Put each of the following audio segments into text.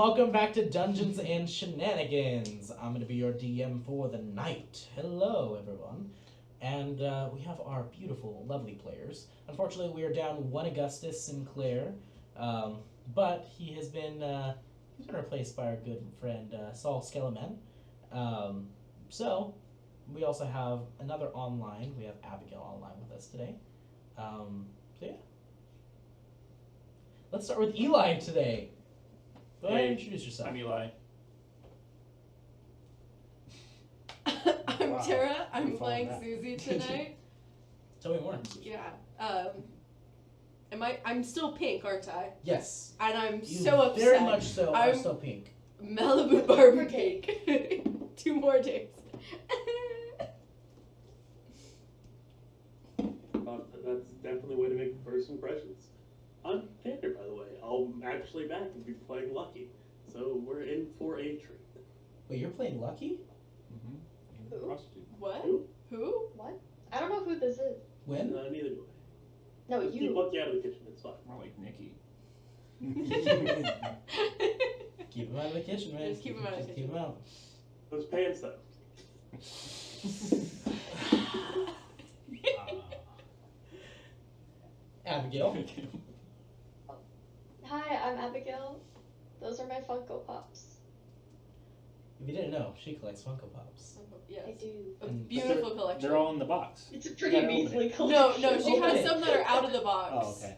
welcome back to Dungeons and Shenanigans. I'm going to be your DM for the night. Hello, everyone. And we have our beautiful, lovely players. Unfortunately, we are down one Augustus Sinclair, but he has been replaced by our good friend Saul Skellerman. So we also have another online. We have Abigail online with us today. So yeah. Let's start with Eli today. Go ahead and introduce yourself. I'm Eli. I'm Tara. I'm You're playing following Susie tonight. Tell me more. Yeah. I'm still pink, aren't I? Yes. And I'm You so upset. very much so are I'm so pink. Malibu Barbie pink. 2 more days. That's definitely a way to make first impressions. I'm Tanner, by the way. I'm actually back and be playing Lucky. So we're in for a treat. Wait, you're playing Lucky? Who? Prostitute. What? Who? What? I don't know who this is. When? Neither do I. No, Just keep you. Lucky out of the kitchen, it's fine. More like Nikki. Keep him out of the kitchen, man. Just keep him out of the Just kitchen. Keep him out. Those pants, though. Abigail. Hi, I'm Abigail. Those are my Funko Pops. If you didn't know, she collects Funko Pops. Yes. I do. A And- beautiful collection. They're all in the box. It's a You pretty gotta open measly it. collection. No, she Open has it. some that are out of the box. Oh, okay.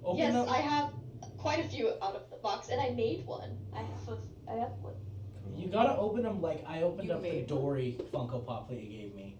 Open Yes, up. I have quite a few out of the box, and I made one. I have one. You gotta open them like I opened You up the made Dory Funko Pop that you gave me.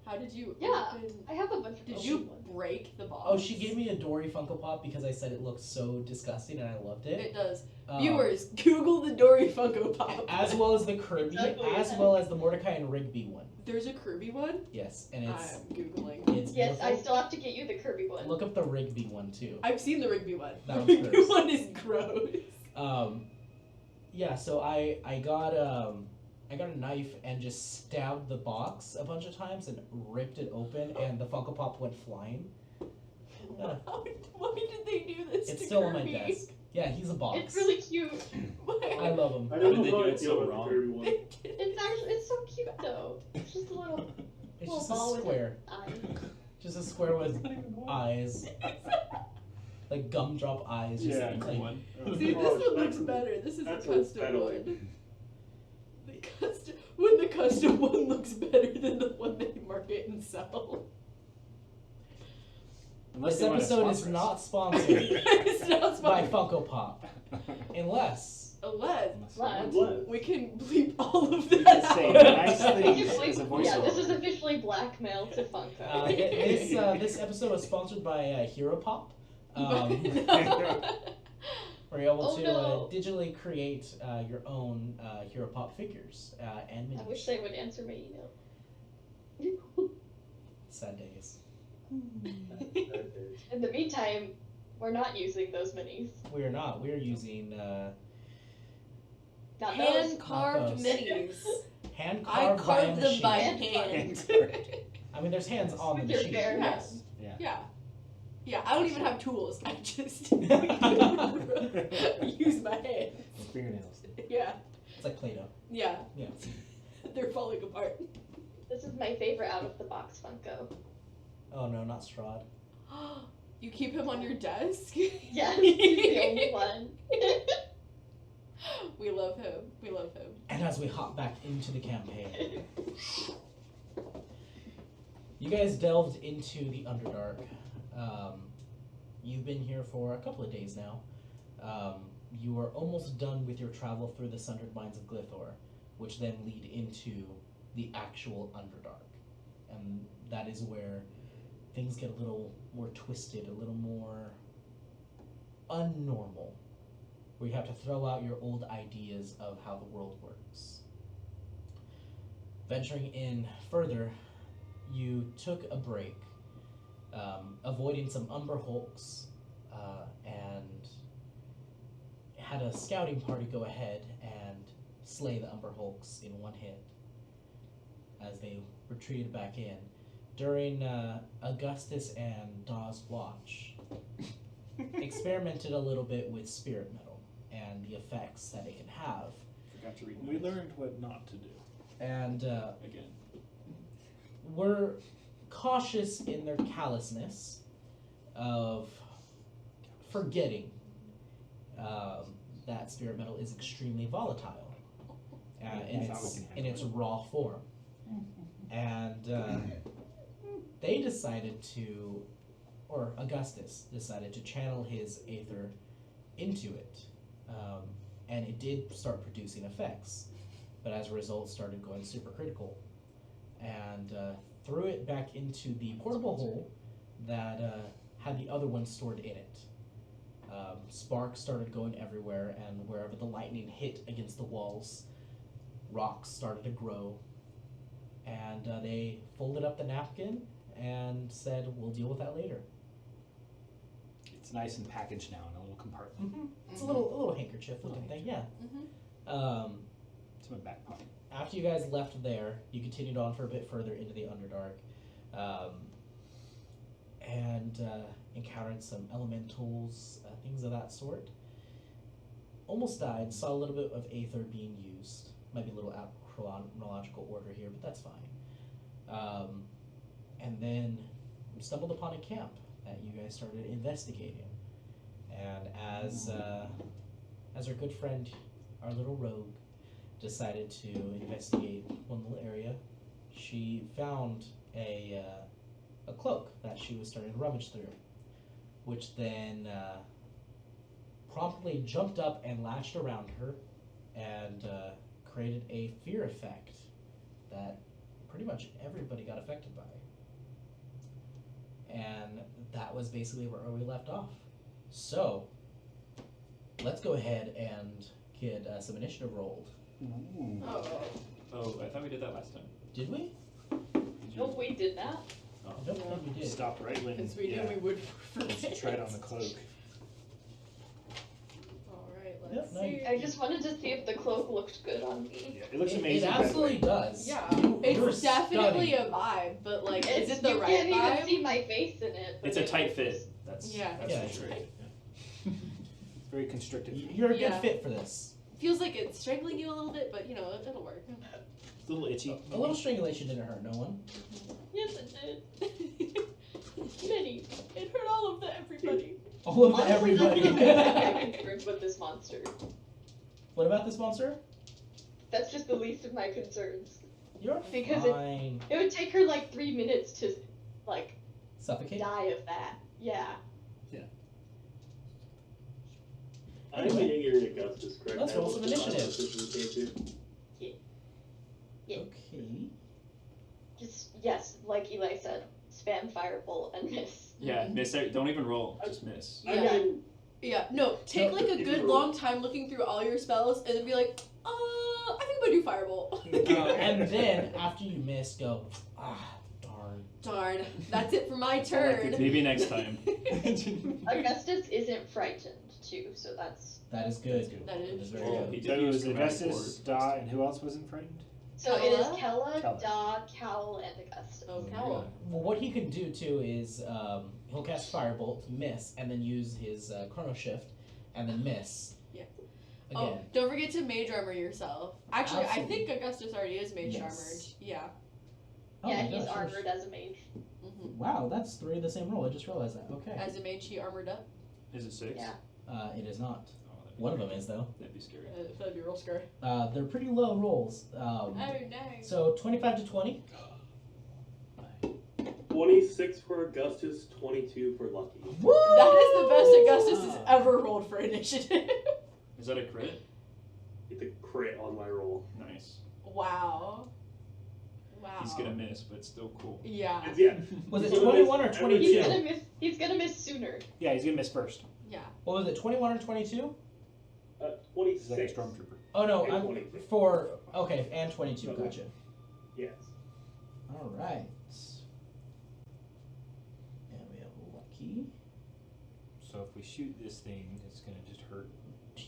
How did you Yeah. open... I have a bunch of Did open you ones. break the box? Oh, she gave me a Dory Funko Pop because I said it looked so disgusting and I loved it. It does. Um, Viewers, Google the Dory Funko Pop. As well as the Kirby, Exactly, as yeah. well as the Mordecai and Rigby one. There's a Kirby one? Yes, and it's I'm Googling. it's Yes, I beautiful. still have to get you the Kirby one. Look up the Rigby one too. I've seen the Rigby one. That The was Rigby gross. one is gross. Yeah, so I got a knife and just stabbed the box a bunch of times and ripped it open, and the Funko Pop went flying. Why did they do this It's to still on my Kirby? desk. Yeah, he's a box. It's really cute. I love him. I How don't did they know do how I it feel so about wrong? the Kirby one. It's so cute though. It's just a little It's little just a ball square. with an eye. Just a square with eyes. Like gumdrop eyes. Just Yeah, like, one. See, this Oh, one looks that's- better. This is a that's custom unsettling. one. When the custom one looks better than the one they market and sell. Unless This they wanna episode is sponsor us. not sponsored It's not by sponsored. Funko Pop. Unless Unless What? we can bleep all of We that can say out. nice things as a voiceover. Yeah, this is officially blackmail to Funko. this episode was sponsored by Hero Pop. Where you're able Oh, to no. digitally create your own Hero Pop figures and minis. I wish they would answer my email. Sad days. In the meantime, we're not using those minis. We are not. We are using Not Hand those. carved those. minis. hand I carved by a carved them by machine. hand. I mean, there's hands on the With your machine. bare Yes. hands. Yeah. Yeah. Yeah, I don't even have tools. I just use my hands. Fingernails. Yeah. It's like Play-Doh. Yeah. Yeah. They're falling apart. This is my favorite out of the box Funko. Oh no, not Strahd. You keep him on your desk? Yes, he's the only one. We love him. We love him. And as we hop back into the campaign, you guys delved into the Underdark. You've been here for a couple of days now. You are almost done with your travel through the Sundered Mines of Glithor, which then lead into the actual Underdark. And that is where things get a little more twisted, a little more unnormal, where you have to throw out your old ideas of how the world works. Venturing in further, you took a break, avoiding some Umber Hulks, and had a scouting party go ahead and slay the Umber Hulks in one hit as they retreated back in. During Augustus and Daw's watch, experimented a little bit with spirit metal and the effects that it can have. Forgot to read. We learned what not to do. And again. we're cautious in their callousness of forgetting that spirit metal is extremely volatile in its raw form. And they decided to, or Augustus decided to channel his aether into it. And it did start producing effects, but as a result started going supercritical, and threw it back into the portable hole that had the other one stored in it. Sparks started going everywhere, and wherever the lightning hit against the walls, rocks started to grow. And they folded up the napkin and said, "We'll deal with that later." It's nice and packaged now in a little compartment. It's a little handkerchief looking thing, yeah. It's in my back pocket. After you guys left there, you continued on for a bit further into the Underdark, and encountered some elementals, things of that sort. Almost died, saw a little bit of aether being used. Might be a little out of chronological order here, but that's fine. And then stumbled upon a camp that you guys started investigating. And as our good friend, our little rogue, decided to investigate one little area, she found a cloak that she was starting to rummage through, which then promptly jumped up and latched around her and created a fear effect that pretty much everybody got affected by. And that was basically where we left off. So, let's go ahead and get some initiative rolled. Ooh. Oh, I thought we did that last time. Did we? Did you? No, we did not. Oh. I don't think we did. Stopped right when Because we knew we would forget. tried on the cloak. Alright, Yep, let's no, see. I just wanted to see if the cloak looked good on me. Yeah, it looks It amazing. by the absolutely way. does. Yeah, You're it's definitely stunning. a vibe, but like, It's, is it the you right can't vibe? even see my face in it. but It's a it- tight fit. That's Yeah. That's Yeah. for sure. It's very constricted. You're a good Yeah. fit for this. Feels like it's strangling you a little bit, but you know, it'll work. It's a little itchy. A little strangulation didn't hurt no one. Yes, it did. Many. It hurt all of the everybody. All of Honestly, everybody. I'm concerned with this monster. What about this monster? That's just the least of my concerns. You're Because fine. It would take her like 3 minutes to, like, Suffocate? die of that. Yeah. I'm hearing Augustus, correct? Let's roll some initiative. Yeah. Okay. Just, yes, like Eli said, spam firebolt and miss. Yeah, miss it. Don't even roll. Just miss. I Yeah. mean, Yeah, no, take No, like a if good you- long time looking through all your spells and then be like, I think I'm gonna do Firebolt. And then, after you miss, go, darn. Darn, that's it for my turn. Maybe next time. Augustus isn't frightened, too, so that's... That is good. That's good. That is very Well, good. he did So it use was dramatic Augustus, words. Da, and who else wasn't frightened? So it is Kella? Kella, Kella. Da, Cowl, and Augustus. Oh, Yeah. cowl. Well, what he can do, too, is he'll cast Firebolt, miss, and then use his Chrono Shift, and then miss. Yeah. Again. Oh, don't forget to mage armor yourself. Actually, Absolutely. I think Augustus already is mage Yes. armored. Yeah. Oh Yeah, my he's gosh, armored as a mage. hmm Wow, that's 3 of the same roll. I just realized that. Okay. As a mage, he armored up. Is it 6? Yeah. It is not. Oh, that'd be- One of them is, though. That'd be scary. That'd be real scary. They're pretty low rolls. Oh, no. So 25 to 20. 26 for Augustus, 22 for Lucky. Woo! That is the best Augustus has ever rolled for initiative. Is that a crit? It's a crit on my roll. Nice. Wow. Wow. He's gonna miss, but still cool. Yeah. It's, yeah. Was it He's gonna 21 or miss 22? He's everything. gonna miss. He's gonna miss sooner. Yeah, he's gonna miss first. Yeah. What was it, 21 or 22? 26. He's like a stormtrooper. Oh, no, And I'm 23. for, okay, and 22, Okay. gotcha. Yes. All right. And we have Lucky. So if we shoot this thing, it's gonna just hurt.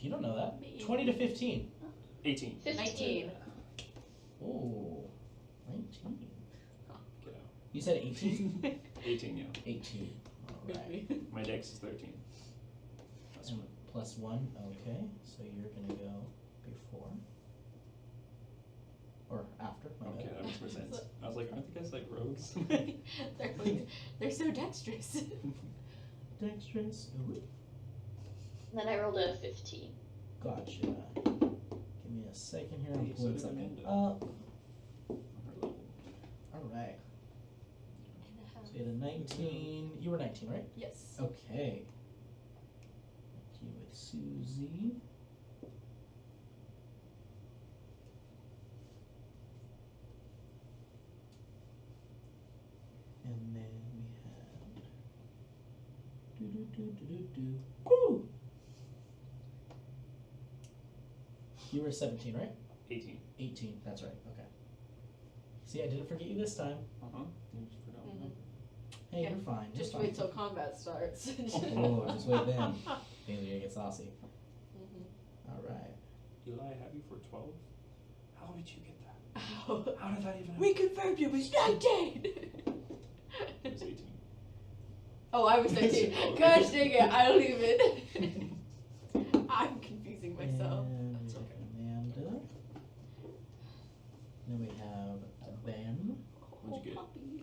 You don't know that. Me. 20 to 15. 18. 15. Ooh, 19. Get out. You said 18? 18, yeah. 18. All right. My dex is 13. That's And +1. Okay, so you're gonna go before or after. My Okay, bad. that makes more sense. I was like, aren't the guys like rogues? they're so dexterous. Dexterous. Ooh. And then I rolled a 15. Gotcha. Give me a second here. I'm Hey, so pulling did something Amanda. up. Her level. All right. So you had a 19. You were 19, right? Yes. Okay. You with Susie. And then we had. Woo! You were 17, right? 18. 18. That's right. Okay. See, I didn't forget you this time. Uh-huh. You just forgot one. Hey, Yeah, you're fine. You're Just fine. wait till combat starts. Oh, just wait then. Things are gonna get saucy. All right. Eli, I have you for 12. How did you get that? Ow. How did that even We confirmed it was 19! It was 18. Oh, I was 19. Gosh dang it, I don't even. I'm confusing myself. And That's we okay. have Amanda. Then we have Ben. What'd you get? Puppies.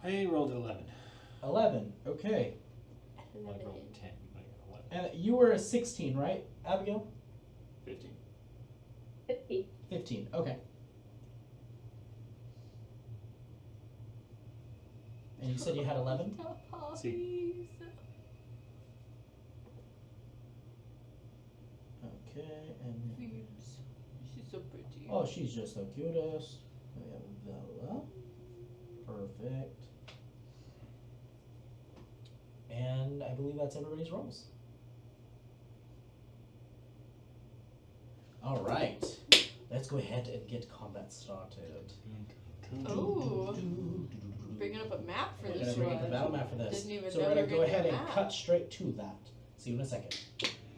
I rolled 11. 11. Okay. I rolled 10. I got 11. And you were a 16, right, Abigail? 15. 50. 15. Okay. And you said you had 11? Puppies. Okay. And Boobs. She's so pretty. oh, she's just the cutest. We have Bella. Perfect. And I believe that's everybody's rolls. All right. Let's go ahead and get combat started. Oh. Bringing up a map for We're this gonna bring up the one. battle map for this. Didn't even So know we're we gonna were go gonna ahead get a and map. cut straight to that. See you in a second.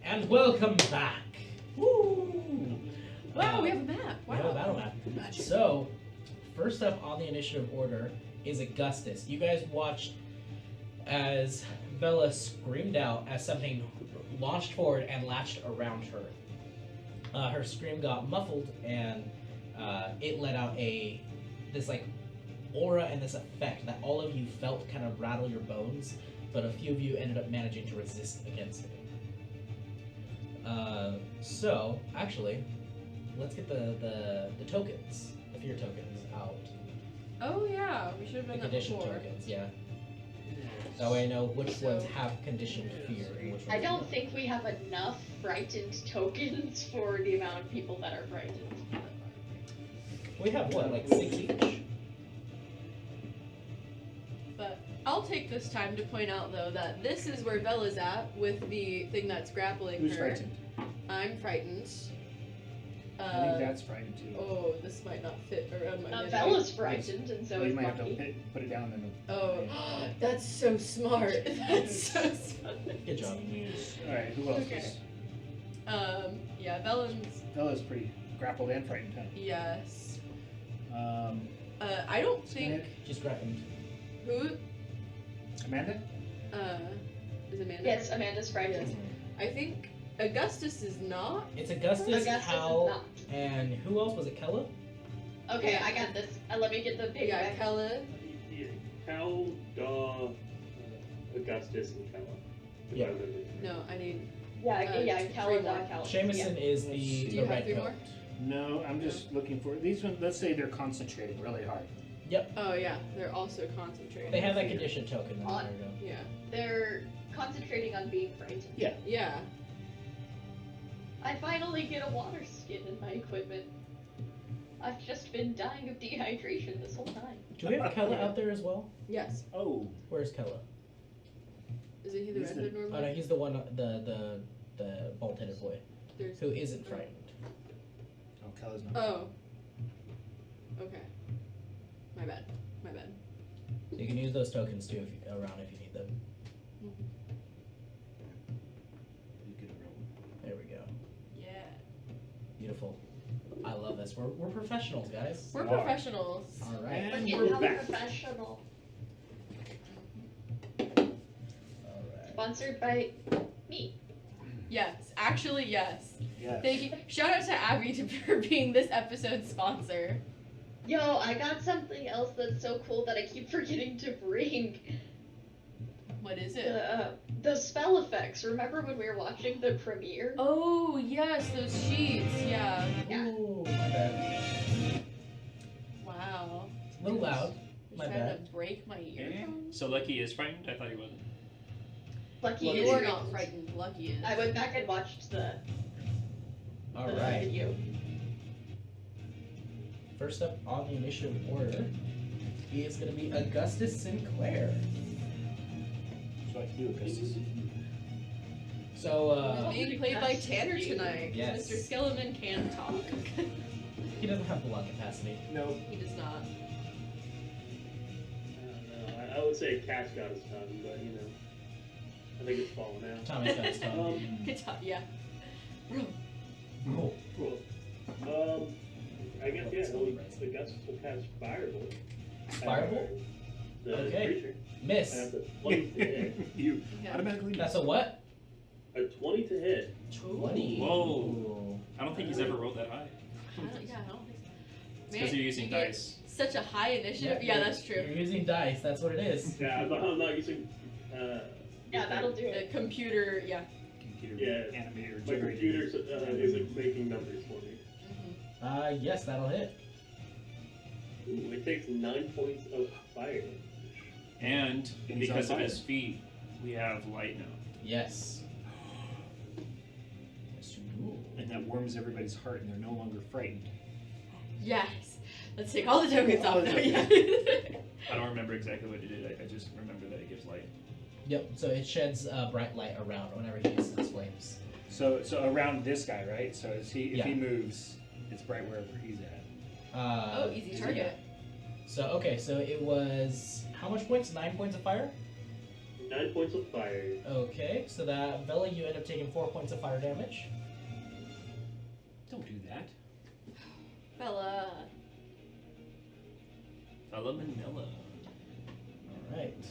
And welcome back. Woo! Wow, we have a map. We have a Wow. battle map. So, first up on the initiative order is Augustus. You guys watched as Bella screamed out as something launched forward and latched around her. Her scream got muffled, and it let out this like aura and this effect that all of you felt kind of rattle your bones, but a few of you ended up managing to resist against it. So actually, let's get the tokens, the fear tokens out. Oh yeah, we should have The done that condition before. tokens, yeah. That way I know which So- ones have conditioned fear and which ones I don't don't. think we have enough frightened tokens for the amount of people that are frightened. We have what, like 6 each? But I'll take this time to point out though that this is where Bella's at with the thing that's grappling Who's her. frightened? I'm frightened. I think that's frightened too. Oh, this might not fit around my video. Bella's frightened, and so Well, is you might have to Monkey. put it down then. Oh, that's so smart. That's so smart. Good job. Alright, who else Okay. is? Yeah, Bella's Bella's pretty grappled and frightened, huh? yes. Um, I don't think She's threatened. who Amanda? is Amanda. Yes, Amanda's frightened. I think Augustus is not. It's Augustus, Augustus Cal, is not. and who else was it? Kella? Okay, I got this. Let me get the big Yeah, back. Kella. Yeah, Cal, Daw, Augustus, and Kella. If Yeah. I remember. No, I need. Yeah, three Calla, more. Calla. Jameson is Do the you have red 3 coat. more? No, I'm just looking for these ones. Let's say they're concentrating really hard. Oh yeah, they're also concentrating. They have that condition token. Then On- there we go. Yeah. They're concentrating on being frightened. Yeah. Yeah. I finally get a water skin in my equipment. I've just been dying of dehydration this whole time. Do we have Kella out there as well? Yes. Oh, Where's Kella? Isn't he the He's red the- hood Oh normally? no, he's the one, the bald-headed boy There's. who isn't frightened. oh, Kella's not. Oh. Okay. My bad. My bad. You can use those tokens too around if you need them. You get a roll. There we go. Yeah. Beautiful. I love this. We're professionals, guys. We're You are. professionals. All right. And Look we're at how back. professional. All right. Sponsored by me. Yes, actually, yes. Yes. Thank you. Shout out to Abby for being this episode's sponsor. Yo, I got something else that's so cool that I keep forgetting to bring. What is it? The spell effects. Remember when we were watching the premiere? Oh, yes, those sheets. Yeah. Yeah. Ooh, my bad. Wow. A little loud. You're My trying bad. to break my earphones. So Lucky is frightened? I thought he wasn't. Lucky You is are frightened. not frightened. Lucky is. I went back and watched the Alright. video. First up on the initiative order is going to be Augustus Sinclair. So I can do Augustus. So, Being played by Tanner tonight. Yes. Mr. Skeleton can talk. he doesn't have the lung capacity. No. He does not. I don't know. I would say Cat's got his tongue, but you know, I think it's falling out. Tommy's got his tongue. Good talk, yeah. Cool. Cool. I guess the Augustus will cast Firebolt. Firebolt? The Okay. creature. Miss. And that's a 20 to hit. You Yeah. automatically That's a what? A 20 to hit. 20. Whoa. Ooh. I don't think he's ever rolled that high. I don't think so. It's because you're using you get dice. Such a high initiative. Yeah, that's true. You're using dice. That's what it is. Yeah, I'm not using. Yeah, that'll do The it. computer, yeah. computer Yeah. animator My generated. computer is like making numbers for me. Yes, that'll hit. Ooh, it takes 9 points of fire. And And he's because on of his fire. feet, we have light now. Yes. Yes, you do. And that warms everybody's heart, and they're no longer frightened. Yes. Let's take all the tokens off now. Yeah. I don't remember exactly what it did. I just remember that it gives light. Yep, so it sheds bright light around whenever he uses his flames. So around this guy, right? So if he Yeah. moves, it's bright wherever he's at. Oh, easy target. So, okay, so it was, how much points? 9 points of fire? 9 points of fire. Okay, so that, Bella, you end up taking 4 points of fire damage. Don't do that. Bella. Fella Manila. Alright.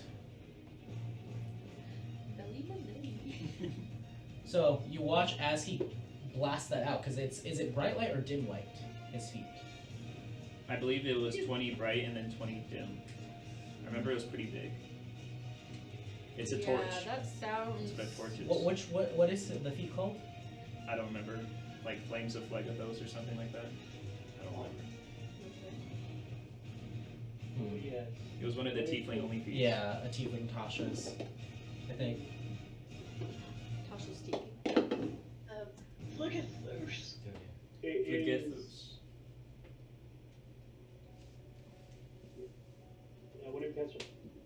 Belly Belly. So, you watch as he blasts that out, because is it bright light or dim light? His feet. I believe it was 20 bright and then 20 dim. I remember it was pretty big. It's a torch. Yeah, that sounds. It's got torches. What is the feet called? I don't remember. Like Flames of Phlegethos or something like that. I don't remember. Yeah. It was one of the tiefling only feet. Yeah, a tiefling Tasha's, I think. Tasha's teeth. Look at those. It is. Phlegethos. When it casts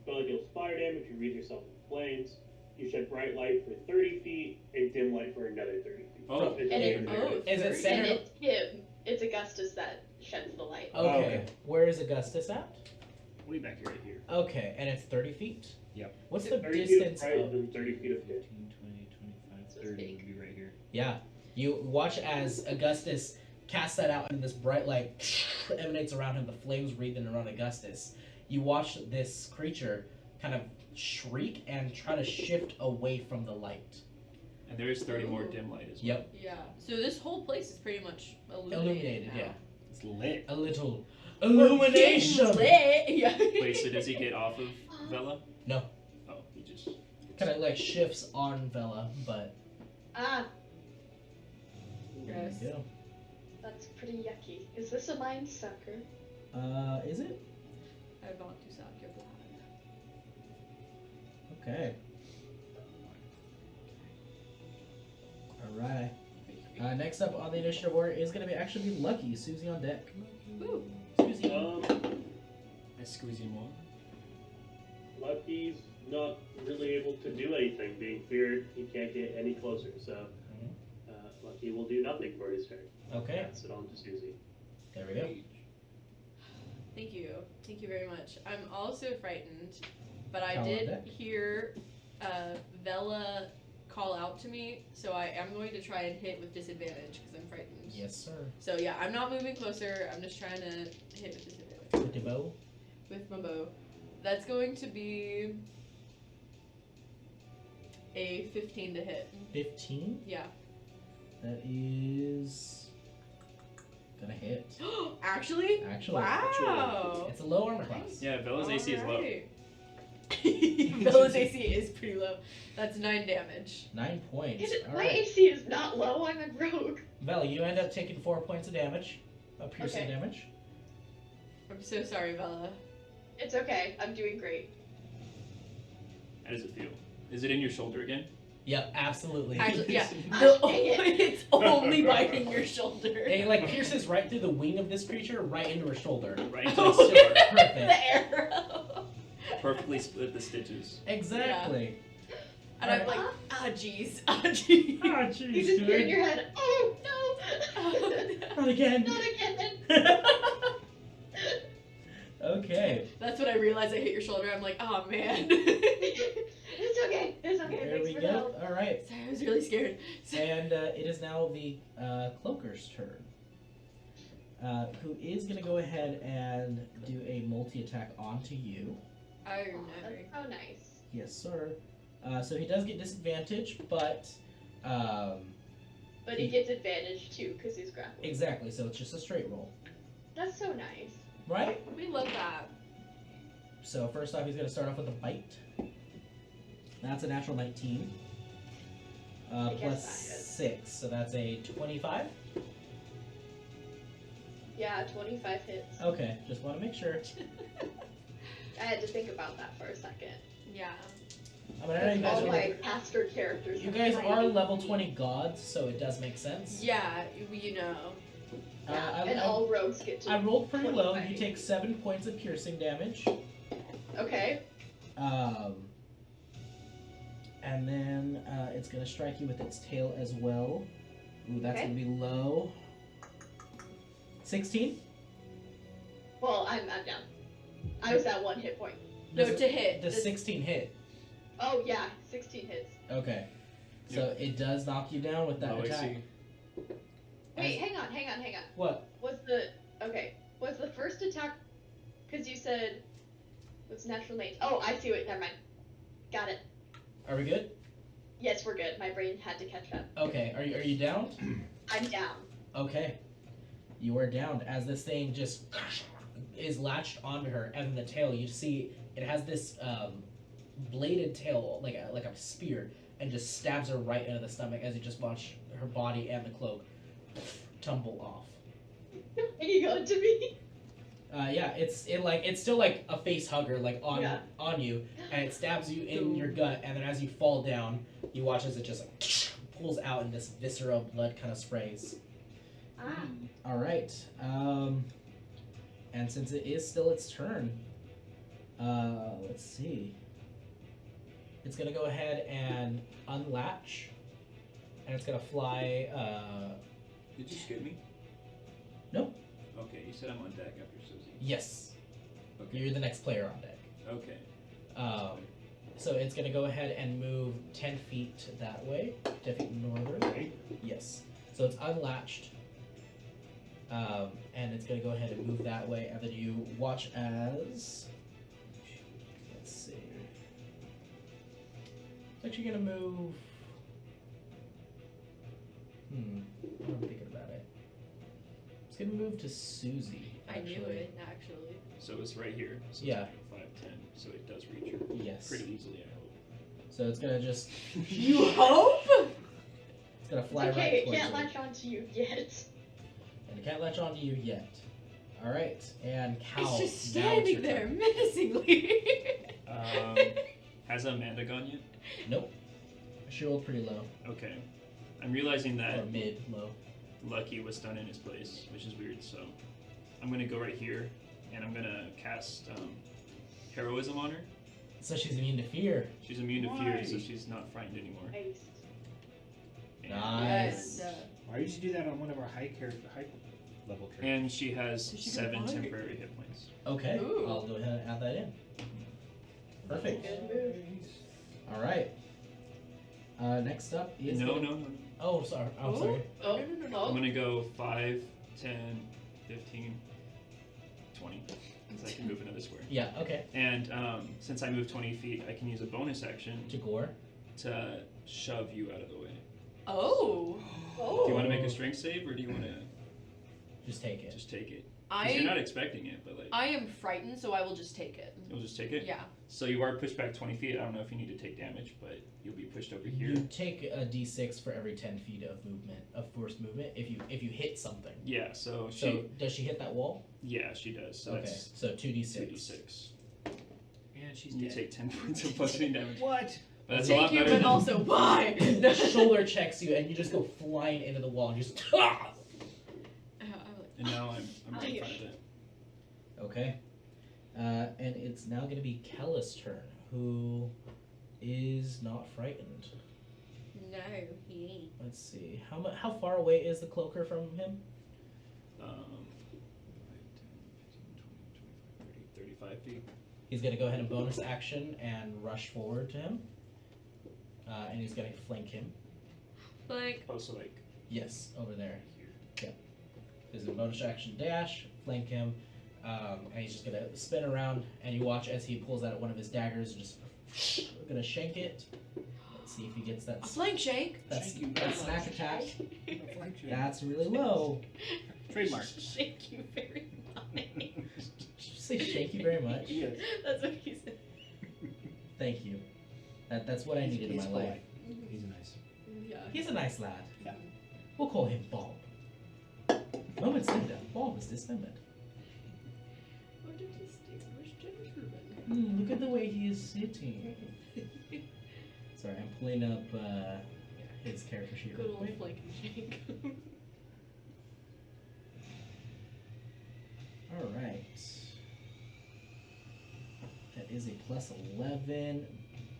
Bella deals fire damage, you wreathe yourself in flames. You shed bright light for 30 feet and dim light for another 30 feet. Oh. It's And it- even oh, bigger. Is it 30? And centered? it's him. It's Augustus that sheds the light. Okay. okay. Where is Augustus at? Way back here, right here. Okay, and it's 30 feet? Yep. What's the 30 feet of distance bright of... and 30 feet of dim. 15, 20, 25, So it's 30 big. would be right here. Yeah. You watch as Augustus casts that out and this bright light emanates around him, the flames wreathing around Augustus. You watch this creature kind of shriek and try to shift away from the light. And there is 30 more dim light as well. Yep. Yeah. So this whole place is pretty much illuminated. Illuminated, now. yeah. It's lit. A little We're illumination! getting lit. Yeah. Wait, so does he get off of Vela? No. Oh, he just. Kind of like shifts on Vela, but Ah, there Yes. you go. that's pretty yucky. Is this a mind sucker? Is it? I want to suck your blood. Okay. Alright. Next up on the initiative order is going to actually be Lucky. Susie on deck. Woo. Susie. Excusez-moi. Lucky's not really able to do anything. Being feared, he can't get any closer. So Lucky will do nothing for his turn. Okay. Pass it on to Susie. There we go. Thank you. Thank you very much. I'm also frightened, but I Call on did deck. hear Vela call out to me, so I am going to try and hit with disadvantage because I'm frightened. Yes, sir. So yeah, I'm not moving closer. I'm just trying to hit with disadvantage With the bow. with my bow. That's going to be A 15 to hit. 15. Yeah. That is gonna hit. Actually? Actually, Wow. it's a low armor class. Yeah, Bella's AC is low. Alright. Bella's AC is pretty low. That's 9 damage. 9 points. All My right. AC is not low. I'm a rogue. Bella, you end up taking 4 points of damage, piercing Okay. damage. I'm so sorry, Bella. It's okay. I'm doing great. How does it feel? Is it in your shoulder again? Yep, absolutely. Actually, yeah. Ah, The dang it. it's only biting your shoulder. It like pierces right through the wing of this creature, right into her shoulder. Right into Oh, the scar. Perfect. The arrow. Perfectly split the stitches. Exactly. And I'm like, ah, jeez, ah, jeez. Oh, You jeez, just hear in dude. your head, oh no! Oh, Not again. Not again! Okay. That's when I realized I hit your shoulder. I'm like, oh man. It's okay. It's okay. There Thanks we for the go. help. All right. Sorry, I was really scared. And it is now the cloaker's turn. Who is going to go ahead and do a multi-attack onto you. Oh That's no. so nice. Yes, sir. So he does get disadvantage, but But he gets advantage too, because he's grappled. exactly. So it's just a straight roll, That's so nice. right? We love that. So first off, he's going to start off with a bite. That's a natural 19. I guess Plus that is. 6, so that's a 25. Yeah, 25 hits. Okay, just want to make sure. I had to think about that for a second. Yeah. I mean, I know you guys All are my caster characters. you have guys tiny are level feet. 20 gods, so it does make sense. Yeah, you know. Yeah, and all rogues get to. I rolled pretty low. 25. You take 7 points of piercing damage. Okay. And then it's going to strike you with its tail as well. Ooh, that's Okay. going to be low. 16? Well, I'm down. I was at 1 hit point. No, Does to hit. Does This- 16 hit? Oh yeah, 16 hits. Okay. So it does knock you down with that Low attack. AC. Wait, hang on. What? Was the first attack? Because you said was natural mage. Oh, I see it. Never mind. Got it. Are we good? Yes, we're good. My brain had to catch up. Okay. Are you down? I'm down. Okay. You are downed as this thing just is latched onto her, and the tail, you see it has this bladed tail, like a spear, and just stabs her right into the stomach as you just watch her body and the cloak tumble off. Are you going to me? Yeah, it's still like a face hugger, like on you, and it stabs you in your gut, and then as you fall down, you watch as it just like pulls out and this visceral blood kind of sprays. Ah. All right. And since it is still its turn, let's see. It's gonna go ahead and unlatch, and it's gonna fly. Did you skip me? Nope. Okay, you said I'm on deck after Susie. Yes, Okay. you're the next player on deck. Okay. So it's gonna go ahead and move 10 feet that way, 10 feet northern. Right? Yes. So it's unlatched. And it's gonna go ahead and move that way, and then you watch as. Let's see. It's actually gonna move. I'm thinking about it. It's gonna move to Susie. I knew actually. it, actually. So it's right here. So Yeah. It's like 5, 10, so it does reach her Yes. pretty easily, I hope. So it's gonna just. You hope? It's gonna It's fly okay. right It towards can't you. latch onto you yet. And it can't latch onto you yet. Alright, and Cal. It's just now it's your standing there turn. menacingly. Has Amanda gone yet? Nope. She rolled pretty low. Okay. I'm realizing Or that mid low. Lucky was done in his place, which is weird, so I'm gonna go right here and I'm gonna cast heroism on her. So she's immune to fear. She's immune to fear, so Why? she's not frightened anymore. Nice. And, Nice. And, Why did you do that on one of our high level characters? and she has So she got 7 hungry. temporary hit points. Okay, Ooh. I'll go ahead and add that in. Perfect. Good move. Alright. Next up is. No, no. Oh, sorry. I'm sorry. Oh, No. I'm gonna go 5, 10, 15, 20. Since I can move another square. Yeah, okay. And since I move 20 feet, I can use a bonus action To gore. to shove you out of the way. Oh. Oh. Do you want to make a strength save, or do you want to Just take it. just take it? 'Cause you're not expecting it, but like I am frightened, so I will just take it. you'll just take it. Yeah. So you are pushed back 20 feet. I don't know if you need to take damage, but you'll be pushed over here. You take a d6 for every 10 feet of movement, of forced movement, if you hit something. Yeah. So she. So does she hit that wall? Yeah, she does. So Okay, that's so 2d6. 2d6. And she's You dead. take 10 points of bludgeoning damage. What? But that's a Thank lot you, better but than. also why? Shoulder checks you, and you just go flying into the wall and just. And now I'm right in front of it. Okay. And it's now going to be Kella's turn, who is not frightened. No, he ain't. Let's see. How far away is the cloaker from him? 5, 10, 15, 20, 25, 30, 35 feet. He's going to go ahead and bonus action and rush forward to him. And he's going to flank him. Like, Oh, so like Yes, over there. here. There's a bonus action dash, flank him, and he's just going to spin around, and you watch as he pulls out one of his daggers and just going to shank it. Let's see if he gets that. a flank shank. That's, Shank you. that snack attack. Flank shake. That's really low. Trademark. Thank you very much. Did you say thank you very much? Yes. That's what he said. Thank you. That's what I needed in my He's life. polite. He's nice. Yeah. He's a nice lad. Yeah. We'll call him Bob. Moments later, Bob is dismembered. What a distinguished gentleman. Look at the way he is sitting. Sorry, I'm pulling up his character sheet Good real old quick. flank and shank. Alright. That is a plus 11.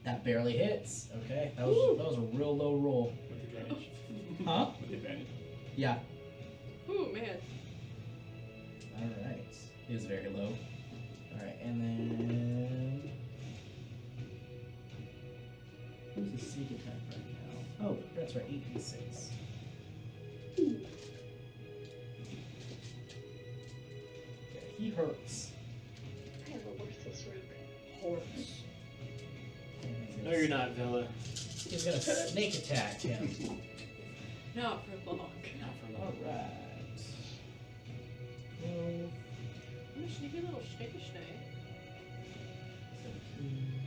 That barely hits. Okay, that was a real low roll. With advantage. Huh? With advantage. Yeah. Ooh, man. Alright. It was very low. Alright, and then. Who's the sneak attack right now? Oh, that's right, 8d6. Okay, he hurts. I am a worthless rogue. Horse. And he's No, gonna you're not, Villa. He's gonna snake attack him. Not for long. Not for long. Alright. 12, Ooh, sneaky little snake snake. 17.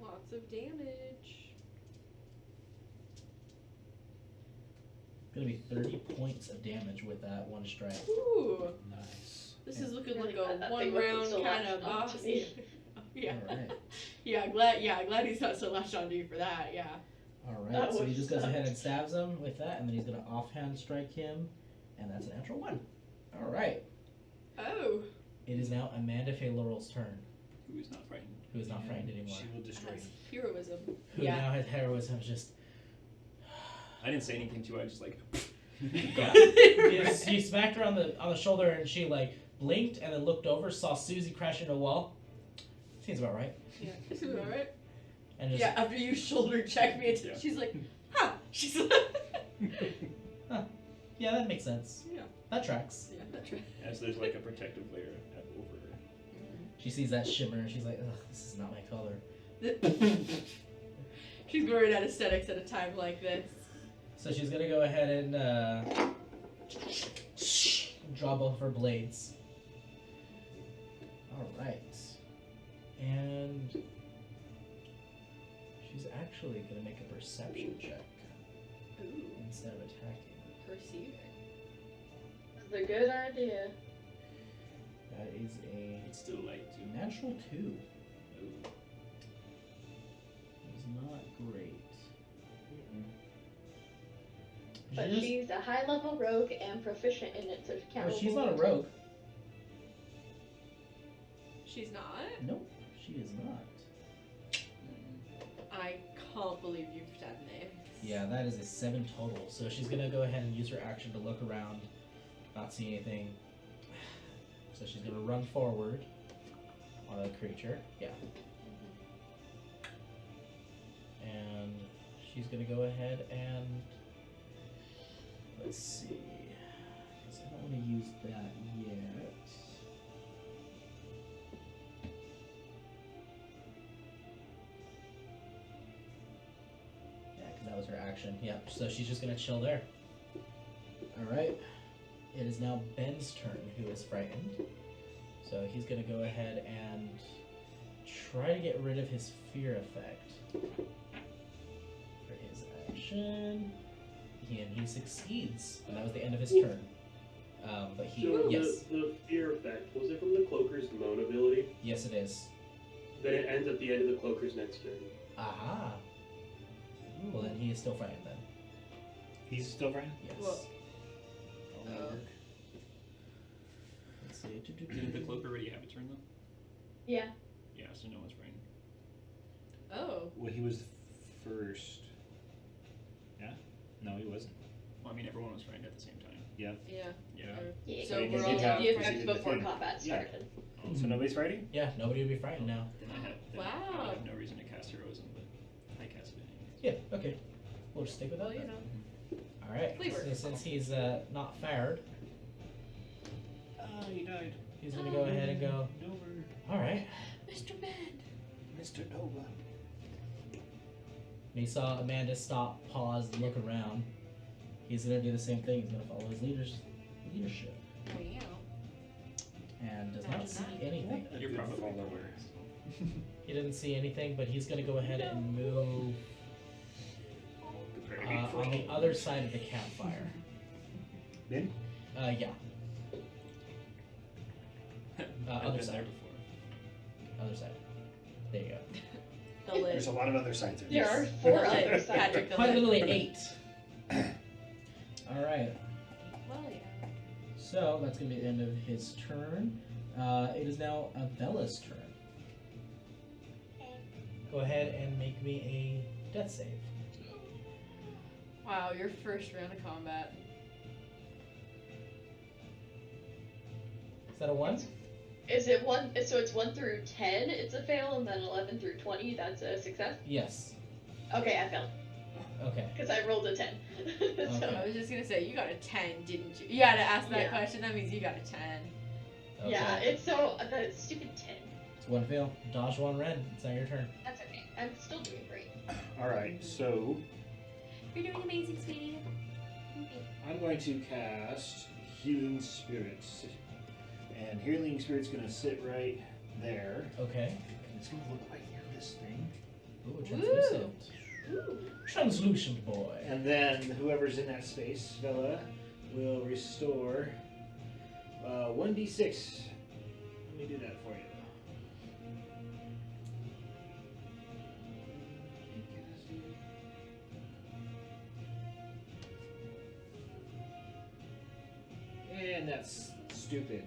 Lots of damage. Gonna be 30 points of damage with that one strike. Ooh. Nice. This is looking Really like glad a that one thing wasn't round so kind latched of onto boss. me. Yeah. Alright. Glad he's not so latched onto you for that, yeah. Alright, That so he would just goes suck. ahead and stabs him with that, and then he's gonna offhand strike him, and that's a natural 1. Alright. Oh. It is now Amanda Faye Laurel's turn, Who is not frightened? who is not frightened anymore. She will destroy That's him. heroism. Who Yeah. now has heroism just. I didn't say anything to her. I just like. You smacked her on the shoulder, and she like blinked and then looked over, saw Susie crash into a wall. Seems about right. Yeah. This is alright. And just, Yeah, after you shoulder check me, Yeah. she's like, huh. She's like, yeah, that makes sense. yeah. That tracks. Yeah, that's right. As there's like a protective layer over her. She sees that shimmer, and she's like, ugh, this is not my color. She's worried at aesthetics at a time like this. So she's gonna go ahead and draw both of her blades. Alright. And she's actually gonna make a perception check Ooh, instead of attacking. perceiving. That's a good idea. That is a It's still light too. natural 2. Ooh. It's not great. But She just- she's a high level rogue and proficient in it, so she can't. well, she's roll not a one. rogue. She's not? Nope, she is not. I can't believe you've done this. Yeah, that is a 7 total. So she's gonna go ahead and use her action to look around, not see anything. So she's gonna run forward on the creature. Yeah. And she's gonna go ahead and let's see. 'Cause I don't want to use that yet. was her action. Yep. So she's just gonna chill there. All right. It is now Ben's turn, who is frightened. So he's gonna go ahead and try to get rid of his fear effect for his action. And he succeeds, and that was the end of his turn. But he, So yes, the fear effect, was it from the Cloaker's Moan ability? yes, it is. Then it ends at the end of the Cloaker's next turn. Aha. Well, then he is still frightened then. He's still frightened? Yes. Well, That'll work. Let's see. Did the cloak already have a turn though? Yeah. Yeah, so no one's frightened. Oh. Well, he was first. Yeah? No, he wasn't. Well, I mean, everyone was frightened at the same time. Yeah. Yeah. Yeah. So So he we're did all have- the because he effect did the before thing. combat Yeah. started. So nobody's fighting? Yeah, nobody would be frightened now. Then I Wow. have no reason to cast heroism, but I cast it anyways. Yeah, okay. We'll just stick with that. Well, you then. know. Alright, Flavor. so since he's not fared, Oh, he died. he's gonna go ahead and go, Nova. alright. Mr. Man. Mr. Nova. And he saw Amanda stop, pause, and look around. He's gonna do the same thing. He's gonna follow his leadership. Wow. And does not Imagine see that. anything. You're Good probably follower. He didn't see anything, but he's gonna go ahead and move Prepare on the other side of the campfire. Ben? Yeah. I've Other been side. there before. Other side. There you go. The lid. There's a lot of other sides of There this. are 4 Like, other sides. Patrick the Quite lid. literally 8. Alright. Well, yeah. So that's gonna be the end of his turn. It is now Avella's turn. Go ahead and make me a death save. Wow, your first round of combat. Is that a 1? Is it 1? So it's 1 through 10, it's a fail, and then 11 through 20, that's a success? Yes. Okay, I failed. Okay. Because I rolled a 10. Okay. I was just gonna say, you got a 10, didn't you? You had to ask that Yeah. question, that means you got a 10. Okay. Yeah, it's so. The stupid 10. It's 1 fail. Dodge 1 red. It's not your turn. That's okay. I'm still doing great. Alright, so You're doing amazing, sweetie. I'm going to cast Healing Spirits. And Healing Spirit's going to sit right there. Okay. And it's going to look like this thing. Ooh, translucent. Ooh. Translucent boy. And then whoever's in that space, Vela, will restore 1d6. Let me do that for you. And that's stupid.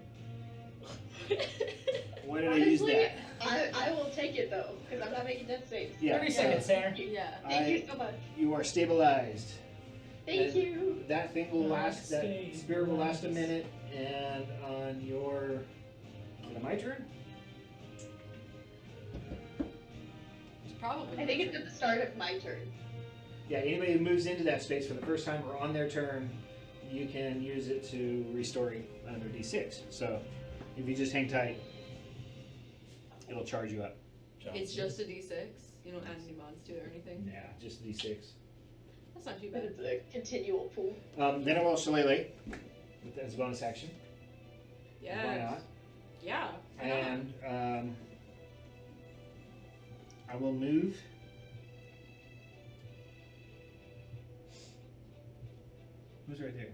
Why did I use Honestly, that? I will take it though, because I'm not making death saves. Yeah. 30 seconds, Sarah. Yeah. Thank you so much. You are stabilized. Thank you. That thing will last. That Stay spirit will last a relaxed. minute. And on your, is it my turn? It's probably. I think it's at the start of my turn. Yeah. Anybody who moves into that space for the first time or on their turn, you can use it to restore under D6. So if you just hang tight, it'll charge you up. It's just a d6. You don't add any mods to it or anything. Yeah, just D6. That's not too But bad. it's a continual pool. Then I will Shillelagh as a bonus action. Yeah. Why not? Yeah. why not? And I will move. Who's right there?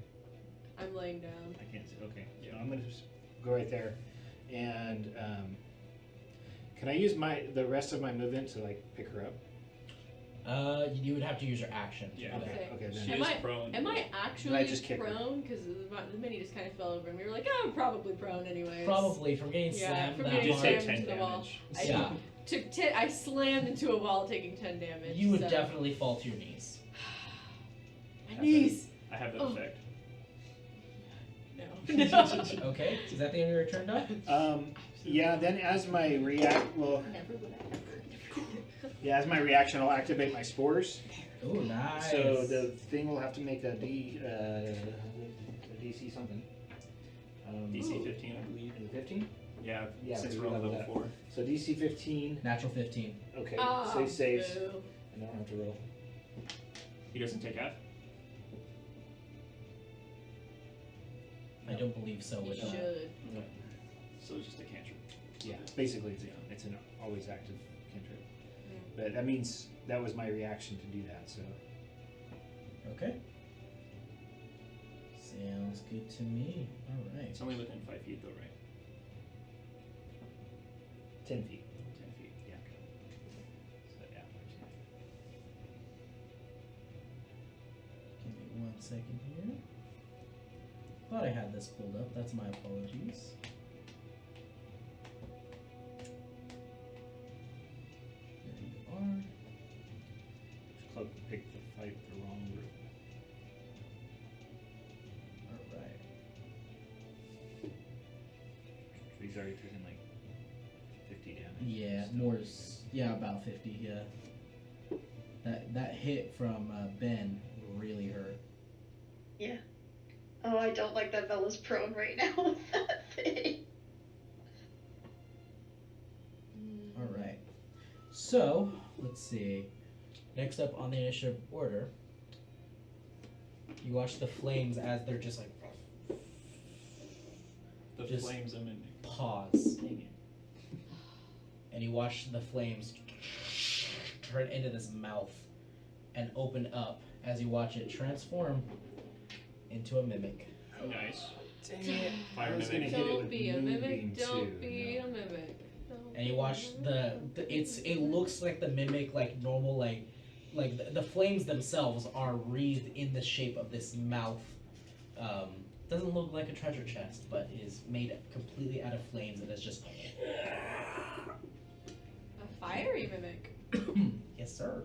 I'm laying down. I can't see. Okay, yeah, I'm gonna just go right there, and can I use the rest of my movement to like pick her up? You would have to use your action. to Yeah. do that. Okay. Okay, She then. Am is I- prone. Am I actually just kick her? prone? Because the mini just kind of fell over, and we were like, oh, I'm probably prone anyways. Probably from getting Yeah, slammed from that You getting did hard. take slammed 10 into the wall. damage. I Yeah. took 10. I slammed into a wall, taking 10 damage. You would so. definitely fall to your knees. My knees. I have that Oh. effect. No. Okay. Is that the end of your turn, Doc? Yeah. Then as my Never would I as my reaction, I'll activate my spores. Oh, nice. So the thing will have to make a DC something. DC Ooh. 15, I believe. Is it 15? Yeah, Yeah, since we we're on level level that. 4. So DC 15. Natural 15. Okay. Ah, So he saves. boo. I don't have to roll. He doesn't take half? I don't believe so. You With should. So it's just a cantrip. Yeah, basically it's an always active cantrip. But that means that was my reaction to do that, so. Okay. Sounds good to me. All right. It's only within 5 feet, though, right? 10 feet. 10 feet. Yeah. So, yeah. Give me 1 second here. Thought I had this pulled up. That's my apologies. There you are. Club picked the fight the wrong route. All right. So he's already taken like 50 damage. Yeah, Still. more. Yeah, about 50. Yeah. That hit from Ben really hurt. Yeah. Oh, I don't like that Bella's prone right now with that thing. All right. So let's see. Next up on the initiative order, you watch the flames as they're just like The Just- flames I'm in. pause, and you watch the flames turn into this mouth and open up as you watch it transform into a mimic. Nice. Dang it. Fire I was gonna mimic. hit it Don't with be a moonbeam mimic. Don't too, be no. a mimic. Don't And you be watch a mimic. it looks like the mimic like normal like the flames themselves are wreathed in the shape of this mouth. Doesn't look like a treasure chest, but is made completely out of flames and is just A fiery mimic. yes sir.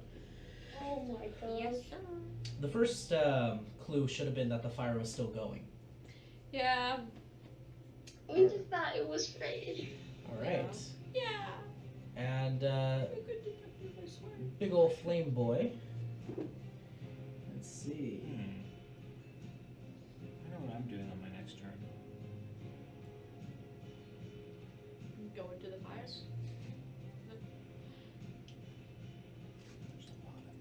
Oh my gosh. Yes, sir. The first clue should have been that the fire was still going. Yeah. We just thought it was fake. All right. Yeah. And I swear. big old flame boy. Let's see. I know what I'm doing on my next turn. Go into the fire. There's a lot of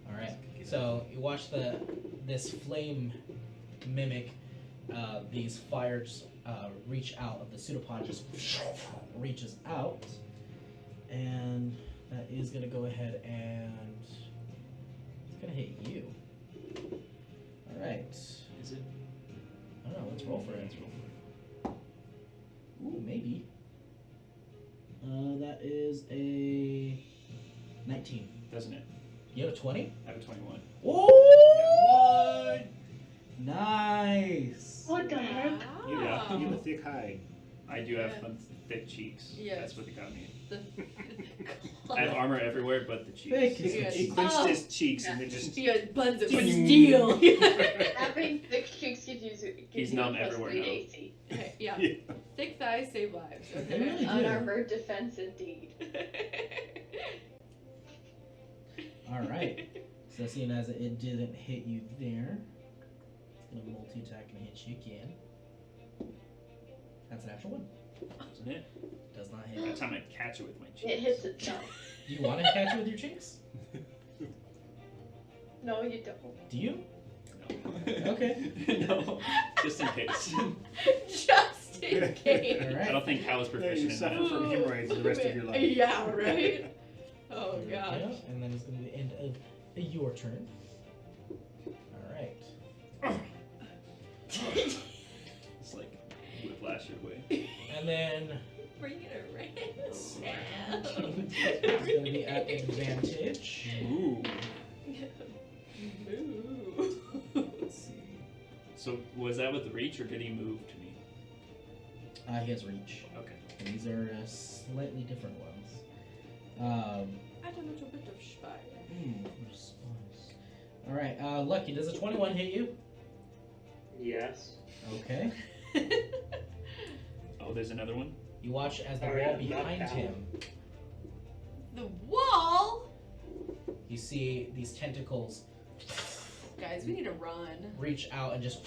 All right. So you watch this flame mimic these fires reach out of the pseudopod, just reaches out, and that is gonna go ahead and it's gonna hit you. All right. Is it? I don't know. Let's roll for it. Let's roll for it. Ooh, maybe. That is a 19. Doesn't it? You have a 20? I have a 21. Oh! Nice. What the heck? You Yeah. have a thick hide. I do have Yeah. thick cheeks. Yes. That's what they got me. The I have armor everywhere but the cheeks. Thick. He Yeah. clenched Oh. his cheeks and it just. He had buns of Ding. steel. Having thick cheeks gives you He's you numb plus everywhere 8 now. AC. Yeah. Yeah. Thick thighs save lives. They really Okay. do. Unarmored defense indeed. All right. So seeing as it didn't hit you there, it's gonna multi-attack and hit you again. That's an actual one. Doesn't it? Does not hit. That time I catch it with my cheeks. It hits itself. Do you want to catch it with your cheeks? No, you don't. Do you? No. Okay. No. Just in case. Just in case. All I right. don't think Hal is Yeah, proficient you in suffer that. from hemorrhoids the rest of your life. Yeah, right? Oh, There we gosh. go. And then it's gonna be the end of your turn. All right. It's like whiplash your way. And then Bring it around. it's gonna be at advantage. Ooh. Moo. Let's see. So was that with reach or did he move to me? He has reach. Okay. And these are slightly different ones. Add a little bit of spice. Response. All right, Lucky. Does a 21 hit you? Yes. Okay. Oh, there's another one? You watch as the All wall right, behind knocked out. him. The wall? You see these tentacles Guys, we need to run. reach out and just.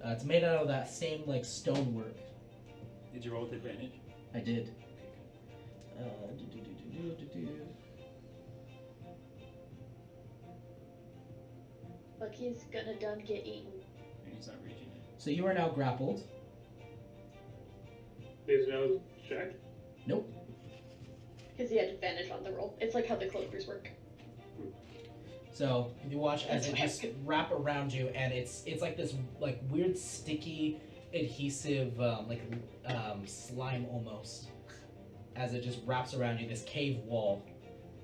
It's made out of that same like stonework. Did you roll with advantage? I did. Lucky's gonna done get eaten. And he's not reaching it. So you are now grappled. There's no check. Nope. Because he had advantage on the roll. It's like how the cloakers work. So you watch as it just wrap around you, and it's like this like weird sticky adhesive slime almost, as it just wraps around you, this cave wall,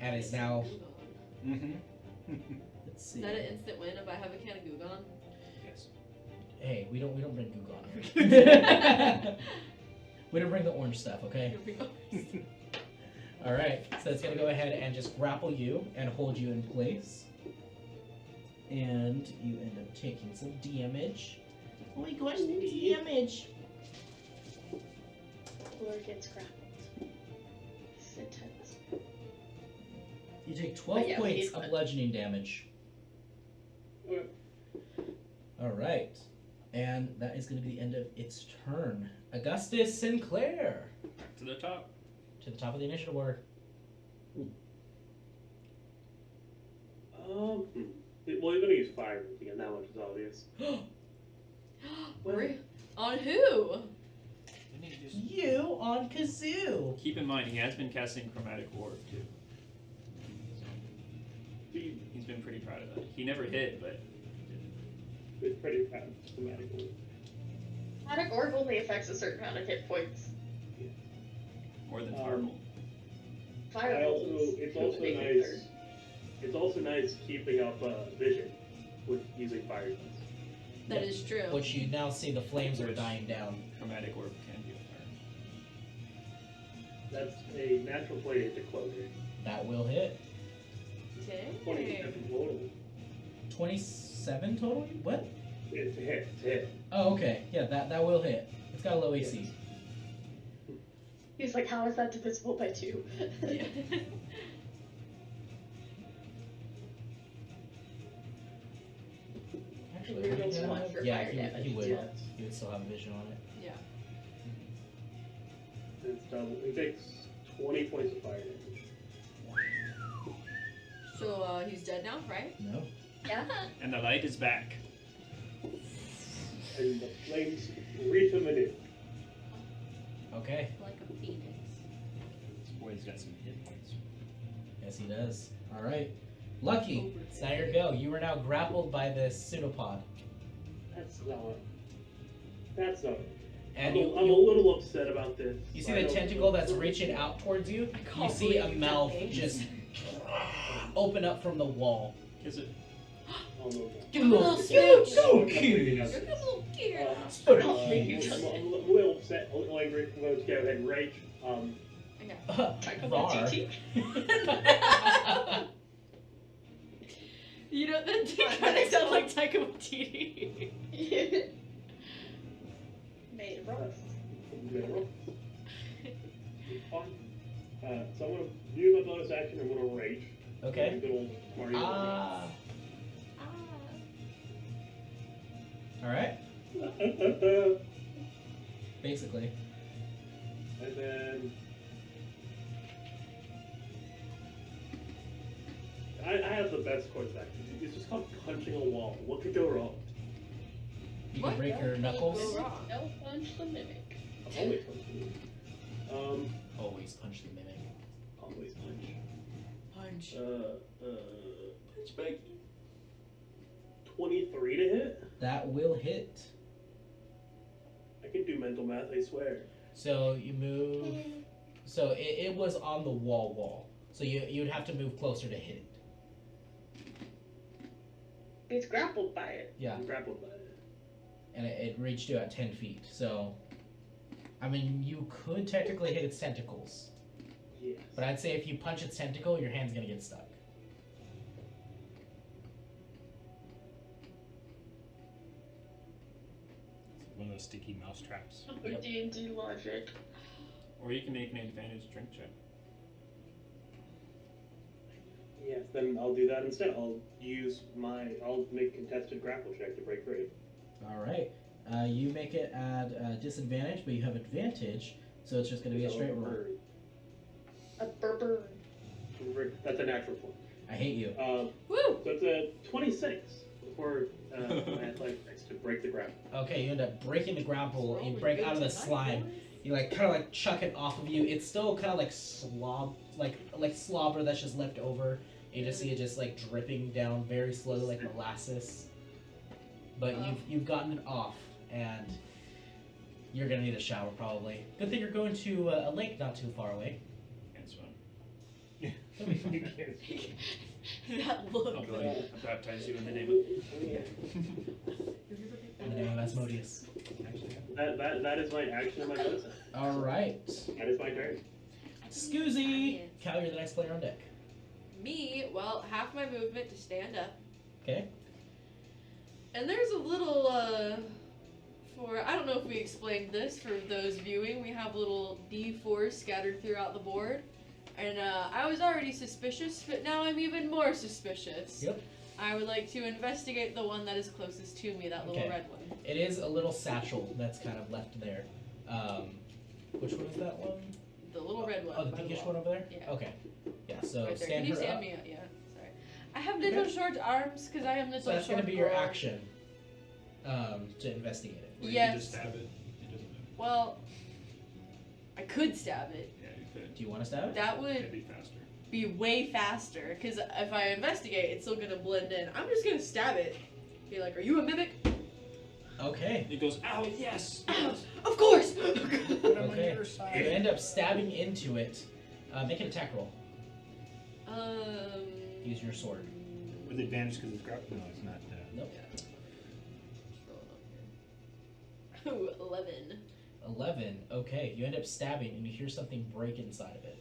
and is now. Mm-hmm. Let's see. Is that an instant win if I have a can of Gugon? Yes. Hey, we don't bring Gugon here. We don't bring the orange stuff, okay? All right. So it's gonna go ahead and just grapple you and hold you in place, and you end up taking some damage. Oh my gosh, damage! Or gets grappled. It's intense. You take 12 yeah, points he's of good. bludgeoning damage. Okay. All right, and that is going to be the end of its turn. Augustus Sinclair To the top. to the top of the initiative order. Well, you're gonna use fire again. That much is obvious. On who? Didn't he just... You on Kazoo. Keep in mind, he has been casting Chromatic Orb, too. So, he's been pretty proud of that. He never hit, but... It's pretty bad. Schematically. Chromatic Orb only affects a certain amount of hit points. More than Fireball. It's also nice. It's also nice keeping up vision with using fire guns. That is true. Which you now see the flames are dying down. Chromatic Orb can be a fire. That's a natural 28 to closer. That will hit. Dang. 27 total. 27 total? What? It's a hit. It's a hit. Oh, okay. Yeah, that will hit. It's got a low AC. He's like, how is that divisible by 2? Yeah. Actually, He rolls would he one have- for yeah, fire he damage, would. too. He would still have vision on it. Yeah. It's double. It takes 20 points of fire damage. So he's dead now, right? No. Yeah. And the light is back. And the flames reach him in it. Okay. Like a phoenix. This boy's got some hit points. Yes, he does. All right. Lucky. It's now your go. You are now grappled by this pseudopod. That's not. That's not. And I'm you a little upset about this. see I the don't- tentacle that's reaching out towards you. You can't see a believe mouth that thing. just open up from the wall. Is it? Oh, no. Get a little Smooch. so You're cute. You're a good little kid. I'm a little upset, a little angry. I'm going to go ahead and rage. Rar. You know, that kind of sounds like Taika Waititi. Made of rocks. Mineral. Fine. So I'm going to use my bonus action. I'm going to rage. Okay. Good old Mario. All right. And Basically. then I have the best course action. It's just called punching a wall. What could go wrong? You What? can break your knuckles. Go wrong. No punch the mimic. I'm always punching. Always punch the mimic. Always punch. Punch. Punch Becky. 23 to hit? That will hit. I can do mental math, I swear. So you move. So it was on the wall. So you'd have to move closer to hit it. He's grappled by it. Yeah. I'm grappled by it. And it reached you at 10 feet. So, I mean, you could technically hit its tentacles. Yes. But I'd say if you punch its tentacle, your hand's gonna get stuck. One of those sticky mouse traps. Yep. D&D logic. Or you can make an advantage drink check. Yes, then I'll do that instead. I'll make a contested grapple check to break free. All right. You make it at disadvantage, but you have advantage, so it's just gonna be a straight roll. A burr. That's a natural one. I hate you. Woo! So it's a 26. for my athletics to break the ground. Okay, you end up breaking the grapple. Roll You with break good out of the tonight, slime. boys. You like kind of like chuck it off of you. It's still kind of like like slobber that's just left over. You just see it just like dripping down very slowly, like molasses. But you've gotten it off, and you're gonna need a shower probably. Good thing you're going to a lake not too far away. Can't swim. That look. I'll go ahead and baptize you in the name of. In the name of Asmodeus. That is my action and my bonus. All right, That is my turn. Scoozy. Cal, you're the next player on deck. Me, well, half my movement to stand up. Okay. And there's a little, I don't know if we explained this for those viewing, we have little D4s scattered throughout the board. And I was already suspicious, but now I'm even more suspicious. Yep. I would like to investigate the one that is closest to me, that little Okay. red one. It is a little satchel that's kind of left there. Which one is that one? The little red one. Oh, the by pinkish wall. one over there? Yeah. Okay. Yeah, so Right there. stand Can you her stand up. me up? Yeah, sorry. I have little short arms because I am little So that's short going to be your girl. action to investigate it. Or you Yes. can just stab it. It doesn't matter. Well, I could stab it. Yeah, you could. Do you want to stab it? That It'd would be faster. be way faster because if I investigate, it's still gonna blend in. I'm just gonna stab it. Be like, are you a mimic? Okay. It goes, ow, yes! Of course! But I'm on Okay. your You side. end up stabbing into it. Make an attack roll. Use your sword. With advantage because it's grabbed. No, it's not. Nope. Ooh, 11. 11. Okay, you end up stabbing and you hear something break inside of it.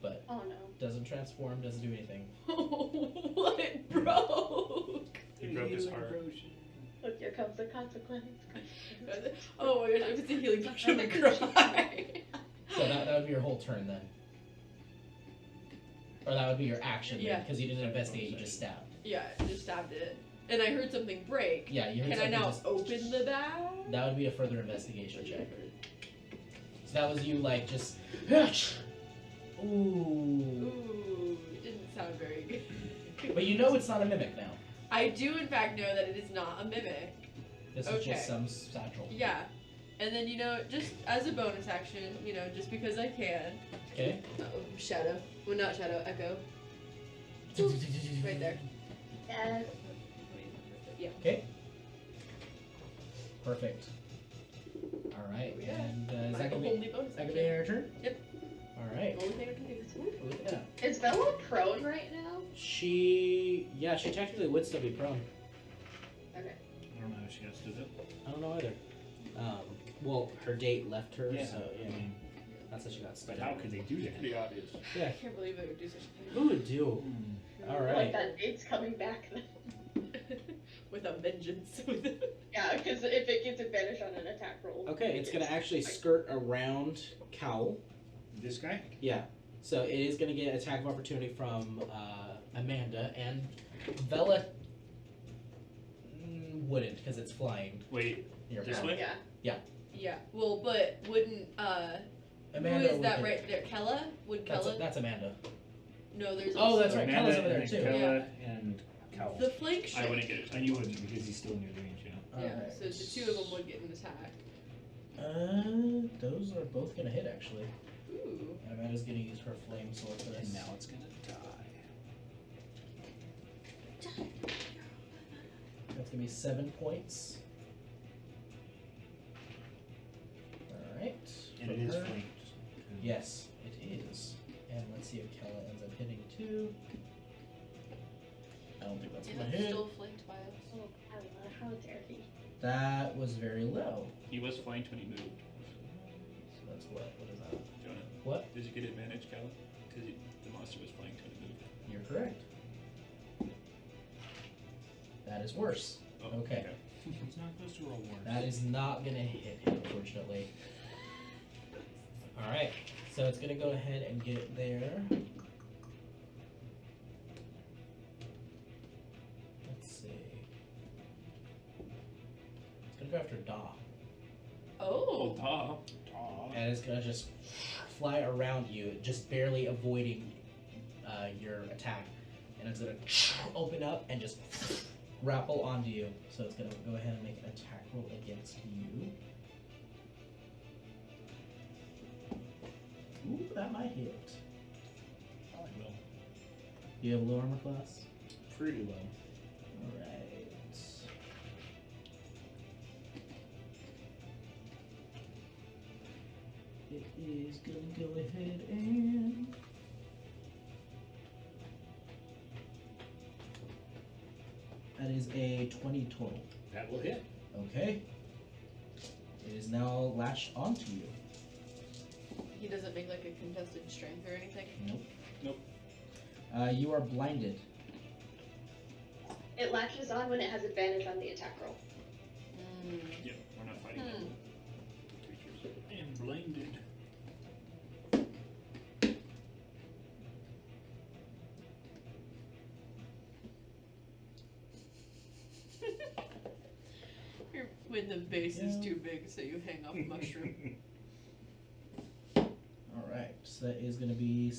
But Oh no. doesn't transform, doesn't do anything. What broke? He broke his heart. Look, here comes the consequence. Oh my gosh, if it's a healing potion, I'm gonna cry. So that would be your whole turn then. Or that would be your action then, Yeah. because you didn't investigate, you just stabbed. Yeah, I just stabbed it. And I heard something break. Yeah, you heard Can I something now just... open the bag? That would be a further investigation check. So that was you like just... Ooh. Ooh, it didn't sound very good. But you know it's not a mimic now. I do in fact know that it is not a mimic. This is Okay. just some satchel. Yeah. And then, just as a bonus action, just because I can. Okay? Shadow. Well, not shadow, echo. Right there. Yes. Yeah. Okay. Perfect. Alright, Yeah. and is My that gonna be only bonus that gonna be your turn? Yep. Alright. Only thing I can do. Yeah. Is Bella prone right now? She technically would still be prone. Okay. I don't know how she got stood up. I don't know either. Well, her date left her, Yeah. so yeah, that's how she got But stuck. how could they do that? Pretty obvious. Yeah. I can't believe I would do such a thing. Who would do? Alright. Like that date's coming back then. With a vengeance. Yeah, because if it gets advantage on an attack roll. Okay, it's gonna actually skirt around Cowl. This guy? Yeah. So it is gonna get attack of opportunity from Amanda, and Vela wouldn't because it's flying. Wait, Near This her. way? Yeah. Yeah. Well, but wouldn't Amanda who is would that get- right there? Kella? Would Kella? That's Amanda. No, there's Oh, also that's right. Amanda Kella's over there and too. Kella and Cowl. the flank I shot. wouldn't get it. And you wouldn't because he's still near range, yeah. Yeah, Alright. so the two of them would get an attack. Those are both gonna hit actually. Ooh. And Amanda's gonna use her flame sword for this. And now it's gonna die. That's gonna be 7 points. Alright. And from it is her. flanked. Yes, it is. And let's see if Kella ends up hitting too. I don't think that's Is gonna it hit. still flanked by us? Oh, Bella, how dare he? That was very low. He was flanked when he moved. So that's what? What is that? Jonah, What? did you get advantage, Cal? Because the monster was flanked when he moved. You're correct. That is worse. Oh, Okay. It's not supposed to roll worse. That is not gonna hit him, unfortunately. Alright, so it's gonna go ahead and get there. Let's see. It's gonna go after Da. Oh, Oh. Taw. And it's gonna just fly around you, just barely avoiding your attack. And it's gonna open up and just grapple onto you. So it's going to go ahead and make an attack roll against you. Ooh, that might hit. Probably will. Do you have a low armor class? Pretty low. Alright. It is gonna go ahead and that is a 20 total. That will hit. Okay. It is now latched onto you. He doesn't make like a contested strength or anything. Nope. You are blinded. It latches on when it has advantage on the attack roll. Yeah, we're not fighting Hmm. creatures. And blinded. When the base is Yeah. too big, so you hang off a mushroom. Alright, so that is gonna be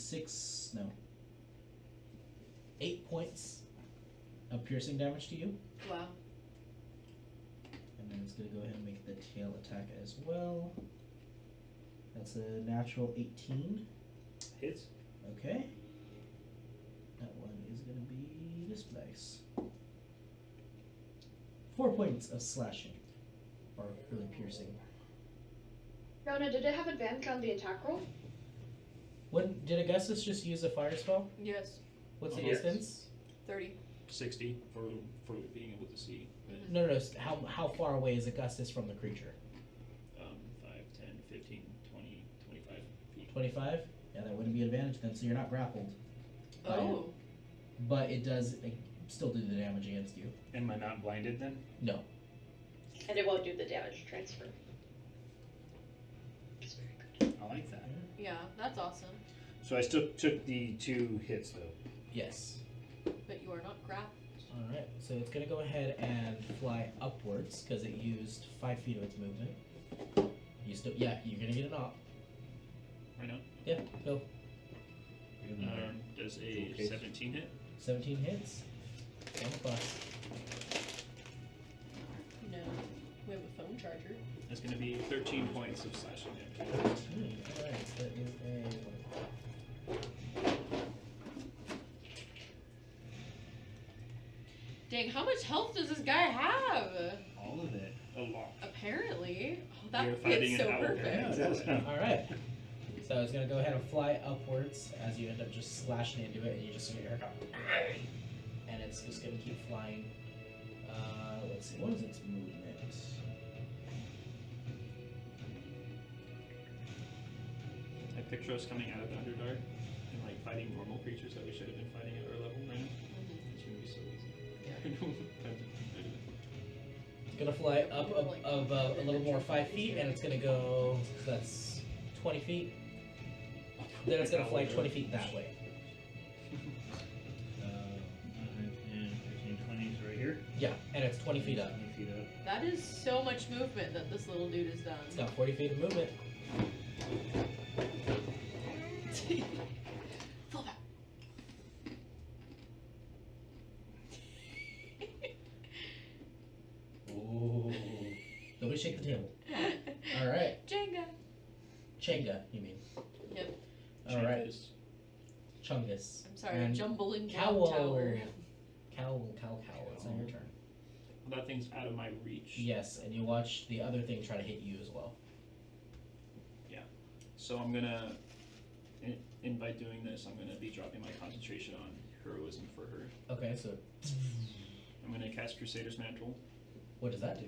8 points of piercing damage to you. Wow. And then it's going to go ahead and make the tail attack as well. That's a natural 18. Hits. Okay. That one is going to be this place. 4 points of slashing. Or really piercing. Rona, did it have advantage on the attack roll? When did Augustus just use a fire spell? Yes. What's the Yes. distance? 30. 60 for being able to see. But, No. How far away is Augustus from the creature? 5, 10, 15, 20, 25 feet. 25? Yeah, that wouldn't be advantage then, so you're not grappled. Oh. But it does still do the damage against you. Am I not blinded then? No. And it won't do the damage transfer. I like that. Yeah, that's awesome. So I still took the 2 hits though. Yes. But you are not grappled. Alright, so it's going to go ahead and fly upwards because it used 5 feet of its movement. Yeah, you're going to get an op. Right now? Yeah, go. Does a Okay. 17 hit? 17 hits. And a plus. No. We have a phone charger. That's going to be 13 points of slashing damage. Alright, so that is Dang, how much health does this guy have? All of it. A lot. Apparently. Oh, that You're fits fighting so an owl. perfect. Yeah, it does. Alright. So it's going to go ahead and fly upwards as you end up just slashing into it, and you just hear it go. And it's just going to keep flying. Let's see, what is its movement? I picture us coming out of the Underdark and like fighting normal creatures that we should have been fighting at our level right now. It's going to be so easy. It's gonna fly up a little more 5 feet, and it's gonna go. So that's 20 feet. Then it's gonna fly 20 feet that way. 15, 20 is right here. Yeah, and it's 20 feet up. 20 feet up. That is so much movement that this little dude has done. It's got 40 feet of movement. Fall back. Ooh. Nobody shake the table. All right, Jenga. Chenga, you mean? Yep. All right, Changes. Chungus. I'm sorry, And jumbling Cowl. tower. Cowl. It's on your turn. Well, that thing's out of my reach. Yes, and you watch the other thing try to hit you as well. So I'm gonna, and by doing this, I'm gonna be dropping my concentration on heroism for her. Okay, so I'm gonna cast Crusader's Mantle. what does that do?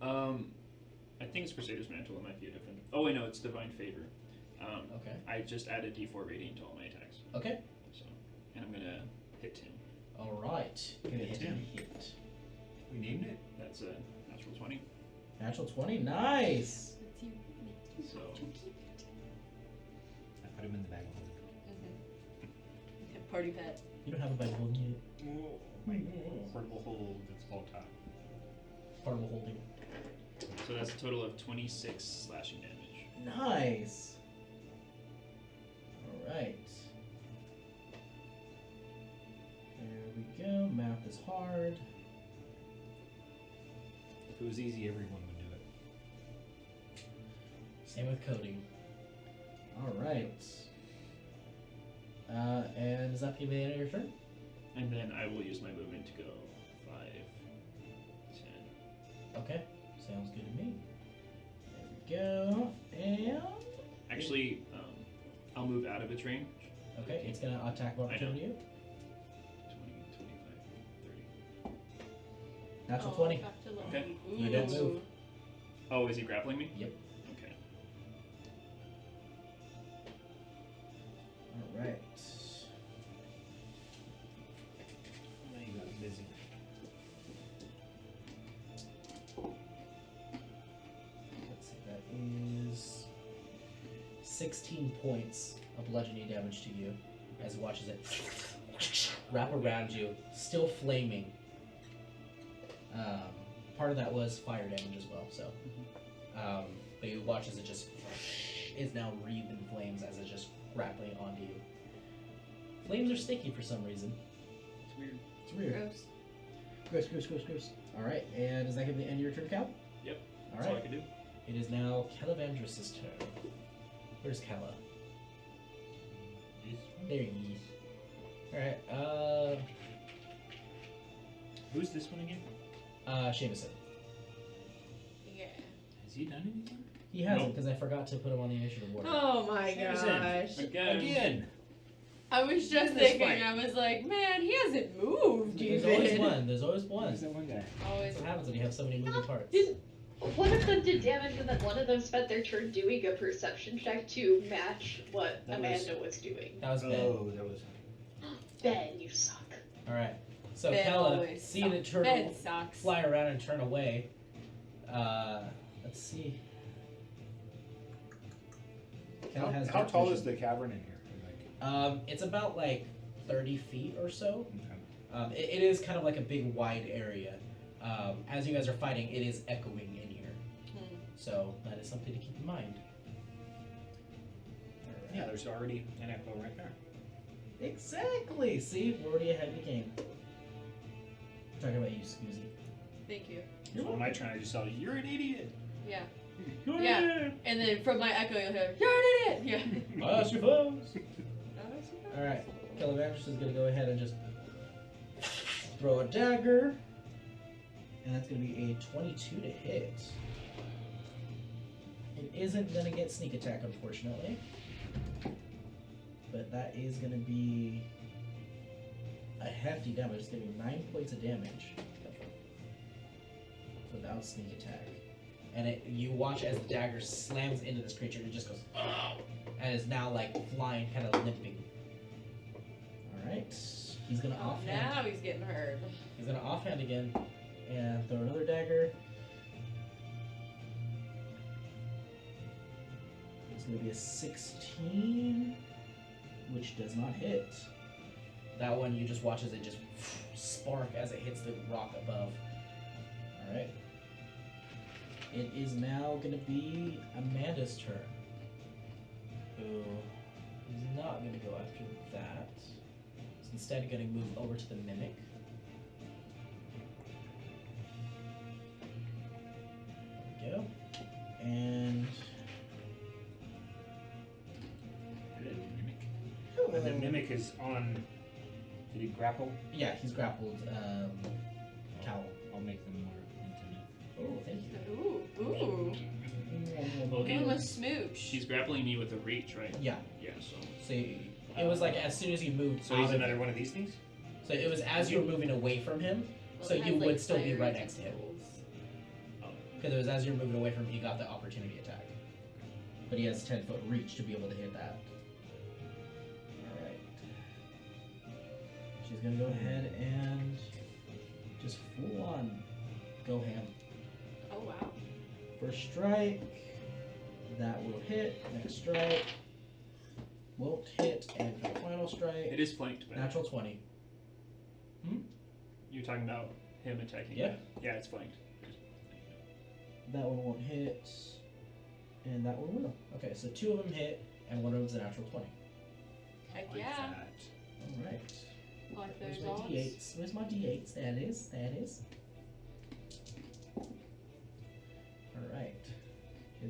I think it's Crusader's Mantle. It might be a different. Oh wait, no, it's Divine Favor. Okay. I just added D4 Radiant to all my attacks. Okay. So, and I'm gonna hit him. All right. Gonna hit Hit him. hit. We named it. That's a natural 20. Natural 20. Nice. So I put him in the bag. Party pet. You don't have a bag holding yet. My portable hold. It's all top. Portable holding. So that's a total of 26 slashing damage. Nice. All right. There we go. Math is hard. If it was easy, everyone would do it. Same with coding. Alright. And is that the end of your turn? And then I will use my movement to go 5, 10. Okay. Sounds good to me. There we go. And... Actually, I'll move out of its range. Okay, it's gonna attack of opportunity you. 20, 25, 30. Natural Oh, 20. back to low. Okay. You don't move. Oh, is he grappling me? Yep. Okay. Alright. Now you got busy. Let's see, that is 16 points of bludgeoning damage to you as it watches it wrap around you, still flaming. Part of that was fire damage as well, so. But you watch as it just is now wreathed in flames as it's just grappling onto you. Flames are sticky for some reason. It's weird. It's weird. Gross. Alright, and is that going to be the end of your turn, Cal? Yep. That's all I Alright. can do. It is now Calavandrus' turn. Where's Cala? There he is. Alright, Who's this one again? Seamusin. Yeah. Has he done anything? He hasn't, Nope. because I forgot to put him on the initiative order. Oh my Jameson. gosh. Again. I was just This thinking, fight. I was like, man, he hasn't moved There's even. always one. There's always one. Who's that one guy? Always. That's what happens when you have so many moving parts. Did one of them did damage and then one of them spent their turn doing a perception check to match what That was- Amanda was doing? That was Ben. Oh, that was. Ben, you suck. Alright. So Ben Cala, always seeing it sucks. turn, Ben sucks. fly around and turn away. Let's see. Cal has How dark tall vision. is the cavern in here? Like, It's about like 30 feet or so. okay. It is kind of like a big wide area. As you guys are fighting, it is echoing in here. Hmm. So that is something to keep in mind. Alright. Yeah, there's already an echo right there. Exactly. See, we're already ahead of the game. I'm talking about you, Scoozy. Thank you. So on my turn, I just tell you, you're an idiot. Yeah. You're Yeah. an idiot. And then from my echo, you'll hear, you're an idiot! Yeah. Blast your foes. Alright, Calavandrus is gonna go ahead and just throw a dagger. And that's gonna be a 22 to hit. It isn't gonna get sneak attack, unfortunately. But that is gonna be a hefty damage. It's gonna be 9 points of damage without sneak attack. And you watch as the dagger slams into this creature, it just goes and is now like flying, kind of limping. Alright. He's gonna Oh, offhand. now he's getting hurt. He's gonna offhand again and throw another dagger. It's gonna be a 16, which does not hit. That one you just watch as it just spark as it hits the rock above. Alright. It is now gonna be Amanda's turn. Who is not gonna go after that. Is instead gonna move over to the mimic. There we go. And And the mimic is on. Did he grapple? yeah, he's grappled Cowl. I'll make them more intimate. Oh, thank you. Ooh. Well, Give him a smooch. he's grappling me with a reach, right? Yeah. Yeah, so. So it was like as soon as you moved So out he's of another one of these things? So it was as you were moving away from him, Well, so it has, you like, would still be fiery right next to him. tentacles. Because it was as you were moving away from him, he got the opportunity attack. But he has 10-foot reach to be able to hit that. Alright. She's gonna go ahead and just full on go ham. Oh, wow. First strike, that will hit. Next strike, won't hit. And for the final strike, It is flanked, but natural 20. you're talking about him attacking. Yeah. Yeah, it's flanked. That one won't hit, and that one will. Okay, so 2 of them hit, and one of them's a natural 20. Heck Like yeah. that. All right. Like Where's those my odds. d8s? Where's my d8s? That is.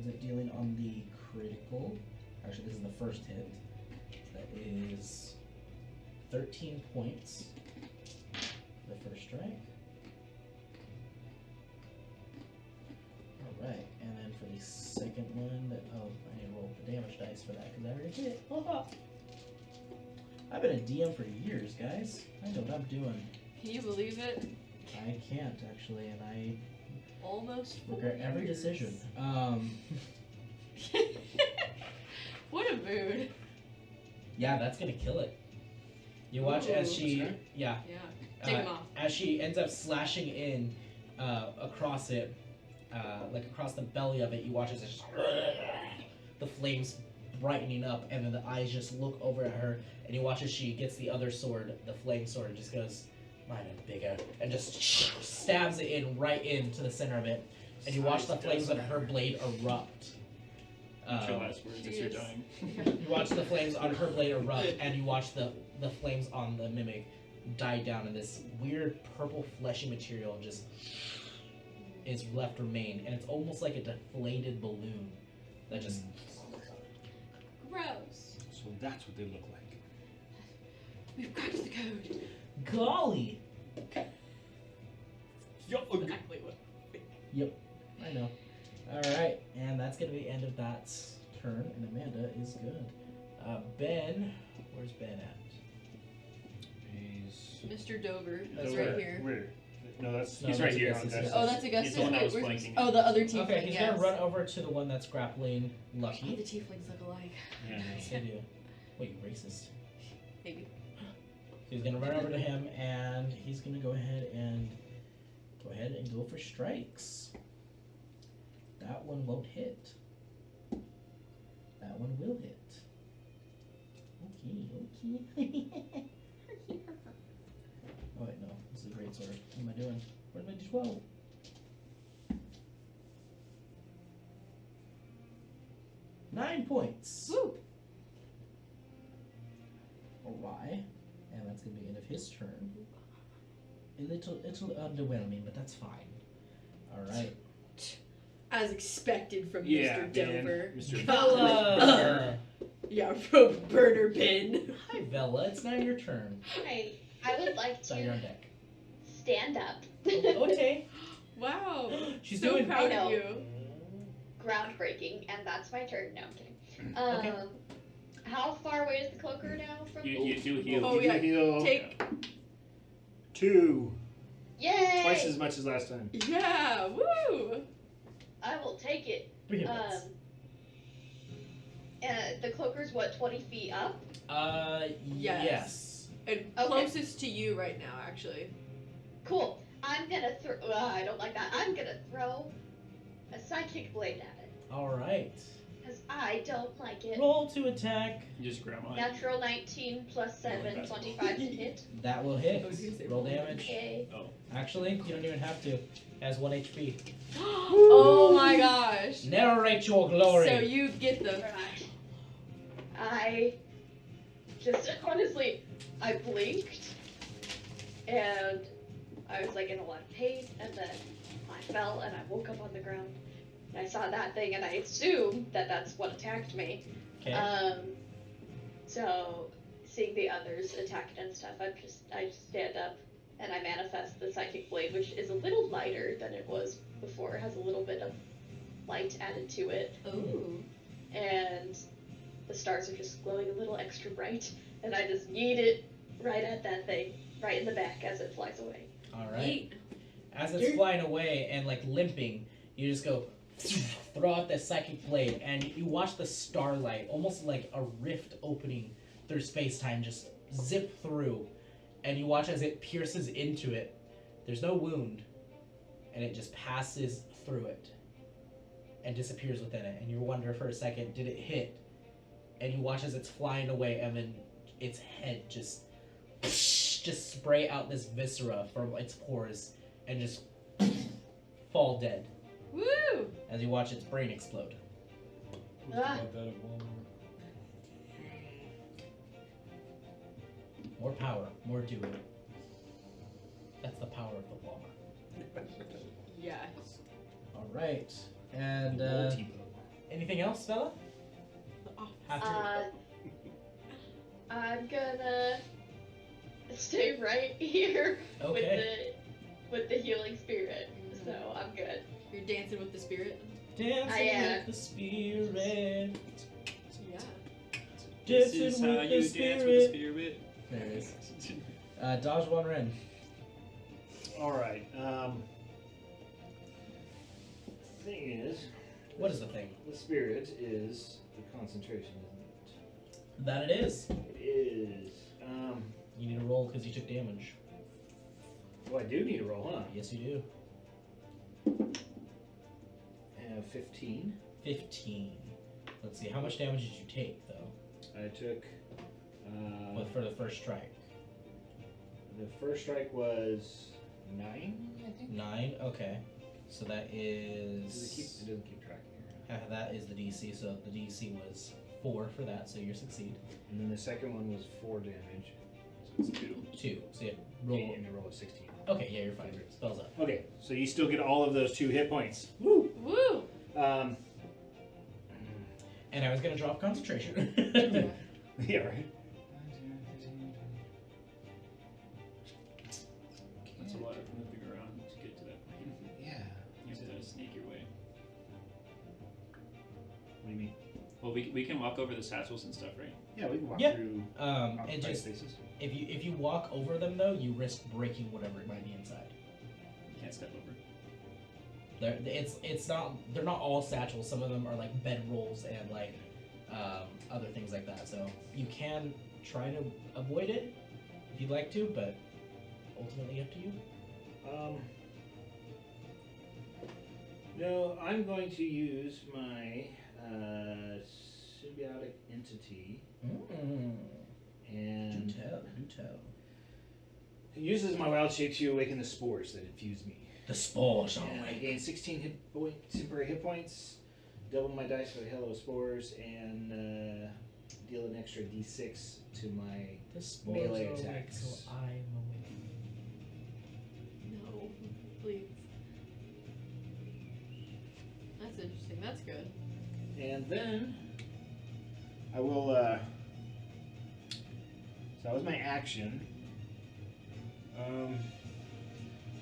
ends up dealing on the critical. Actually, this is the first hit. That is 13 points. The first strike. Alright, and then for the second one, I need to roll the damage dice for that because I already hit. I've been a DM for years, guys. I know what I'm doing. Can you believe it? I can't, actually, and I Almost. regret every decision. What a mood. Yeah, that's gonna kill it. You watch as Ooh. she, Okay. yeah, Take him off. as she ends up slashing in across it, like across the belly of it. You watch as it's just, the flames brightening up, and then the eyes just look over at her, and you watch as she gets the other sword, the flame sword, and just goes, "Mine is bigger," and just stabs it in right into the center of it, and you watch the flames on her blade erupt. What's your last words as you're Jeez. dying? You watch the flames on her blade erupt, and you watch the flames on the mimic die down, and this weird purple fleshy material just is left remain, and it's almost like a deflated balloon that just. Gross. So that's what they look like. We've cracked the code. Golly! Exactly what. I know. Alright, and that's gonna be the end of that turn, and Amanda is good. Ben, where's Ben at? He's Mr. Dover. That's Dover. right here. Where? No, that's No, He's that's right here. Augustus. Oh, that's Augustus. He's the one that was Where's- flanking. Oh, the other tiefling. Okay, he's yes. gonna run over to the one that's grappling Oh, the Lucky. tieflings look alike. Yeah. Yes, they do. Wait, you racist. Maybe. So he's gonna run over to him, and he's gonna go ahead and go for strikes. That one won't hit. That one will hit. Okay. Oh wait, no, this is a great sword. What am I doing? Where's my D12? Nine points. Woo! Alright. And that's gonna be the end of his turn. A little underwhelming, but that's fine. Alright. As expected from Yeah, Mr. Ben, Dover. Mr. Bella! Yeah, rope burner bin. Hi, Bella. It's now your turn. Hi, I would like So you're to on deck. stand up. Okay. Wow. She's so doing. proud I know. of you. Groundbreaking, and that's my turn. No, I'm kidding. Okay. How far away is the cloaker now from You me? do heal. Oh, yeah. Heal Take. 2. Yay! Twice as much as last time. Yeah, woo! I will take it. 3 hit points. The cloaker's what, 20 feet up? Yes. And Okay. closest to you right now, actually. Cool. I'm gonna throw. I don't like that. I'm gonna throw a psychic blade at it Alright. because I don't like it. Roll to attack. You just grab on. Natural 19 plus 7, 25 to hit. That will hit. I was gonna say Roll roll. damage. Okay. Actually, you don't even have to. It has 1 HP. Oh my gosh. Narrate your glory. So you get the. Right. I just honestly, I blinked and I was like in a lot of pain, and then I fell and I woke up on the ground. And I saw that thing and I assumed that that's what attacked me. Okay. So seeing the others attacked and stuff, I just stand up and I manifest the psychic blade, which is a little lighter than it was before. It has a little bit of light added to it, Ooh. and the stars are just glowing a little extra bright. And I just yeet it right at that thing, right in the back as it flies away. Alright. As it's flying away and like limping, you just go throw out the psychic blade, and you watch the starlight, almost like a rift opening through space-time, just zip through, and you watch as it pierces into it. There's no wound, and it just passes through it and disappears within it, and you wonder for a second, did it hit? And you watch as it's flying away, and then its head just spray out this viscera from its pores and just fall dead Woo! as you watch its brain explode. Ah. More power, more doing. That's the power of the llama. Yes. All right, and Multi-bow. Anything else, Stella? The office. Have to. I'm gonna stay right here Okay. with the healing spirit. So I'm good. You're dancing with the spirit. Dancing I am. with the spirit. Yeah. This Dancing is with how the you spirit. dance with the spirit. There it is. Dodge one Ren. All right. Thing is, What is the thing? the spirit is the concentration, isn't That it is. it? It is. You need to roll because you took damage. Oh, I do need a roll, huh? Yes, you I have 15. do. 15. Let's see. How much damage did you take, though? I took. But for the first strike. The first strike was 9, I think. 9. Okay. So that is. It doesn't keep track here. That is the DC. So the DC was 4 for that. So you succeed. And then the second one was 4 damage. So it's 2. 2. So you roll. And the roll was 16. Okay. Yeah, you're fine. Spells up. Okay, so you still get all of those 2 hit points. Woo! Woo! And I was gonna drop concentration. Yeah, right. That's a lot of moving around to get to that point. Yeah. You have to sneak your way. What do you mean? Well, we can walk over the satchels and stuff, right? Yeah, we can walk Yeah. through It occupied just spaces. if you walk over them though, you risk breaking whatever might be inside. You can't step over. They're not all satchels. Some of them are like bed rolls and like other things like that. So you can try to avoid it if you'd like to, but ultimately up to you. No, I'm going to use my symbiotic entity and Do tell. it uses my wild shape to awaken the spores that infuse me. The spores, And I gain 16 temporary hit points, double my dice for the hello spores, and deal an extra d6 to my The spores melee are awake, attacks. so I'm awake. No, please. That's interesting. That's good. And then I will. So that was my action.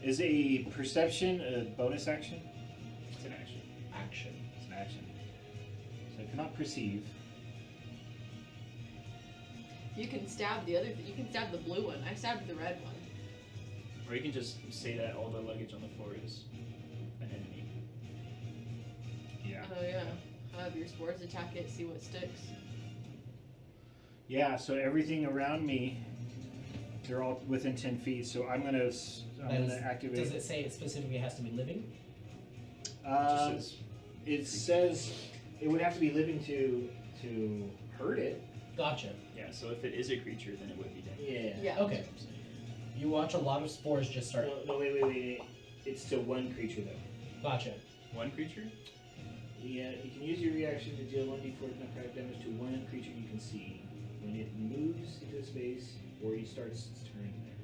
Is a perception a bonus action? It's an action. Action. It's an action. So I cannot perceive. You can stab the other. You can stab the blue one. I stabbed the red one. Or you can just say that all the luggage on the floor is an enemy. Yeah. Oh yeah. Have your spores attack it. See what sticks. Yeah. So everything around me, they're all within 10 feet. So I'm gonna activate. Does it say it specifically has to be living? It just says It says it would have to be living to hurt it. Gotcha. yeah. So if it is a creature, then it would be dead. Yeah. Yeah. Okay. You watch a lot of spores just start. No, wait. It's still one creature though. Gotcha. One creature? Yeah, you can use your reaction to deal 1d4 necrotic damage to one creature you can see when it moves into a space or he starts its turn there.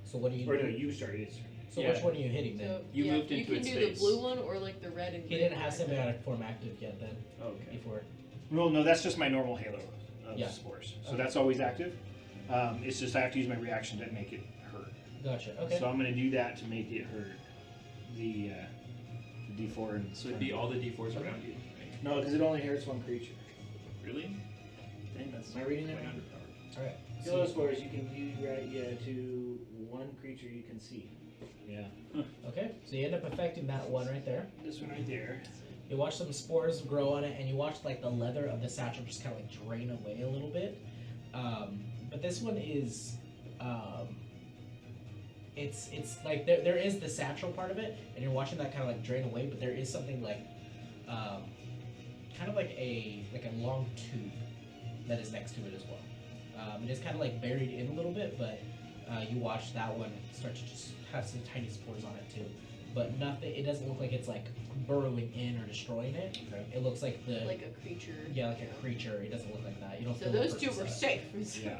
So what do you? Or no, you start its turn. So Yeah. which one are you hitting then? So You yeah, moved you into can its do space. the blue one or like the red and He green didn't one. have symbiotic form active yet then. Oh, okay. Before. Well, no, that's just my normal halo of Yeah. spores. So Okay. that's always active. It's just I have to use my reaction to make it hurt. Gotcha. Okay. So I'm going to do that to make it hurt. The D4 and So it'd be all the d4s around you, right? No, because it only hurts one creature. Really? Dang, that's Am I reading that way right? underpowered. All right. Halo spores you can do to one creature you can see. Yeah. Okay. So you end up affecting that one right there. This one right there. You watch some spores grow on it, and you watch like the leather of the satchel just kind of like drain away a little bit. But this one is, it's like there is the satchel part of it, and you're watching that kind of like drain away. But there is something like, kind of like a long tube that is next to it as well. It is kind of like buried in a little bit, but you watch that one start to just have some tiny spores on it too. But nothing. It doesn't look like it's like burrowing in or destroying it. Okay. It looks like the Like a creature. yeah, like a creature. It doesn't look like that. You don't. So feel those the two were person's safe. Yeah.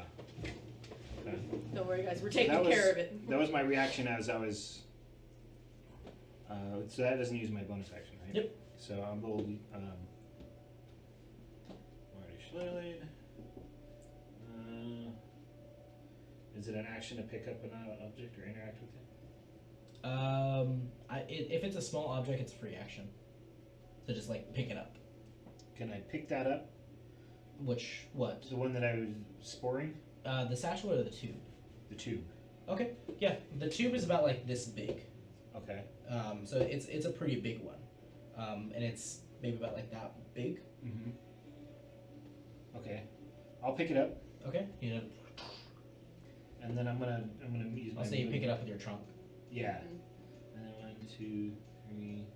Okay. Don't worry, guys. We're taking That was- care of it. That was my reaction as I was. So that doesn't use my bonus action, right? Yep. So I will flailing. Is it an action to pick up an object or interact with it? If it's a small object, it's a free action. So just like pick it up. Can I pick that up? What? The one that I was sporing? The satchel or the tube? The tube. Okay. Yeah, the tube is about like this big. Okay. So it's a pretty big one. And it's maybe about like that big. Mm-hmm. Okay. I'll pick it up, Okay. You know, and then I'm gonna use my. I'll say you pick it movement. up with your trunk. Yeah. And then 1, 2, 3,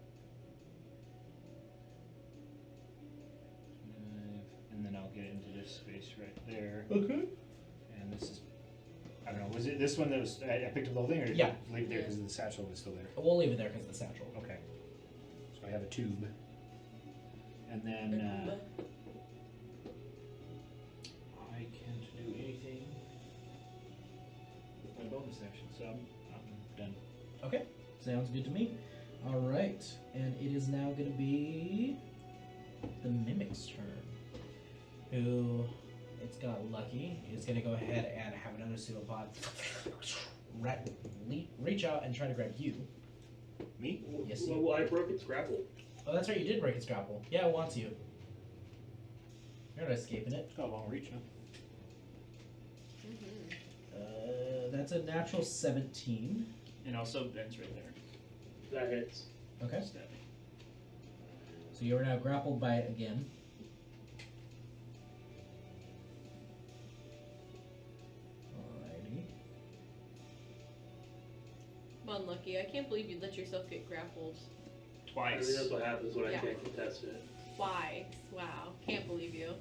5, and then I'll get into this space right there. Okay. And this is, I don't know, was it this one that was I picked up the whole thing, or did Yeah. I leave it there because the satchel was still there? We'll leave it there because of the satchel. Okay. So I have a tube, and then I can't do anything with my bonus action, so I'm done. Okay. Sounds good to me. All right, and it is now going to be the Mimic's turn. Who, it's got lucky, is going to go ahead and have another pseudopod reach out and try to grab you. Me? Yes, you. Well, I broke its grapple. Oh, that's right, you did break its grapple. Yeah, it wants you. You're not escaping it. It's got a long reach now. That's a natural 17. And also Ben's right there. That hits. Okay. Stabbing. So you are now grappled by it again. Alrighty. Come on, Lucky. I can't believe you let yourself get grappled I Twice. mean, that's what happens when Yeah. I can't contest it. twice. Wow. Can't believe you.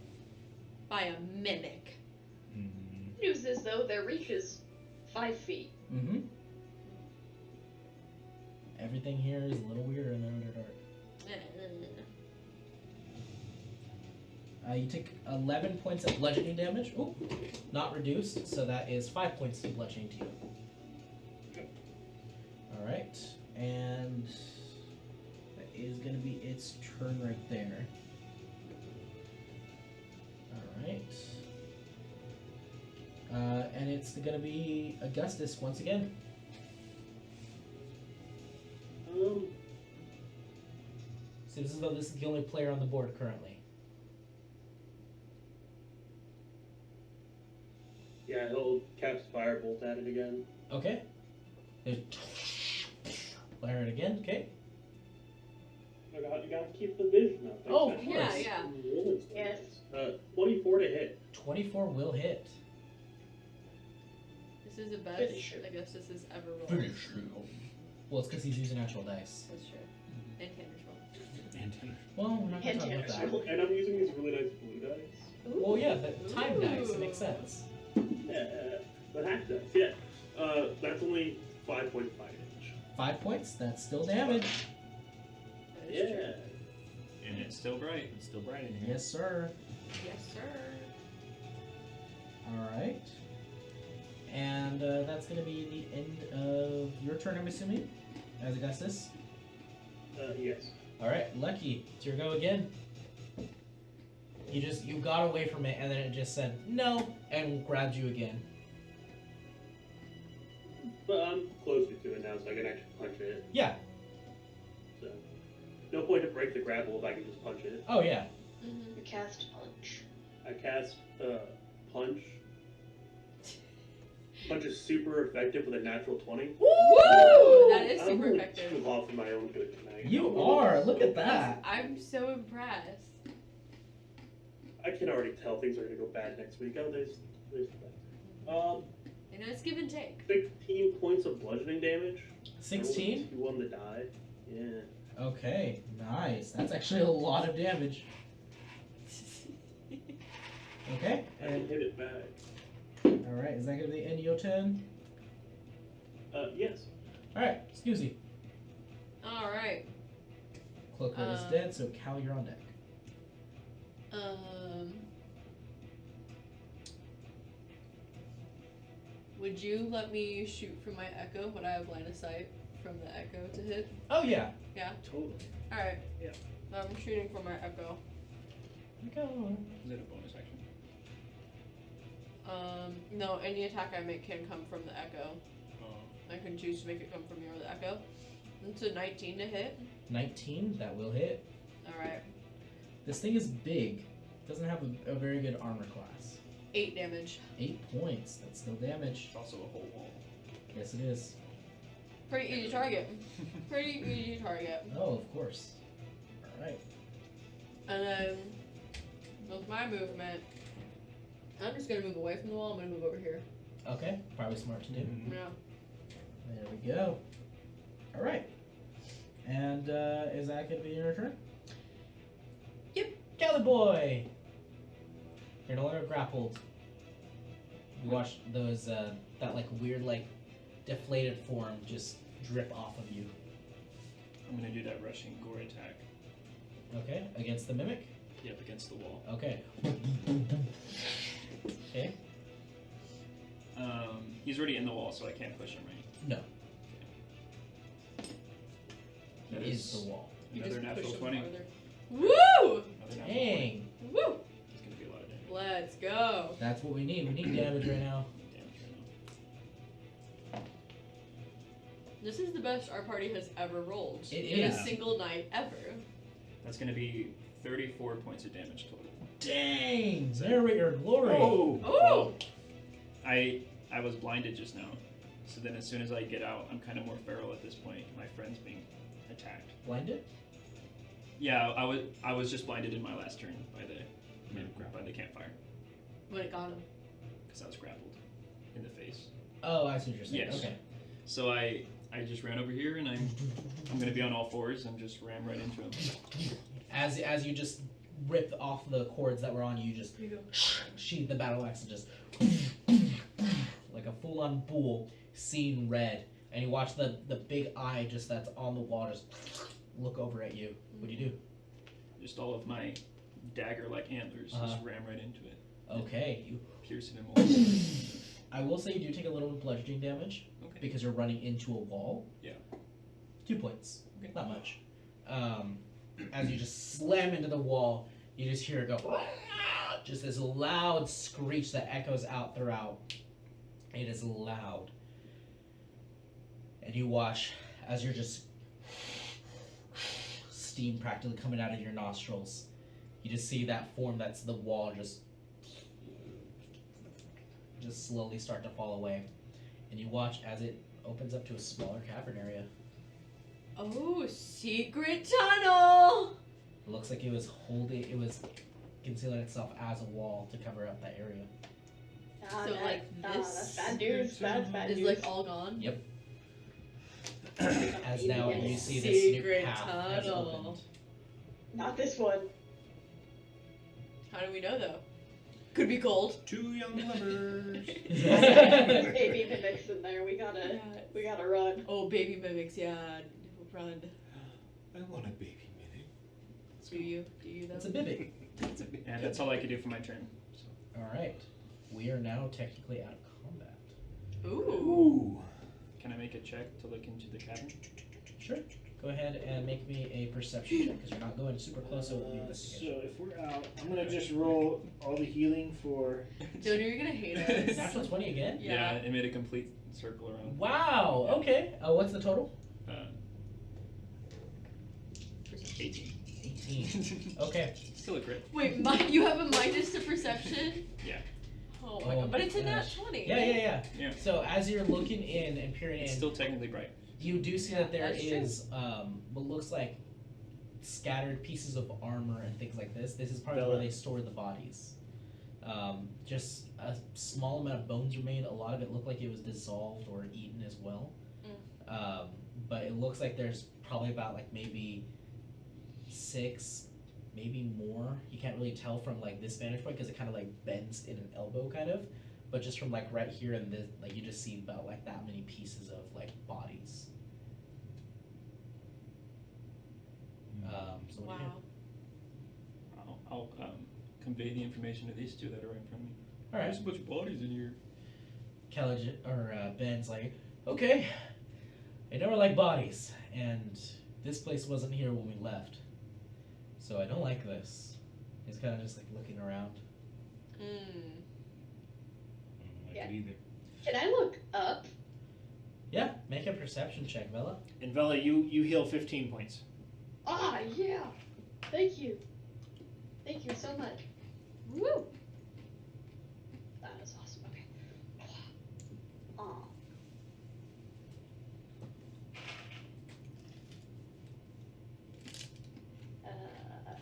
By a mimic. Mm-hmm. News is though their reach is 5 feet. Mm-hmm. Everything here is a little weirder in the Underdark. You take 11 points of bludgeoning damage. Ooh, not reduced, so that is 5 points of bludgeoning to you. Alright, and that is going to be its turn right there. Alright. And it's going to be Augustus once again. Seems as though this is the only player on the board currently. Yeah, he'll cast Firebolt at it again. Okay. Fire it again, okay. You gotta keep the vision up. Oh, of Yeah, course. yeah. Yes. 24 to hit. 24 will hit. This is the best Finish it. Augustus has ever rolled. Finish him. Well, it's because he's using natural dice. That's true. And Tanner's roll. Well, we're not going to talk about that. And I'm using these really nice blue dice. Well, yeah, the time dice. It makes sense. Yeah, but hack dice, yeah. That's only 5.5 damage. 5 points. That's still damage. That is Yeah. true. And it's still bright. It's still bright in here. Yes, sir. Yes, sir. All right. And that's going to be the end of your turn, I'm assuming, as Augustus. Yes. All right, Lucky, it's your go again. You got away from it, and then it just said no and grabbed you again. But I'm closer to it now, so I can actually punch it. Yeah. So, no point to break the grapple if I can just punch it. Oh yeah. Mm-hmm. You cast punch. I cast punch. Punch is super effective with a natural 20. Woo! That is I'm super really effective. involved for my own good tonight. You are. Look at that. I'm so impressed. I can already tell things are going to go bad next week. Oh, there's the bad. I know it's give and take. 16 points of bludgeoning damage. 16? You won the die. Yeah. Okay, nice. That's actually a lot of damage. Okay. I can hit it back. All right. Is that gonna be the end of your turn? Yes. All right. Scoozy. All right. Cloakroot is dead, so Cal, you're on deck. Would you let me shoot from my echo? Would I have line of sight from the echo to hit? Oh yeah. Yeah. Totally. All right. Yeah. I'm shooting from my echo. Go. Is it a bonus action? No, any attack I make can come from the echo. Oh. I can choose to make it come from me or the echo. It's a 19 to hit. 19, that will hit. Alright. This thing is big. Doesn't have a very good armor class. 8 damage. 8 points. That's still damage. It's also a whole wall. Yes, it is. Pretty easy target. Pretty easy target. Oh, of course. Alright. And then, with my movement, I'm just gonna move away from the wall. I'm gonna move over here. Okay, probably smart to do. Mhm. Yeah. There we go. Alright. And is that going to be your turn? Yep. Kelly boy! You're no longer grappled. You watch those, that like weird, like deflated form just drip off of you. I'm gonna do that rushing gore attack. Okay, against the mimic? Yep, against the wall. Okay. Okay. He's already in the wall, so I can't push him, right? No. That It is is the wall. You another just natural push them 20. farther. Woo! Another natural 20. Dang! Woo! It's gonna be a lot of damage. Let's go. That's what we need. We need damage right now. Damage right This is the best our party has ever rolled. It in is. a single night ever. now. That's gonna be 34 points of damage total. Dang! Narrate your glory! Oh! Well, I was blinded just now. So then as soon as I get out, I'm kind of more feral at this point. My friend's being attacked. Blinded? Yeah, I was just blinded in my last turn by the campfire When it got him. because I was grappled in the face. Oh, I see what you're saying. Yes. Okay. So I just ran over here and I'm gonna be on all fours and just ram right into him. As you just rip off the cords that were on you, you just Here you go. sheath the battle axe and just like a full-on bull, seeing red, and you watch the big eye just that's on the wall just look over at you. What do you do? Just all of my dagger-like antlers just ram right into it. Okay, you. Pierce it in all. I will say you do take a little bludgeoning damage Okay. because you're running into a wall. Yeah. 2 points, Okay. not much. As you just slam into the wall, you just hear it go. Just this loud screech that echoes out throughout. It is loud. And you watch as you're just steam practically coming out of your nostrils. You just see that form that's the wall just slowly start to fall away. And you watch as it opens up to a smaller cavern area. Oh, secret tunnel! It looks like it was concealing itself as a wall to cover up that area. So, like, this That's bad news. That's bad Is news. like all gone? Yep. As now Yes. you see this new Secret path has tunnel. opened. Not this one. How do we know though? Could be cold. 2 young lovers. Baby mimics in there. We gotta run. Oh, baby mimics, yeah. Run. I want a baby minute. Do you? Do you though? It's a bibbit. And that's all I could do for my turn. So. Alright. We are now technically out of combat. Ooh. Ooh. Can I make a check to look into the cavern? Sure. Go ahead and make me a perception check because you're not going super close, so it will be So investigation. if we're out, I'm gonna just roll all the healing for. Don't you're gonna hate us. Natural 20 again? Yeah. It made a complete circle around. Wow, okay. What's the total? 18. 18. Okay. Still a crit. Wait, you have a minus to perception? Yeah. Oh my Oh god. But my it's a nat gosh. 20. Yeah. Yeah. So as you're looking in and peering It's in, still technically bright. you do see that there That's true. is what looks like scattered pieces of armor and things like this. This is probably where they store the bodies. Just a small amount of bones remain. A lot of it looked like it was dissolved or eaten as well. But it looks like there's probably about like maybe 6, maybe more. You can't really tell from like this vantage point because it kind of like bends in an elbow kind of. But just from like right here and this, like you just see about like that many pieces of like bodies. So what do you do? Wow. I'll convey the information to these two that are right in front of me. All right. There's a bunch of bodies in here. Ben's like, okay, I never like bodies, and this place wasn't here when we left, so I don't like this. He's kind of just like looking around. Mm. I don't like Yeah. it either. Can I look up? Yeah, make a perception check, Vela. And Vela, you heal 15 points. Ah, yeah. Thank you. Thank you so much. Woo! That is awesome. Okay. Aw.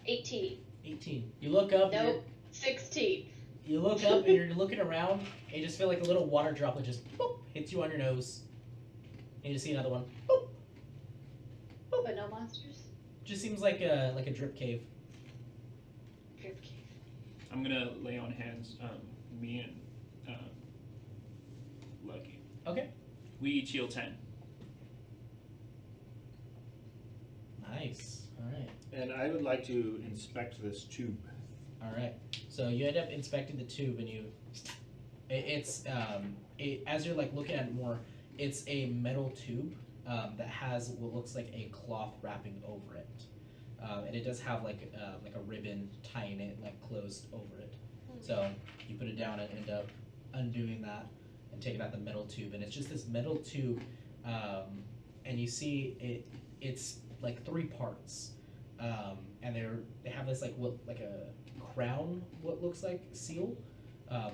18. 18. You look up. and Nope. 16. You look up and you're looking around, and you just feel like a little water droplet just boop, hits you on your nose. And you just see another one. Boop. But no monsters. Just seems like a drip cave. Drip cave. I'm gonna lay on hands. Me and Lucky. Okay. We each heal 10. Nice. All right. And I would like to inspect this tube. All right. So you end up inspecting the tube, and as you're like looking at it more, it's a metal tube that has what looks like a cloth wrapping over it, and it does have like a ribbon tying it like closed over it. So you put it down and end up undoing that and taking out the metal tube, and it's just this metal tube, and you see it's like 3 parts, and they have this like a crown, what looks like seal,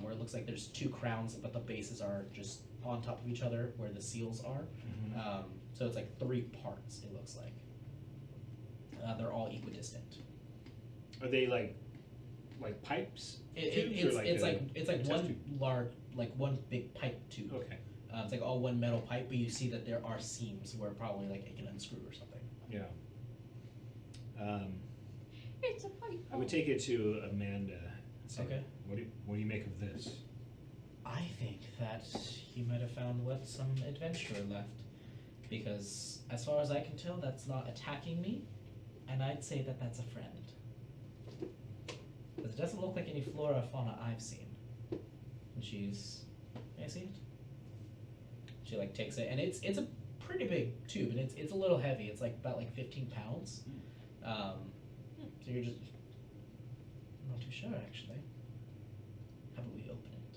where it looks like there's 2 crowns, but the bases are just on top of each other where the seals are. So it's like 3 parts. It looks like they're all equidistant. Are they like pipes? Tubes, or It's like test one tube? large, like one big pipe tube. Okay. It's like all one metal pipe, but you see that there are seams where probably like it can unscrew or something. Yeah. It's a pipe. I would take it to Amanda. And say, Okay. What do you make of this? I think that you might have found some adventurer left, because as far as I can tell, that's not attacking me, and I'd say that that's a friend. Because it doesn't look like any flora or fauna I've seen. And may I see it? She like takes it, and it's a pretty big tube, and it's a little heavy. It's like about like 15 pounds. So you're just I'm not too sure actually. How about we open it?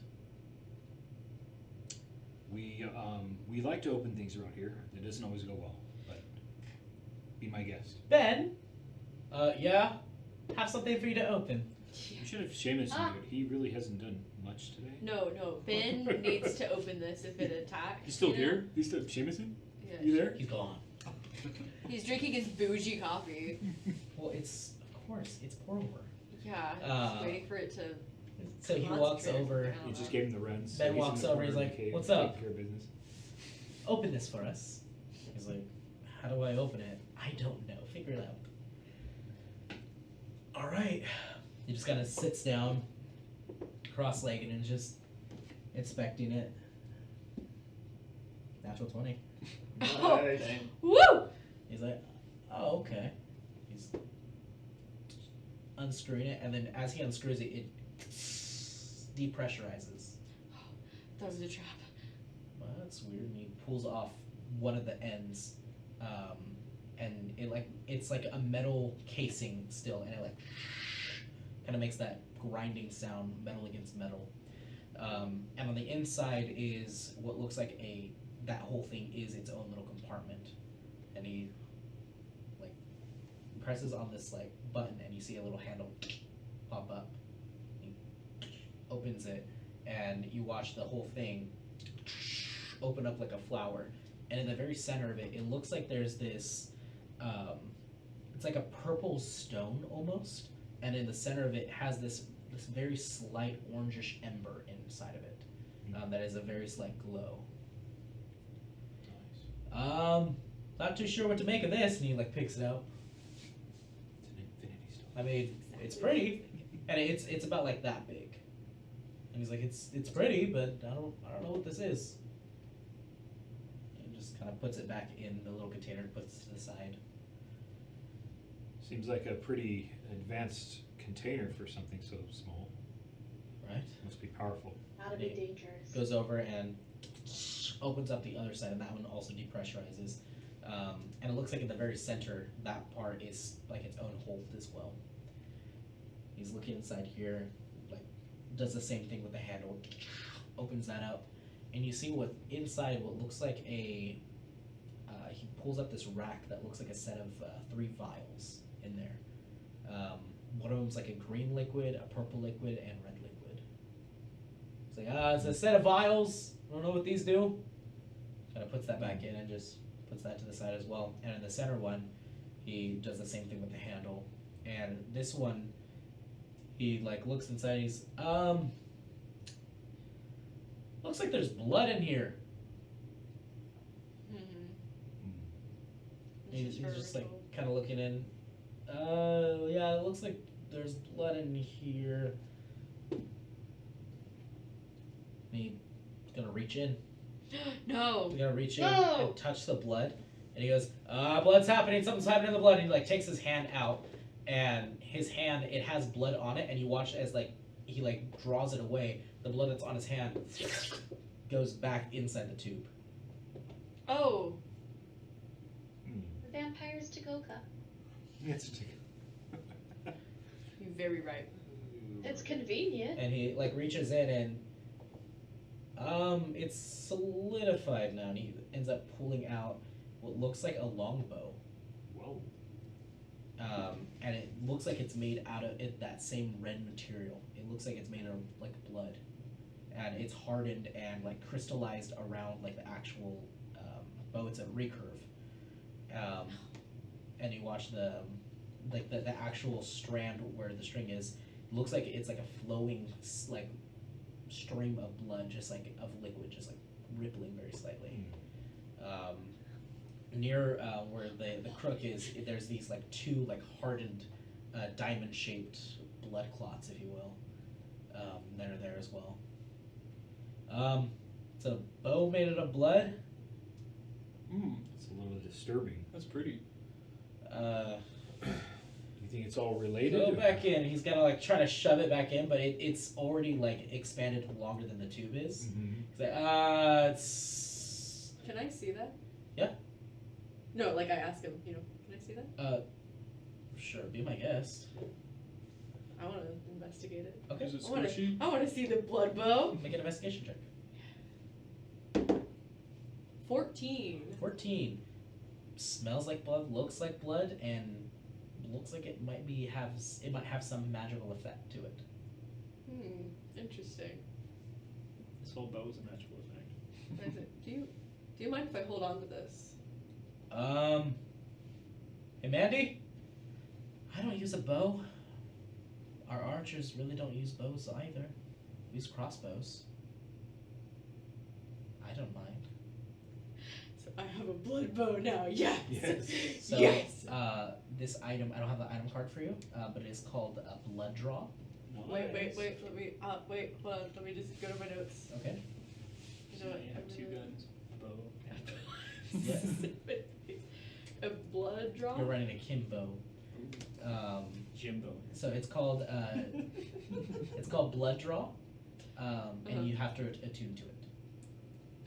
We like to open things around here. It doesn't always go well, but be my guest. Ben, yeah, have something for you to open. You should have Seamus do it. He really hasn't done much today. No, Ben needs to open this if it attacks. He's still you know? here? He's still Seamus? Yeah. You there? He's gone. He's drinking his bougie coffee. Well, of course, it's pour over. Yeah, Uh, he's waiting for it to. So he Lots walks of over, drip. He just gave him the runs. Ben he's in walks the over, corner he's of the like, cave, "What's up?" taking care of business. open this for us. He's like, how do I open it? I don't know. Figure it out. All right. He just kind of sits down, cross-legged, and is just inspecting it. Natural 20. Oh. Nice. Woo! He's like, oh, okay. He's unscrewing it, and then as he unscrews it, it depressurizes. That was a trap. Well, that's weird. And he pulls off one of the ends, and it's like a metal casing still, and it like kind of makes that grinding sound, metal against metal. And on the inside is what looks like that whole thing is its own little compartment, and he like presses on this like button, and you see a little handle pop up. He opens it, and you watch the whole thing open up like a flower, and in the very center of it, it looks like there's this it's like a purple stone almost, and in the center of it has this very slight orangish ember inside of it, that is a very slight glow. Nice. Not too sure what to make of this, and he like picks it up. It's an infinity stone. I mean, it's pretty, and it's about like that big. And he's like, it's pretty, but I don't know what this is. And just kind of puts it back in the little container, puts it to the side. Seems like a pretty advanced container for something so small. Right? Must be powerful. Gotta be dangerous. Goes over and opens up the other side, and that one also depressurizes. And it looks like in the very center, that part is like its own hold as well. He's looking inside here, like does the same thing with the handle, opens that up, and you see what inside what looks like a. He pulls up this rack that looks like a set of 3 vials in there. One of them's like a green liquid, a purple liquid, and red liquid. It's like, it's a set of vials. I don't know what these do. Kind of puts that back in and just puts that to the side as well. And in the center one, he does the same thing with the handle. And this one, he like looks inside. He's looks like there's blood in here. He's just like kind of looking in. Yeah, it looks like there's blood in here. He's gonna reach in. No. He's gonna reach in No. and touch the blood. And he goes, blood's happening, something's happening in the blood. And he like takes his hand out, and his hand, it has blood on it, and you watch as like he like draws it away. The blood that's on his hand goes back inside the tube. Oh. The vampire's to-go cup. It's a ticket. You're very right. It's convenient. And he like reaches in and it's solidified now, and he ends up pulling out what looks like a longbow. Whoa. And it looks like it's made out of that same red material. It looks like it's made of like blood, and it's hardened and like crystallized around like the actual bow. It's a recurve. And you watch the actual strand where the string is. It looks like it's like a flowing like stream of blood, just like of liquid, just like rippling very slightly. Near where the crook is, there's these like 2 like hardened diamond-shaped blood clots, if you will, that are there as well. It's a bow made out of blood. It's a little disturbing. That's pretty. Do you think it's all related? Go or- back in. He's gonna like try to shove it back in, but it's already like expanded longer than the tube is. Mhm. He's like, it's Can I see that? Yeah. No, like I asked him, can I see that? sure, be my guest. I want to investigate it. Okay, Is it I want squishy? to see the blood bow. make an investigation check. 14. 14. Smells like blood, looks like blood, and looks like it might have some magical effect to it. Interesting. This whole bow is a magical effect. What is it? Do you mind if I hold on to this? Hey Mandy, I don't use a bow. Our archers really don't use bows either. Use crossbows. I don't mind. So I have a blood bow now. Yes. Yes. So, Yes. This item, I don't have the item card for you, but it is called a blood draw. Wait. Let me. Hold on. Let me just go to my notes. Okay. So you have 2 guns, bow. Yes. A blood draw. You're running a kimbo. Jimbo. So it's called blood draw, and you have to attune to it.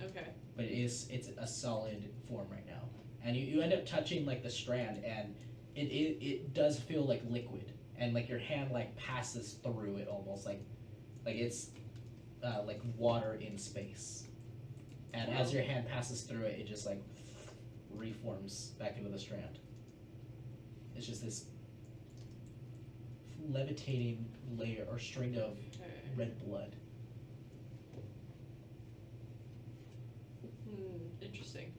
Okay. But it's a solid form right now, and you end up touching like the strand, and it does feel like liquid, and like your hand like passes through it almost like it's like water in space, and as your hand passes through it, it just like reforms back into the strand. It's just this levitating layer or string of red blood. Interesting.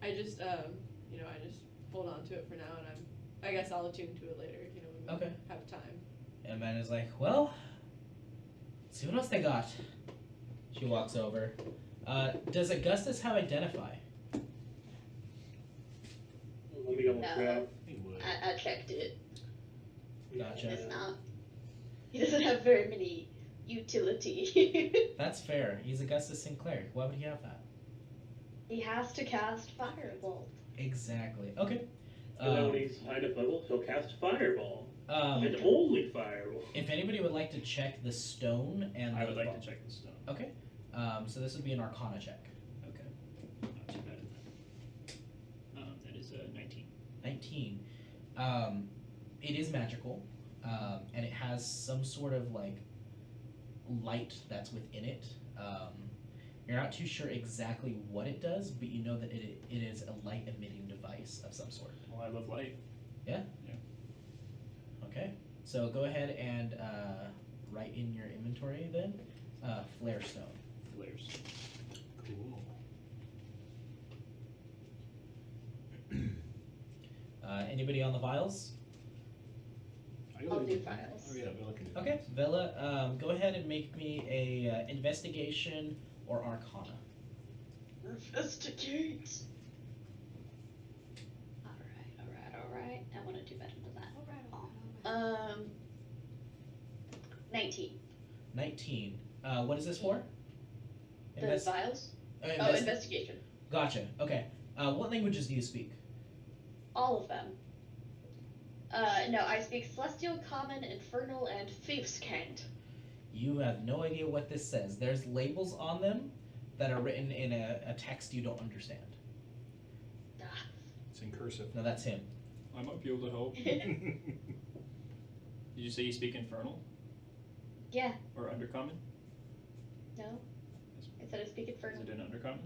I just I just hold on to it for now, and I guess I'll attune to it later. When we Okay. have time. And Amanda's like, well, let's see what else they got. She walks over. Does Augustus have Identify? Let me double No. check. He would. I checked it. Gotcha. It's not. He doesn't have very many utility. That's fair. He's Augustus Sinclair. Why would he have that? He has to cast Firebolt. Exactly. Okay. And then when he's high enough level, he'll cast Fireball. Um, And only Fireball. if anybody would like to check the stone and I the would like to check the stone. Okay. So this would be an Arcana check. Okay. Not too bad at that. That is 19. 19. It is magical. and it has some sort of like light that's within it. You're not too sure exactly what it does, but you know that it is a light emitting device of some sort. Well, I love light. Okay, so go ahead and write in your inventory then, flare stone. Flares. Cool. Anybody on the vials? I'll do files. Oh yeah, we're looking at Okay, Villa, go ahead and make me a investigation or arcana. Investigate. Alright. I want to do better than that. Alright. 19. 19. What is this for? The Invest- files? invest- Investigation. Gotcha. Okay. What languages do you speak? All of them. No, I speak Celestial, Common, Infernal, and Thiefskent. You have no idea what this says. There's labels on them that are written in a text you don't understand. It's in cursive. No, that's him. I might be able to help. Did you say you speak Infernal Yeah, or Undercommon? no. I said I speak Is Infernal. it an Undercommon?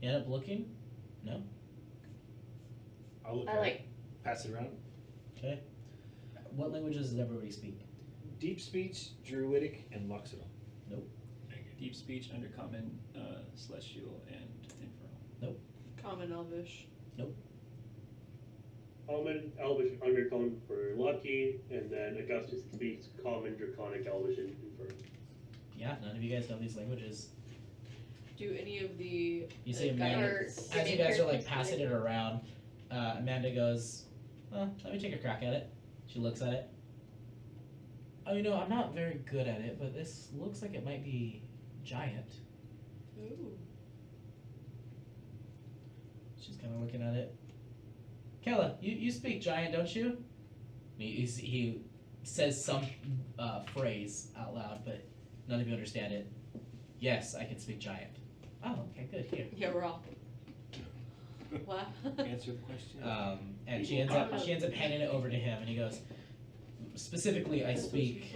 You end up looking? No? I'll look I at like. it. Pass it around. Okay. What languages does everybody speak? Deep speech, druidic, and Luxidal. Deep speech, Undercommon, Celestial, and Infernal. Common Elvish. Common, Elvish, Undercommon for Lucky, and then Augustus speaks Common, Draconic, Elvish, and Infernal. Yeah, none of you guys know these languages. Do any of the You see guys- Amanda, Or- as you guys are like passing it around, Amanda goes, well, let me take a crack at it. She looks at it. Oh, you know, I'm not very good at it, but this looks like it might be giant. Ooh. She's kind of looking at it. Kella, you speak giant, don't you? He says some phrase out loud, but none of you understand it. Yes, I can speak giant. Oh, okay, good. Here. Yeah, we're all. Wow. Answer the question. And she ends up handing it over to him, and he goes, specifically, I speak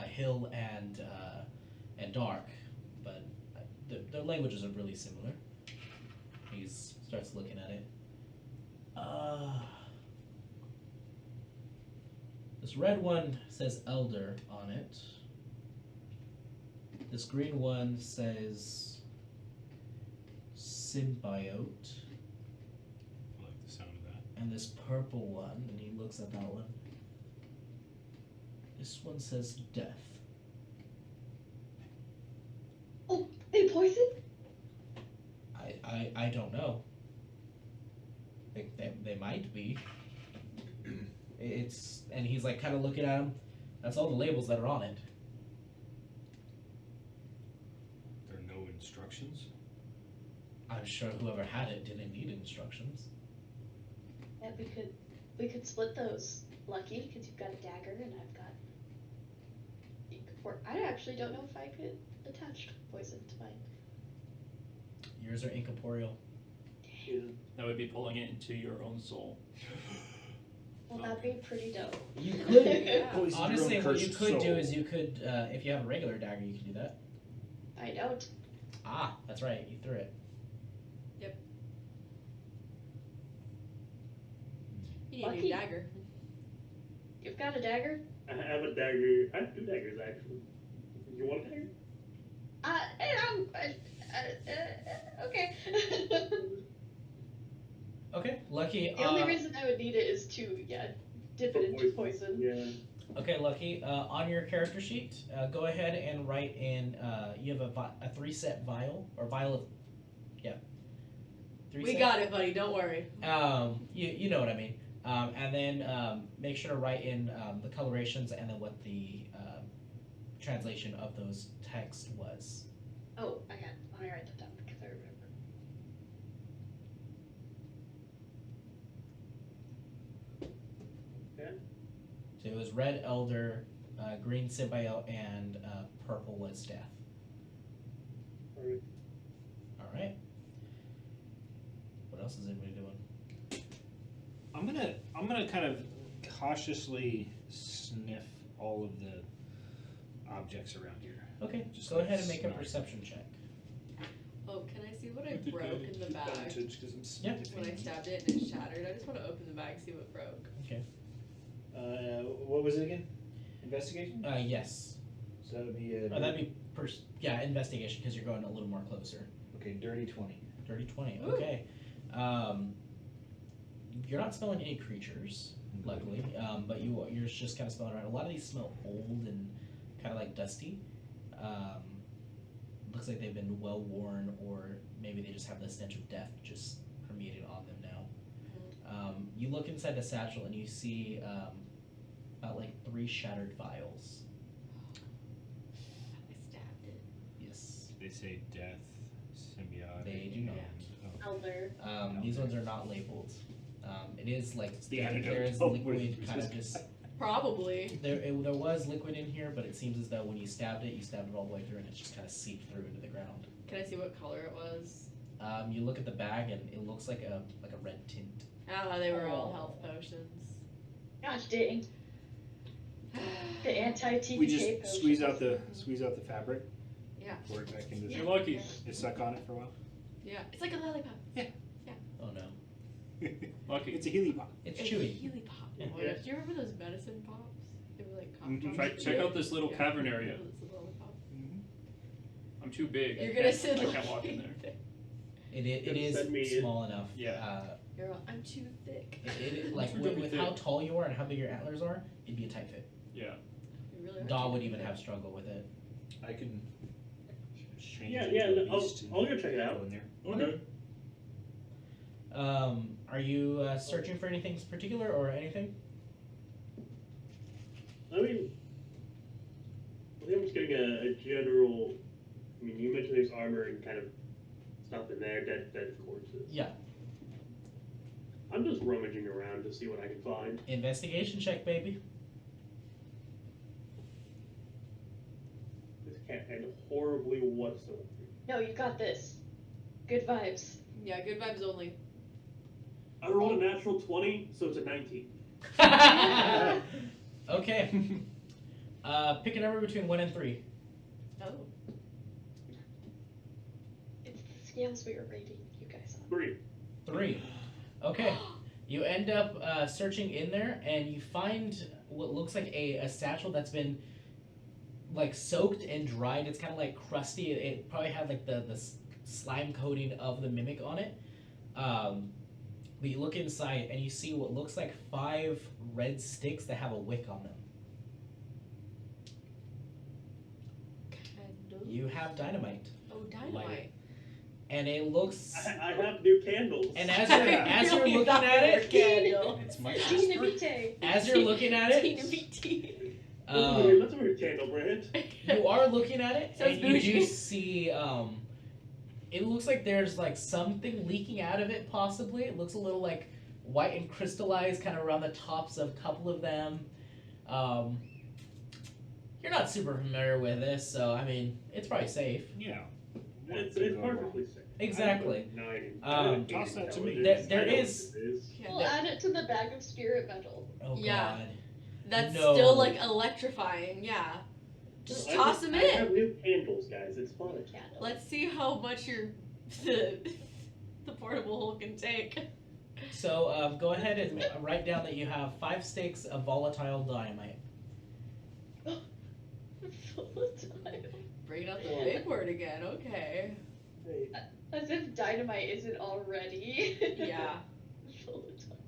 Hill and Dark, but their languages are really similar. He starts looking at it. This red one says Elder on it. This green one says Symbiote. I like the sound of that. And this purple one, and he looks at that one. This one says Death. Oh, they poison? I don't know. They might be. And he's like kind of looking at him. That's all the labels that are on it. There are no instructions. I'm sure whoever had it didn't need instructions. Yeah, we could split those, Lucky, because you've got a dagger and I've got. Or I actually don't know if I could attach poison to mine. Yours are incorporeal. Yeah. That would be pulling it into your own soul. Well, that'd be pretty dope. You could. Yeah. Poison your Honestly, own what you cursed could do soul. is you could, if you have a regular dagger, you can do that. I don't. Ah, that's right. You threw it. You need a Lucky. new dagger. You've got a dagger? I have a dagger. I have 2 daggers, actually. You want a dagger? Okay. Okay, Lucky. The only reason I would need it is to, dip it into poison. Yeah. Okay, Lucky. On your character sheet, go ahead and write in. You have a 3-set vial or vial of, 3 We set? got it, buddy. Don't worry. You know what I mean. And then make sure to write in the colorations and then what the translation of those text was. Oh, let me write that down because I remember. So it was red elder, green symbiote, and purple was death. Alright. All right. What else is anybody doing? I'm gonna kind of cautiously sniff all of the objects around here. Okay, Just go like ahead and make a smell. perception check. Oh, can I see what I With the broke good in the bag? Advantage 'cause I'm Yeah. When I sniffing. stabbed it and it shattered, I just want to open the bag, see what broke. Okay. What was it again? Investigation? Yes. So that'd be That'd be investigation because you're going a little more closer. okay. Dirty 20. Dirty 20. Ooh. Okay. You're not smelling any creatures, luckily, but you're just kind of smelling around. A lot of these smell old and kind of like dusty. Looks like they've been well worn, or maybe they just have the stench of death just permeated on them now. You look inside the satchel and you see about like 3 shattered vials. I stabbed it. Yes. They say death, symbiotic. They do not. and- oh. Elder. These ones are not labeled. It is like the there antidote. is Oh, liquid wait, kind of just- just Probably. there was liquid in here, but it seems as though when you stabbed it all the way through and it's just kind of seeped through into the ground. Can I see what color it was? You look at the bag and it looks like a red tint. Ah, they were all health potions. Gosh dang. The anti-TPK We just potion. squeeze out the fabric. Yeah. Pour it back into You're the. lucky. You suck on it for a while. Yeah. It's like a lollipop. Oh no, Lucky. It's a Healy pop. it's a chewy. Healy pop. Yeah. Oh my gosh, do you remember those medicine pops? They were like cough Mhm. drops. Check out this little Yeah. cavern area. This little lollipop. I'm too big. You're I gonna can't- sit I can't walk in there. It Send me is in. small enough. Yeah. You're all, I'm too thick. Like Really with thick. how tall you are and how big your antlers are, it'd be a tight fit. Yeah. You really are Daw too would even thick. have struggle with it. I can change Yeah, it yeah, to a I'll beast and go check it out. go in there. Okay. Are you searching for anything particular or anything? I mean, I think I'm just getting a general. I mean, you mentioned there's armor and kind of stuff in there, dead corpses. Yeah. I'm just rummaging around to see what I can find. Investigation check, baby. This can't end horribly whatsoever. No, you got this. Good vibes. Yeah, good vibes only. I rolled a natural 20, so it's a 19. Okay. Pick a number between 1 and 3. Oh. It's the scales we were rating you guys on. 3. 3. Okay. You end up searching in there, and you find what looks like a satchel that's been like soaked and dried. It's kind of like crusty. It probably had like the slime coating of the mimic on it. But you look inside and you see what looks like 5 red sticks that have a wick on them. Candle. You have dynamite, Oh, dynamite. and it looks. I have new candles. And as you're Really looking thought at they were it, candle. It's my Dynamite. as you're looking at Tina it, BT. That's a weird candle brand. you are looking at it, Sounds and you do bougie. see. It looks like there's like something leaking out of it. Possibly, it looks a little like white and crystallized, kind of around the tops of a couple of them. You're not super familiar with this, so I mean, it's probably safe. Yeah. It's What could go perfectly safe. Exactly. Toss that to me. There is- We'll add it to the bag of spirit metal. Oh Yeah. God. That's No. still like electrifying, yeah. Just toss them I in. have new candles, guys. It's fun. Candle. Let's see how much the portable hole can take. So go ahead and write down that you have 5 sticks of volatile dynamite. Volatile. Bring out the big word again, okay. Hey, As if dynamite isn't already. Yeah. Volatile.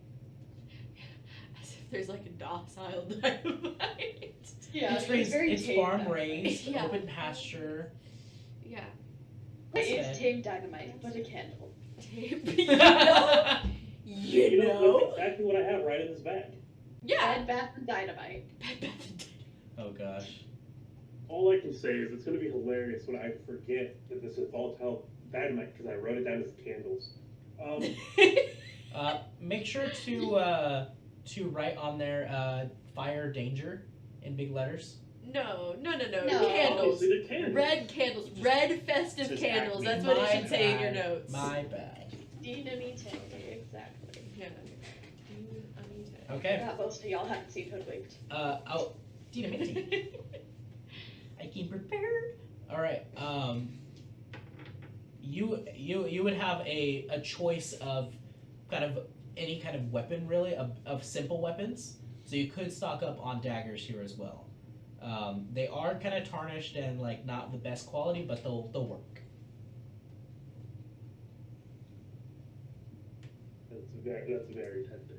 As if there's like a docile dynamite. Yeah, It's raised, very it's tame farm dynamite. raised, Yeah. open pasture. Yeah. It is Said. tame dynamite, but a candle. you know? you know that's exactly what I have right in this bag. Yeah. Bed Bath and Dynamite. Oh gosh. All I can say is it's going to be hilarious when I forget that this is volatile dynamite because I wrote it down as candles. Make sure to write on there fire danger in big letters. No. No. Candles. Obviously the candles. Red candles. Red festive Says candles. acne. That's what it My should say in your bad. notes. My bad. Dynamite, exactly. Yeah. Dynamite. Okay. Yeah, most of y'all haven't seen Hoodwinked. Oh, Tina Minty. I came prepared. All right. You would have a choice of kind of any kind of weapon really of simple weapons. So you could stock up on daggers here as well. They are kind of tarnished and like not the best quality, but they'll work. That's very tempting.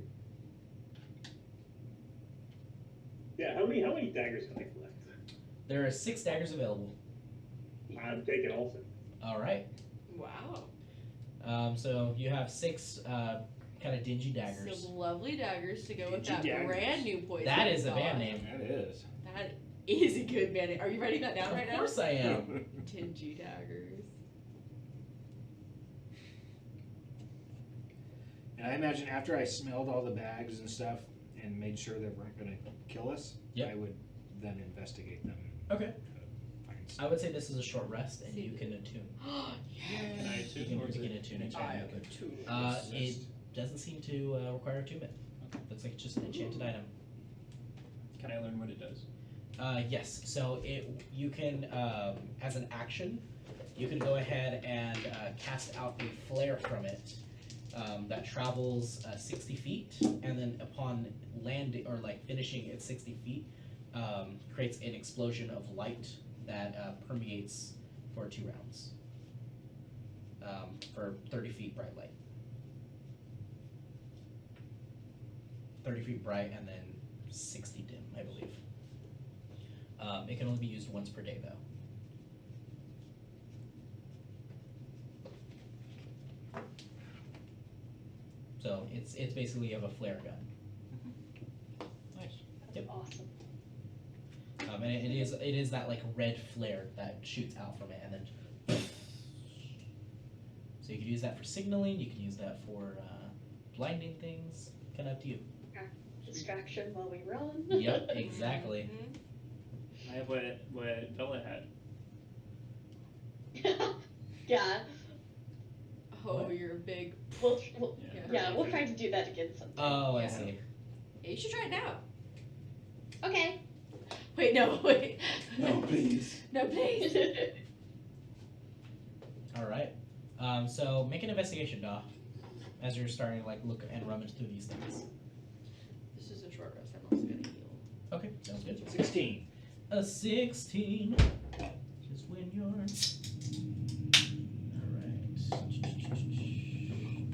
Yeah, how many daggers can I collect? There are 6 daggers available. I'm taking all 6. All right. Wow. So you have 6 kind of dingy daggers. Some lovely daggers to go with Dingy that daggers. brand new poison. That is a thought. band name. That is. That is a good band name. Are you writing that down right now? Of course I am. Dingy daggers. And I imagine after I smelled all the bags and stuff and made sure they weren't going to kill us, Yep. I would then investigate them. Okay. Find I would say this is a short rest, and you can attune. Can I You attune, can or is begin it? attuning. I It doesn't seem to require attunement. Looks like it's just an enchanted item. Can I learn what it does? Yes. So you can, as an action, you can go ahead and cast out a flare from it that travels 60 feet, and then upon landing or like finishing at 60 feet, creates an explosion of light that permeates for 2 rounds. For 30 feet bright light. 30 feet bright and then 60 dim, I believe. It can only be used once per day, though. So it's basically you have a flare gun. Nice. Yep. Awesome. And it is that like red flare that shoots out from it, and then. So you could use that for signaling. You can use that for blinding things. Kind of up to you. Distraction while we run. Yep, exactly. I have what Bella had. Yeah. Oh, What? you're a big. We'll Yeah. yeah, we'll try to do that again sometime. Oh, I Yeah. see. Yeah, you should try it now. Okay. Wait, no, wait. No, please. No, please. All right. So make an investigation, Da, as you're starting to like look and rummage through these things. This is a short rest. I'm also gonna heal. Okay, sounds good. 16. A 16. Just when you're. All right.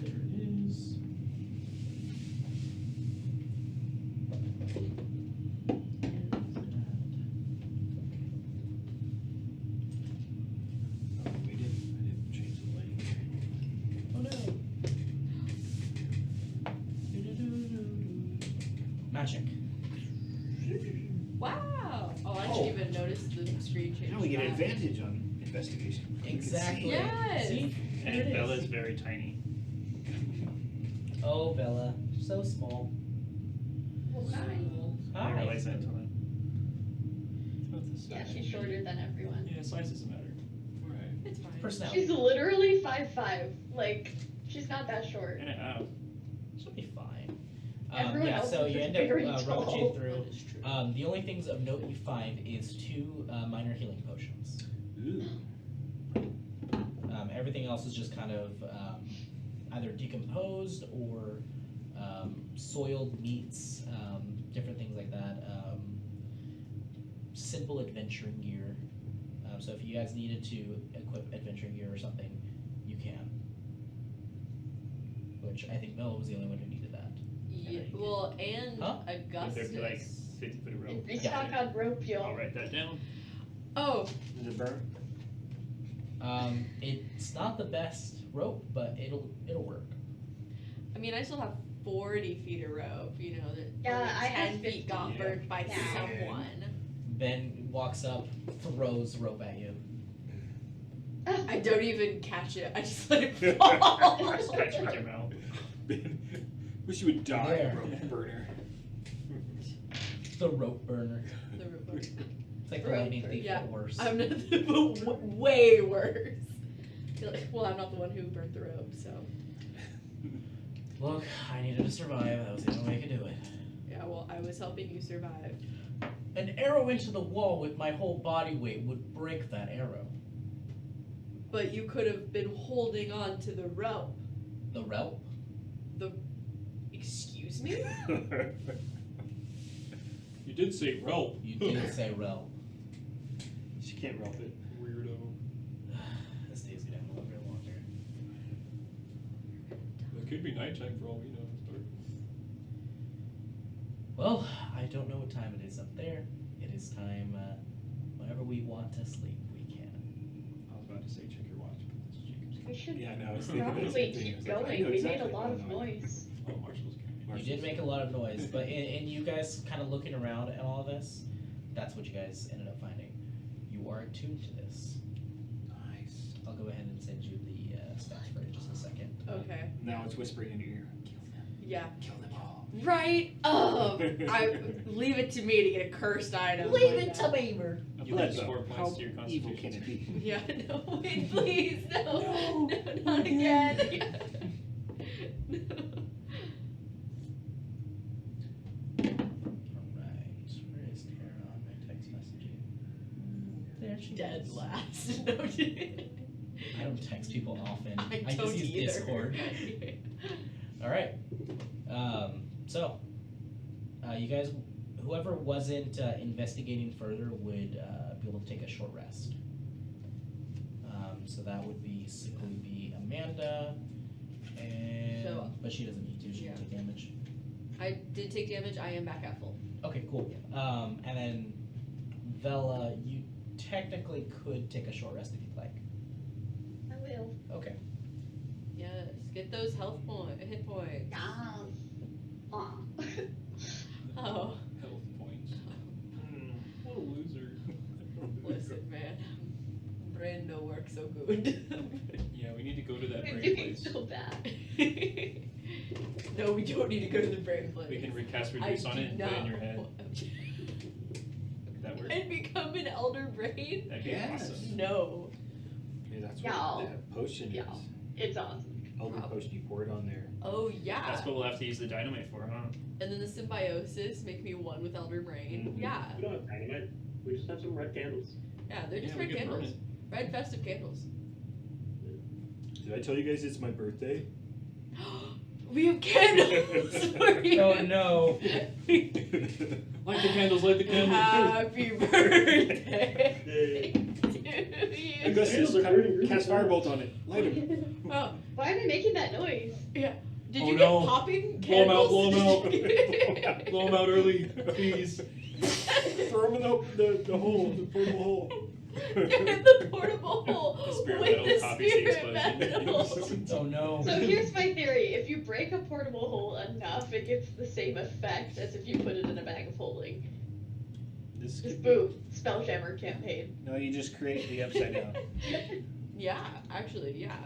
There it is. Oh, I didn't change the link. Oh no. Magic. Wow. Oh, I didn't even notice the screen change. Now we get that. advantage on investigation. We can Exactly. see. Yes. See? There it And is. Bella's very tiny. Oh, Bella. So small. Well, hi. I didn't Hi. realize that until then. It's about this Yeah, size. she's shorter than everyone. Yeah, size doesn't matter. Right. It's fine. Personality. She's literally 5'5". Like, she's not that short. Yeah. She'll be fine. Everyone Yeah, else so is you just end very up tall. rummaging through. That is true. The only things of note you find is 2 minor healing potions. Ooh. Everything else is just kind of either decomposed or soiled meats, different things like that. Simple adventuring gear. So if you guys needed to equip adventuring gear or something, you can. Which I think Bella was the only one who needed that. Yeah, well, and Huh? Would Augustus. there be like 50 foot of rope? Restock on rope, I'll y'all. write that down. Oh, Does it burn? It's not the best rope, but it'll work. I mean, I still have 40 feet of rope. You know that. Yeah, only I have 10 feet 50. got burnt by Yeah. someone. Ben walks up, throws rope at you. I don't even catch it. I just let it fall. Just catch it with your mouth. Wish you would die, There. rope burner. The rope burner. The rope. It's like the Rope lightning burner. thief, Yeah. but worse. I'm not way worse. You're like, well, I'm not the one who burnt the rope, so. Look, I needed to survive. That was the only way I could do it. Yeah, well, I was helping you survive. An arrow into the wall with my whole body weight would break that arrow. But you could have been holding on to the rope. The rope? Excuse me? You did say relp. You did say rope. She can't rope it. Weirdo. This day's gonna have a little bit longer. It could be nighttime for all we know. It's dark. Well, I don't know what time it is up there. It is time, whenever we want to sleep, we can. I was about to say check your watch, but that's Jacob's. We should Yeah, no, I was thinking probably the same thing. keep I was like, I going. know We exactly made a lot what of I'm doing. noise. Oh, Marshall's coming. You did make a lot of noise, but in you guys kind of looking around at all this, that's what you guys ended up finding. You are attuned to this. Nice. I'll go ahead and send you the stats for just a second. Okay. Now it's whispering in your ear. Kill them. Yeah. Kill them all. Right. I leave it to me to get a cursed item. Leave like it that. to Beaver. You Blood lose though. 4 points How to your evil constitution. can it be? Yeah, no, wait, please, no, not again. No. Alright, where is Tara on my text messaging? There she Dead is. last. No, I don't text people often. I I don't just use either. Discord. Alright. So, you guys, whoever wasn't investigating further would be able to take a short rest. So that would basically be Amanda, and but she doesn't need to. She Yeah. can take damage. I did take damage. I am back at full. Okay, cool. And then Vela, you technically could take a short rest if you'd like. I will. Okay. Yes, get those hit points. Yes. Aw. Oh, Health points. What a loser. listen, man. Brain don't work so good. Yeah, we need to go to that You're brain doing place. so bad. No, we don't need to go to the brain place. We can recast reduce on it and put it in your head. That work? And become an elder brain? That'd be Yes. awesome. No. Yeah, that's Y'all. what that potion is. Y'all. It's awesome. Elder potion, you pour it on there. Oh, yeah. That's what we'll have to use the dynamite for, huh? And then the symbiosis make me one with elder brain. Mhm. Yeah. We don't have dynamite. We just have some red candles. Yeah, they're just Yeah, we red could burn candles. Red festive candles. Did I tell you guys it's my birthday? We have candles for you. Oh no. Light the candles, light the candles. Happy birthday to you. Augustus, Candles are burning cast really firebolt on it. Light him. Oh, Why am I making that noise? yeah. Did Oh, you no. get popping Blow 'em out, candles? blow 'em out. Blow them out early, please. Throw him in the hole, the portable hole. Get in the portable hole The spirit with metal the copies the spirit explosion. metal. Oh no. So here's my theory. If you break a portable hole enough, it gets the same effect as if you put it in a bag of holding. This Just could boom. Spelljammer campaign. No, you just create the upside down. Yeah, actually, yeah.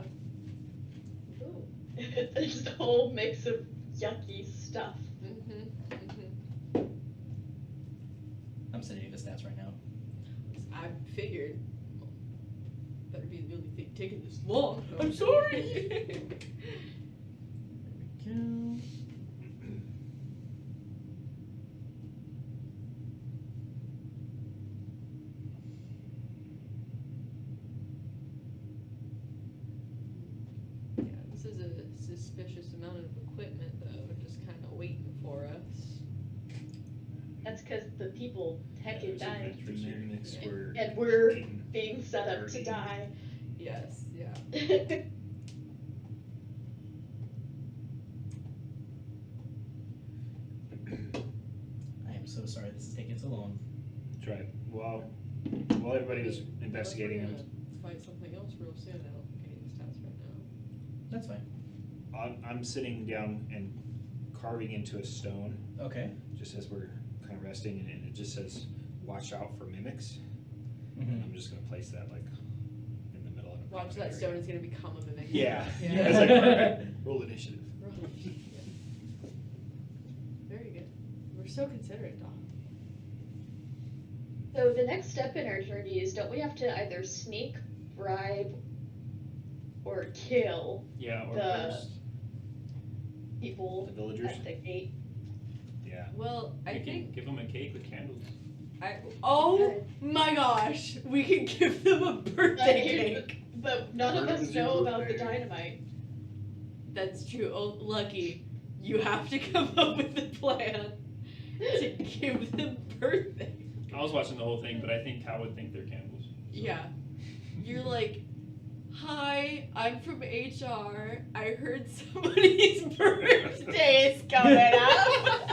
Ooh. It's just a whole mix of yucky stuff. I'm sending you the stats right now. I figured. Better be the only thing taking this long. I'm sorry. Yeah, this is a suspicious amount of equipment, though, just kind of waiting for us. That's because the people heckin' died. The mimics were And we're eaten. being set up to Dirty. die. Yes, yeah. I am so sorry this is taking so long. That's right. While everybody was investigating Unless them, we're gonna fight something else real soon. I don't think I need the stats right now. That's fine. I'm sitting down and carving into a stone, Okay. just as we're kind of resting, and it just says, "Watch out for mimics." Mm-hmm. And I'm just gonna place that like in the middle of it. Watch that stone is gonna become a mimic. Yeah. Yeah. It's like, alright, roll initiative. Very good. We're so considerate, Doc. So the next step in our journey is, don't we have to either sneak, bribe, or kill Yeah, or The- burst. people The villagers. at the gate? Yeah. Well, I We can think give them a cake with candles. oh my gosh, we can give them a birthday cake. But none of Where us was your know about the birthday? dynamite. That's true. Oh, Lucky, you have to come up with a plan to give them birthday. I was watching the whole thing, but I think Cal would think they're candles. Yeah. You're like, hi, I'm from HR. I heard somebody's birthday is coming up.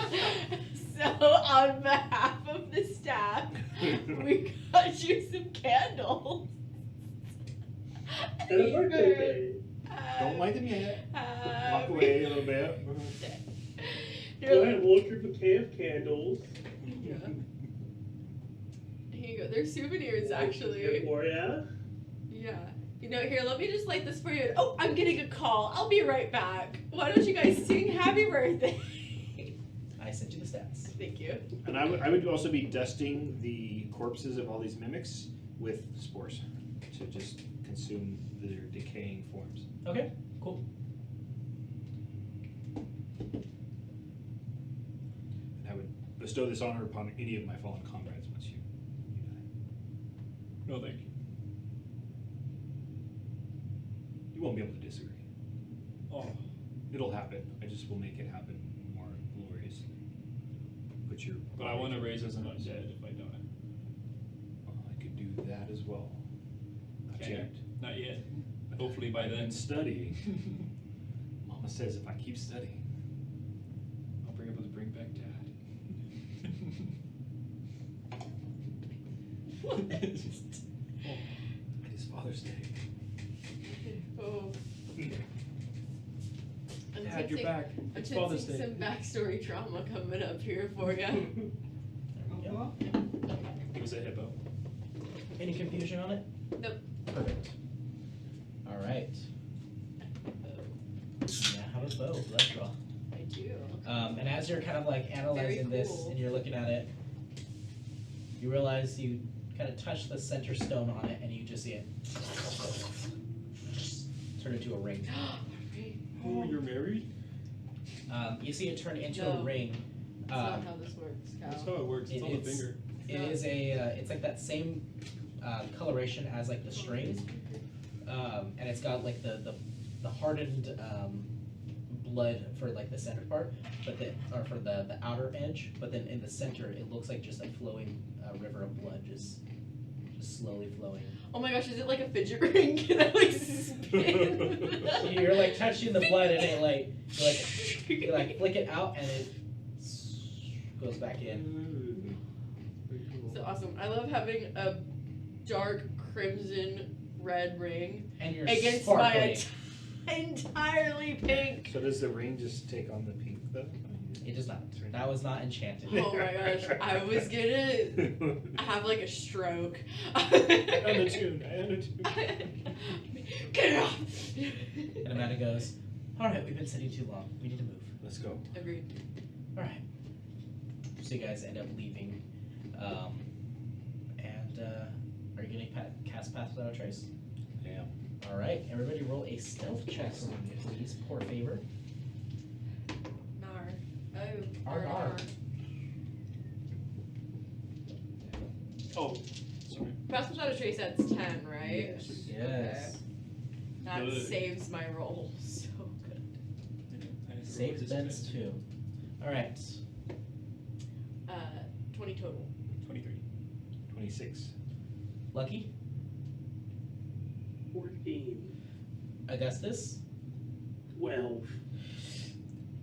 So, on behalf of the staff, we got you some candles. And a birthday cake. Don't light them yet. Walk Happy away a little bit. You're Go like, ahead, we'll drink a can of candles. yeah. Here you go. They're souvenirs, Here actually. for ya. Yeah. You know, here, let me just light this for you. Oh, I'm getting a call. I'll be right back. Why don't you guys sing happy birthday? I sent you the stats. Thank you. And I would also be dusting the corpses of all these mimics with spores to just consume their decaying forms. Okay, cool. And I would bestow this honor upon any of my fallen comrades once you die. No, thank you. You won't be able to disagree. Oh, It'll happen. I just will make it happen more gloriously. Put your. but I want to raise as an undead if I die. I could do that as well. Not Okay. yet. Not yet. Hopefully by I've then. been studying. Mama says if I keep studying. I'll be able to bring back Dad. It is Father's Day. Oh. I'm Dad, you're sensing- back. I'm It's Father's sensing Day. some backstory trauma coming up here for you. There we go. It was a hippo. Any confusion on it? Nope. Perfect. All right. Yeah, how does bow blood draw? I do. And as you're kind of like analyzing this cool. and you're looking at it, you realize you kind of touch the center stone on it and you just see it turn into a ring. Oh, you're married? You see it turn into No. a ring. That's not how this works, That's Cal. how it works. It's on the It's- finger. It is a, it's like that same coloration as like the string, and it's got like the hardened blood for like the center part, but then or for the outer edge, but then in the center it looks like just a flowing river of blood, just slowly flowing. Oh my gosh, is it like a fidget ring? Can I like spin? You're like touching the blood and it like you like flick it out and it goes back in. So awesome. I love having a dark crimson red ring And you're against sparkling. my entirely pink. So does the ring just take on the pink though? It does not. That was not enchanted. Oh my gosh, I was gonna have like a stroke. And a tune. And a tune. Get it off! And Amanda goes, "All right, we've been sitting too long. We need to move." Let's go. Agreed. All right. So you guys end up leaving, and are you gonna cast Pass Without a Trace? Yeah. All right, everybody, roll a stealth check for me, please. Poor favor. Nar. Oh. Arr, arr. Oh, sorry. Pass without a trace, that's 10, right? Yes. That Good. saves my roll. So good. I have to Saves roll Ben's this too. All right. 20 total. 23. 26. Lucky, 14. Augustus. 12.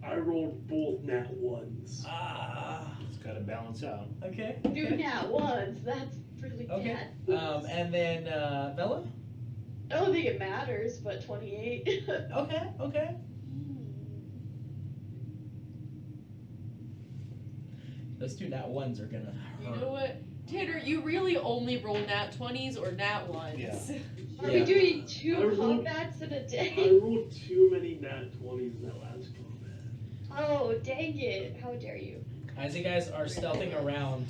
I rolled both nat ones. Ah. It's got to balance out. Okay. Two nat ones. That's really Okay. bad. And then Bella. I don't think it matters, but 28. Okay. Okay. Those two nat ones are gonna You hurt. know what? Tanner, you really only roll nat 20s or nat 1s. Yeah. Are Yeah. we doing I two rolled- combats in a I day? rolled too many nat 20s in that last combat. Oh, dang it. How dare you? As you guys are stealthing around,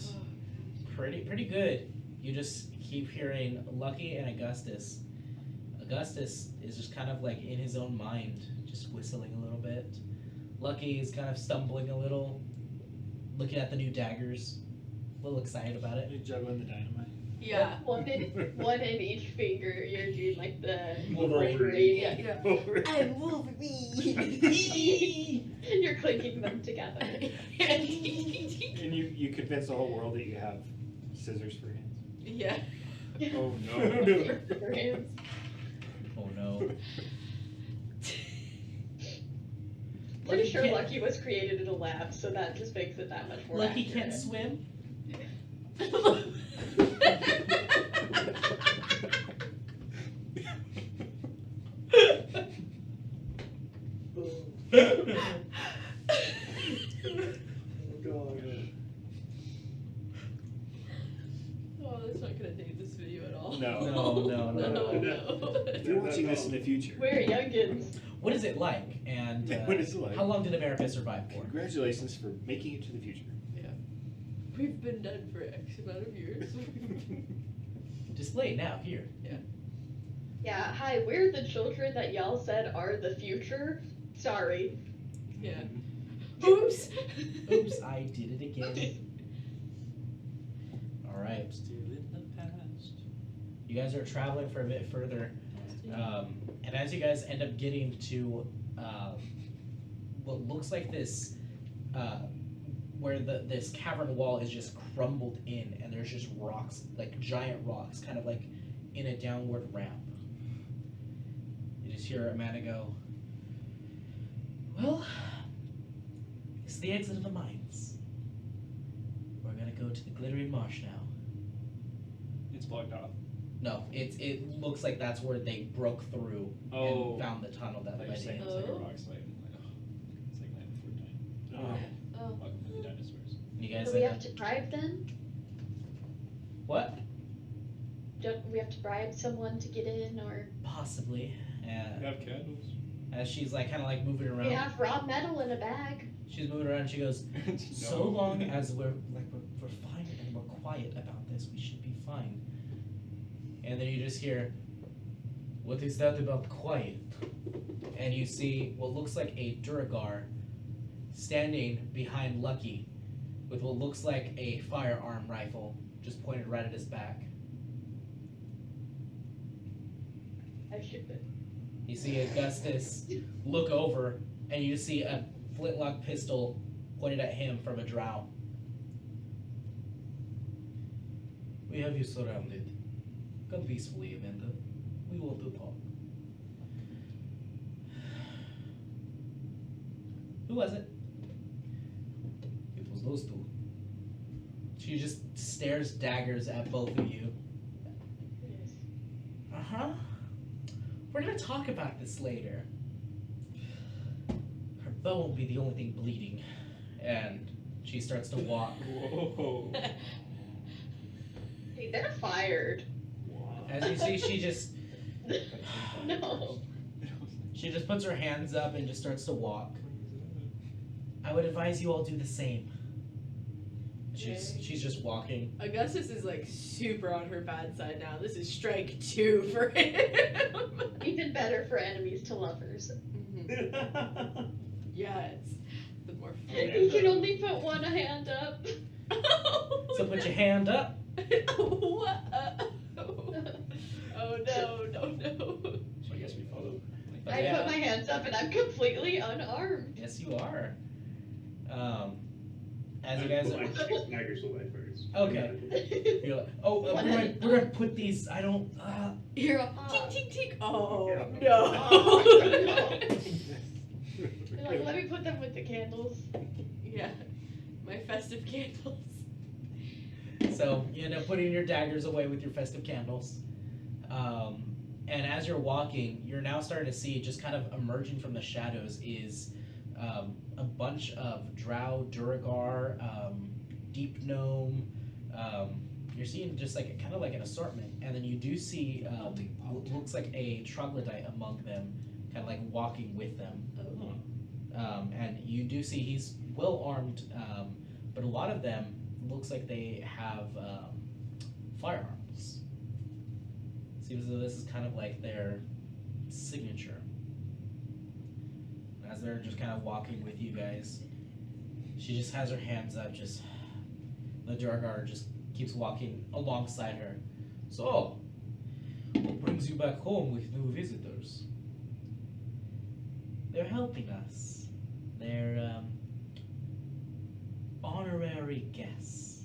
pretty good. You just keep hearing Lucky and Augustus. Augustus is just kind of like in his own mind, just whistling a little bit. Lucky is kind of stumbling a little. looking at the new daggers, a little excited about it. You're juggling the dynamite. Yeah. One in each finger. You're doing like the Wolverine. Yeah, yeah. Over. I'm Wolverine. You're clinking them together. And you convince the whole world that you have scissors for hands. Yeah. Oh no. Your hands. Oh no. Pretty Lucky sure can't- Lucky was created in a lab, so that just makes it that much more Lucky accurate. can't swim. Oh, that's not gonna date this video at all. No. No. No. If you're watching this in the future, We're youngins. What is it like? And What is it like? how long did America survive for? congratulations for making it to the future. We've been dead for X amount of years. Display now here. Yeah, hi, we're the children that y'all said are the future. Sorry. Yeah. Oops. Oops, I did it again. All right. Still in the past. You guys are traveling for a bit further, and as you guys end up getting to what looks like this, where this cavern wall is just crumbled in, and there's just rocks, like giant rocks, kind of like in a downward ramp. You just hear Amanda go, "Well, it's the exit of the mines. We're gonna go to the glittering marsh now." It's blocked off. No, it looks like that's where they broke through Oh. and found the tunnel that I thought you were led saying in. it's like a Oh. rock slide. I'm like, oh, it's like Land Before Time. Oh. Welcome to the dinosaurs. And you guys Do we end have up, to bribe them? what? Don't we have to bribe someone to get in, or Possibly. We have candles. As she's like kind of like moving around, we have raw metal in a bag? she's moving around. And she goes, "So long as we're fine and we're quiet about this, we should be fine." And then you just hear, "What is that about quiet?" And you see what looks like a Duragar standing behind Lucky with what looks like a firearm rifle just pointed right at his back. I should. You see Augustus look over, and you see a flintlock pistol pointed at him from a drow. "We have you surrounded. Come peacefully, Amanda. We want to talk." Who was it? It was those two. She just stares daggers at both of you. Uh-huh. We're gonna talk about this later. Her bow won't be the only thing bleeding. And she starts to walk. Whoa. Hey, they're fired. As you see, she just No. puts her hands up and just starts to walk. I would advise you all do the same. She's just walking. Augustus is like super on her bad side now. This is strike 2 for him. Even better for enemies to lovers. Mhm. Yes. The more You can only put one hand up. So put your hand up. What? Oh no, no. So I guess we follow. Like, I Yeah. put my hands up and I'm completely unarmed. Yes, you are. As you guys I are. put my daggers away first. Okay. You're like, oh, we're gonna put these. I don't. You're all tink tink tink. Oh Yeah. no. You're like, let me put them with the candles. Yeah, my festive candles. So you end up putting your daggers away with your festive candles. And as you're walking, you're now starting to see just kind of emerging from the shadows is a bunch of drow, Duragar, deep gnome. You're seeing just like kind of like an assortment, and then you do see what looks like a troglodyte among them, kind of like walking with them. And you do see he's well armed, but a lot of them looks like they have firearms. Seems as though this is kind of like their signature. As they're just kind of walking with you guys, She just has her hands up, just the Durgar just keeps walking alongside her. So, what brings you back home with new visitors? They're helping us. They're honorary guests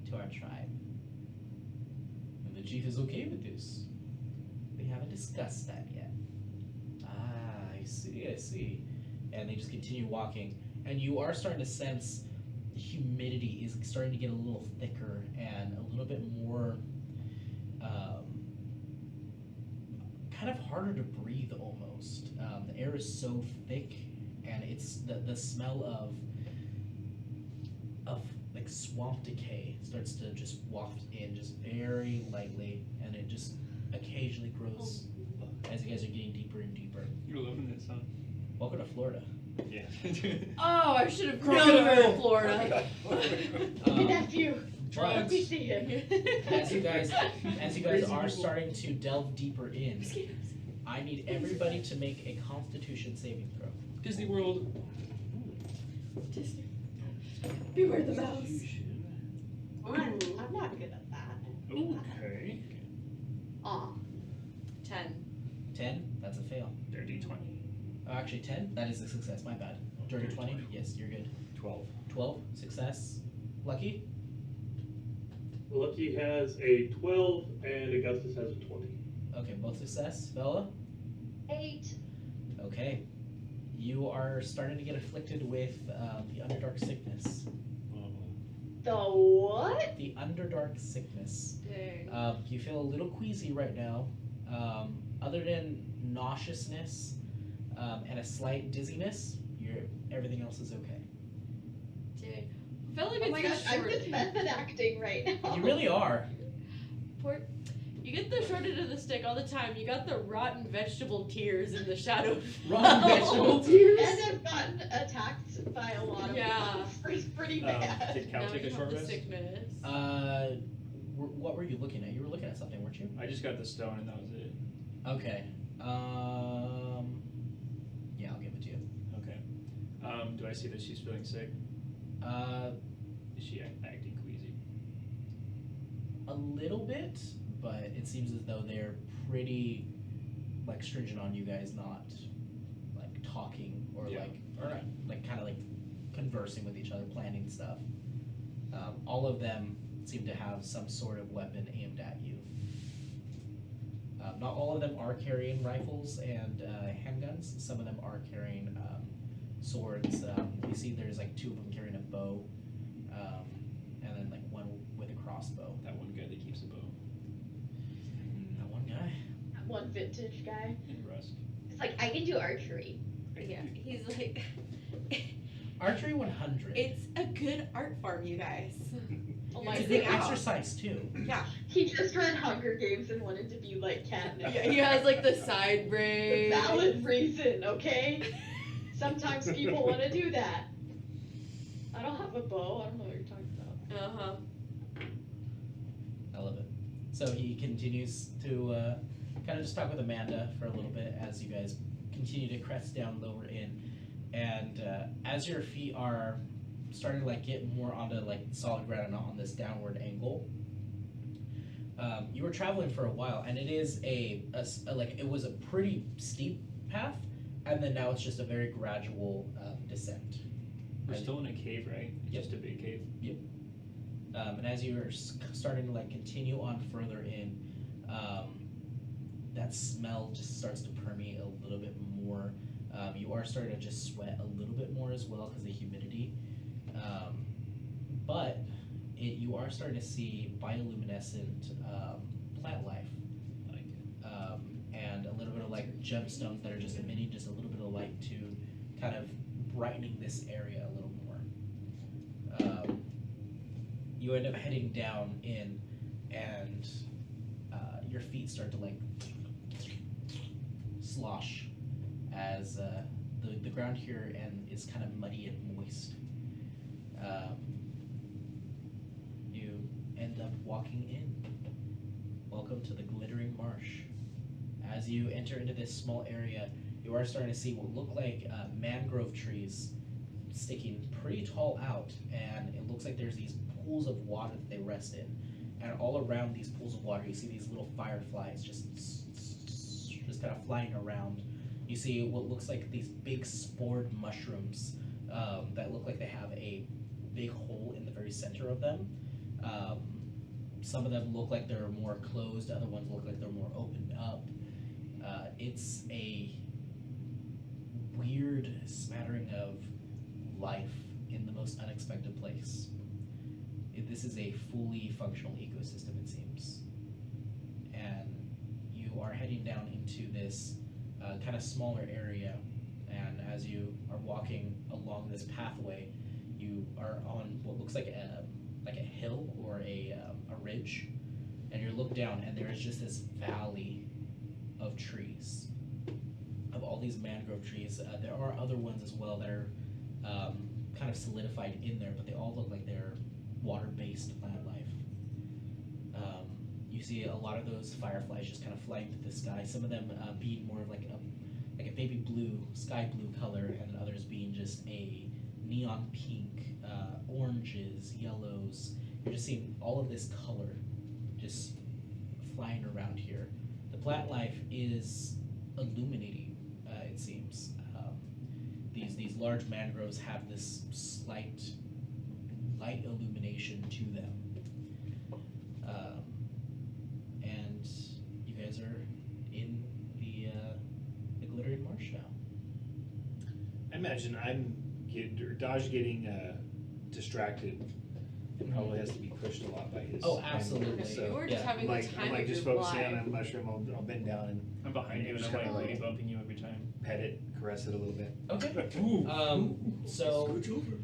to our tribe. And the chief is okay with this. We haven't discussed that yet. Ah, I see. And they just continue walking. And you are starting to sense the humidity is starting to get a little thicker and a little bit more kind of harder to breathe almost. The air is so thick, and it's the smell of like swamp decay starts to just waft in just very lightly, and it just occasionally grows as you guys are getting deeper and deeper. You're loving this, huh? Welcome to Florida. Yeah. Oh, I should have known Florida. Nephew, let But me see him. as you guys are starting to delve deeper in, I need everybody to make a Constitution saving throw. Disney World. Disney. Beware the mouse. I'm not good at that. Okay. Aw. 10. 10, that's a fail. Dirty 20. Oh, actually 10, that is a success, my bad. Dirty 20, yes, you're good. 12. 12, success. Lucky? Lucky has a 12 and Augustus has a 20. Okay, both success. Bella? 8. Okay. You are starting to get afflicted with the Underdark sickness. The what? The Underdark sickness. Dang. You feel a little queasy right now. Other than nauseousness and a slight dizziness, everything else is okay. Dang. Felt like Oh it's my the gosh, I'm short- just method acting right now. You really are. Poor- You get the short end of the stick all the time. You got the rotten vegetable tears in the shadow. Rotten vegetable tears? And I've gotten attacked by a lot of Yeah. monsters pretty bad. Did Cal Now take you a short have the rest? sickness. What were you looking at? You were looking at something, weren't you? I just got the stone and that was it. Okay. Yeah, I'll give it to you. Okay. Do I see that she's feeling sick? Is she acting queasy? A little bit, but it seems as though they're pretty like stringent on you guys not like talking or Yeah. kind of like conversing with each other, planning stuff. All of them seem to have some sort of weapon aimed at you. Not all of them are carrying rifles and handguns. Some of them are carrying swords. You see there's like 2 of them carrying a bow, and then like 1 with a crossbow. That one guy that keeps a bow. That one guy. One vintage guy. And rust. It's like, I can do archery. Yeah, he's like, Archery 100. it's a good art form, you guys. Oh You're my It's a missing good out. exercise too. Yeah. He just read Hunger Games and wanted to be like Katniss. Yeah, he has like the side The braid. valid reason, okay? Sometimes people want to do that. I don't have a bow. I don't know what you're talking about. Uh-huh. I love it. So he continues to kind of just talk with Amanda for a little bit as you guys continue to crest down lower in, and as your feet are starting to like get more onto like solid ground and not on this downward angle. You were traveling for a while, and it is like it was a pretty steep path, and then now it's just a very gradual descent. We're still in a cave, right? Yep. Just a big cave. And as you're starting to like continue on further in, that smell just starts to permeate a little bit more. You are starting to just sweat a little bit more as well because of the humidity. But you are starting to see bioluminescent plant life. Like it. And a little bit of like gemstones that are just emitting just a little bit of light to kind of brightening this area a little more. You end up heading down in, and your feet start to like slosh as the ground here and is kind of muddy and moist. You end up walking in. Welcome to the Glittering Marsh. As you enter into this small area, you are starting to see what look like mangrove trees sticking pretty tall out, and it looks like there's these pools of water that they rest in. And all around these pools of water, you see these little fireflies just kind of flying around. You see what looks like these big spored mushrooms that look like they have a big hole in the very center of them. Some of them look like they're more closed, other ones look like they're more opened up. It's a weird smattering of life in the most unexpected place. This is a fully functional ecosystem, it seems. And you are heading down into this kind of smaller area, and as you are walking along this pathway, you are on what looks like a hill or a ridge, and you look down, and there is just this valley of trees, of all these mangrove trees. There are other ones as well that are kind of solidified in there, but they all look like they're water-based plant life. You see a lot of those fireflies just kind of flying through the sky. Some of them being more of like a baby blue, sky blue color, and then others being just a neon pink, oranges, yellows. You're just seeing all of this color just flying around here. The plant life is illuminating, it seems. These large mangroves have this slight light illumination to them. And you guys are in the glittering marsh now. I imagine Dodge getting distracted. It probably has to be pushed a lot by his. Oh, absolutely. Okay, So, you were just yeah. having I'm the like, time I'm like of just your focusing life. on the mushroom. I'll bend down and I'm behind you, and Just I'm like kinda lady like- bumping you every time. pet it, caress it a little bit. Okay. Ooh. So Scooch over.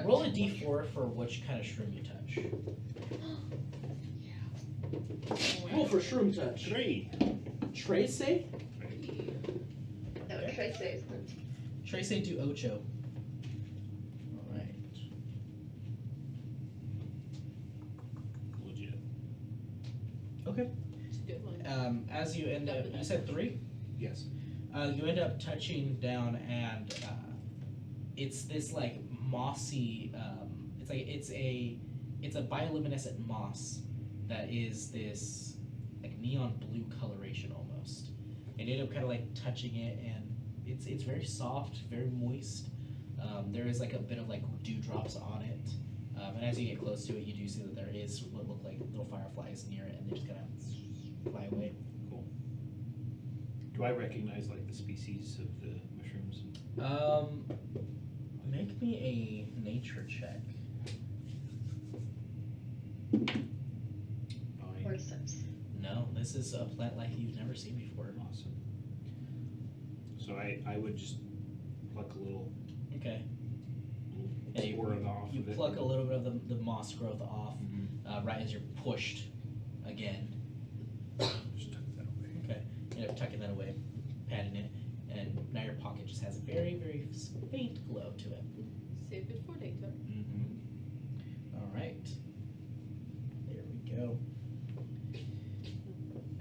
roll a d4 for which kind of shroom you touch. Roll for Shroom Touch. 3. Trace? No, Trey says Trace do ocho. Alright. Legit. Okay. It's a good one. As you end up, you said 3? Yes. You end up touching down, and it's this like mossy. It's a bioluminescent moss that is this like neon blue coloration almost. And you end up kind of like touching it, and it's very soft, very moist. There is like a bit of like dewdrops on it, and as you get close to it, you do see that there is what look like little fireflies near it, and they just kind of fly away. Cool. Do I recognize like the species of the mushrooms? Make me a nature check. 46. No, this is a plant life you've never seen before. Awesome. So I would just pluck a little Okay. Yeah, spore off you of it. pluck a little bit of the moss growth off Mhm. right as you're pushed again. Just tuck that away. Okay. You end up tucking that away, patting it, and now your pocket just has a very, very faint glow to it. Save it for later. All right. There we go.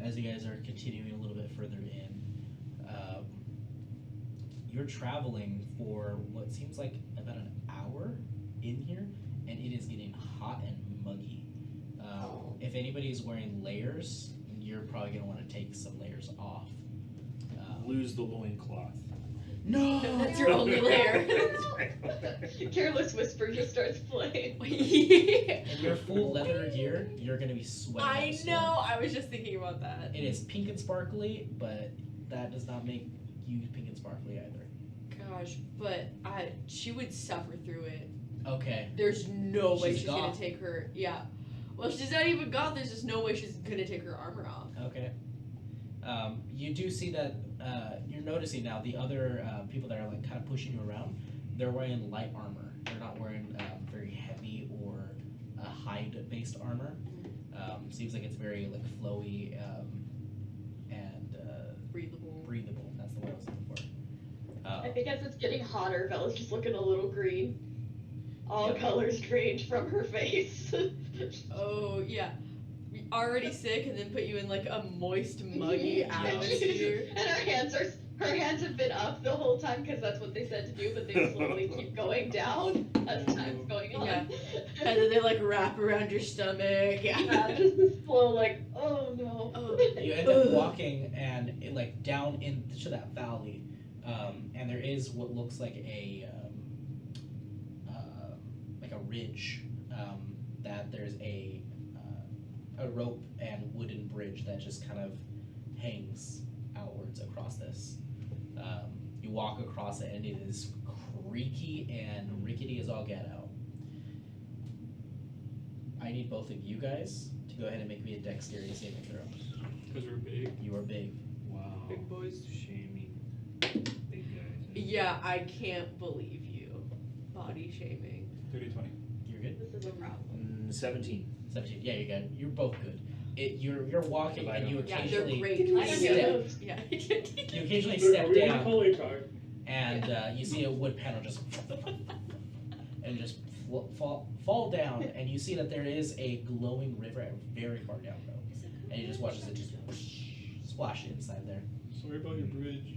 As you guys are continuing a little bit further in, you're traveling for what seems like about an hour in here, and it is getting hot and muggy. If anybody is wearing layers, you're probably going to want to take some layers off. Lose the loincloth. No! That's your only layer. Careless Whisper just starts playing. In your full leather gear, you're going to be sweating. up a I storm. know. I was just thinking about that. It is pink and sparkly, but that does not make you pink and sparkly either. Gosh, but she would suffer through it. Okay. There's no way She's she's gonna goth. take her. Yeah. Well, she's not even goth. There's just no way she's gonna take her armor off. Okay. You do see that you're noticing now the other people that are like kind of pushing you around. They're wearing light armor. They're not wearing very heavy or hide-based armor. Seems like it's very like flowy and Breathable. That's the word I was looking for. I think as it's getting hotter, Bella's just looking a little green. All Yep. colors drained from her face. Oh yeah. Already sick, and then put you in like a moist, muggy atmosphere. And her hands are her hands have been up the whole time because that's what they said to do, but they slowly keep going down as time's going on. Yeah. And then they like wrap around your stomach. Yeah. Yeah, just this slow like, oh no. Oh. You end up walking and like down into that valley, and there is what looks like a ridge. That there's a rope and wooden bridge that just kind of hangs outwards across this. You walk across it and it is creaky and rickety as all get out. I need both of you guys to go ahead and make me a dexterity saving throw. Because we're big. You are big. Wow. Big boys. Shaming big guys. Yeah, I can't believe you. Body shaming. 30-20. You're good. This is a problem. 17. 17. Yeah, you're good. You're both good. You're walking and you Yeah, they're occasionally great. I don't step, know. Yeah. you occasionally Are step we in the down calling card? and you see a wood panel just and just fall down, and you see that there is a glowing river very far down though, and you just watch as it just splash inside there. Sorry about your bridge.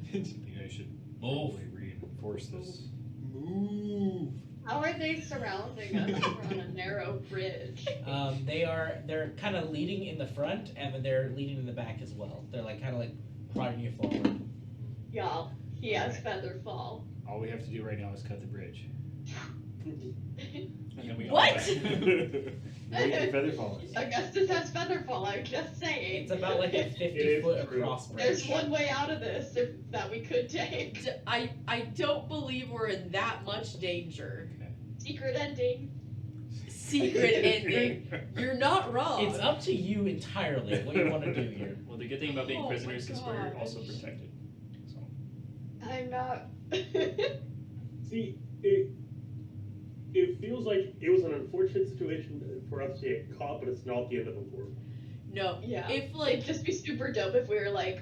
I think I should probably reinforce this. Move. How are they surrounding us? We're on a narrow bridge. They're kind of leading in the front, and then they're leading in the back as well. They're like kind of like prodding you forward. Y'all, he has feather fall. All we have to do right now is cut the bridge. And then we What? all die. Wait for feather fall. Augustus has feather fall, I'm just saying. It's about like a 50-foot true. across bridge. There's one way out of this that we could take. I don't believe we're in that much danger. Secret ending. Secret ending. You're not wrong. It's up to you entirely what you want to do here. Well, the good thing about being Oh prisoners my is we're also gosh. protected. So. I'm not. See, it feels like it was an unfortunate situation for us to get caught, but it's not the end of the world. No. Yeah. If It'd like just be super dope if we were like,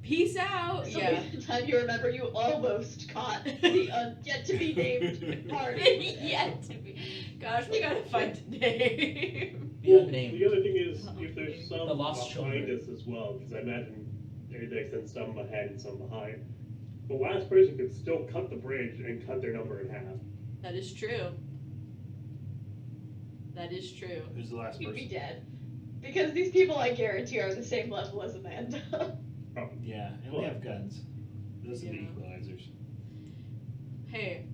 peace out. so Yeah. the time you remember you almost caught the yet to be named party. Yet to be. Gosh, we gotta find the name. The unnamed. The other thing is, if there's some The lost behind children. us as well, because I imagine maybe they send some ahead and some behind. The last person could still cut the bridge and cut their number in half. That is true. That is true. Who's the last You'd be person? dead. Because these people, I guarantee, are the same level as Amanda. Yeah, and we have guns. Those are the Yeah. equalizers. Hey,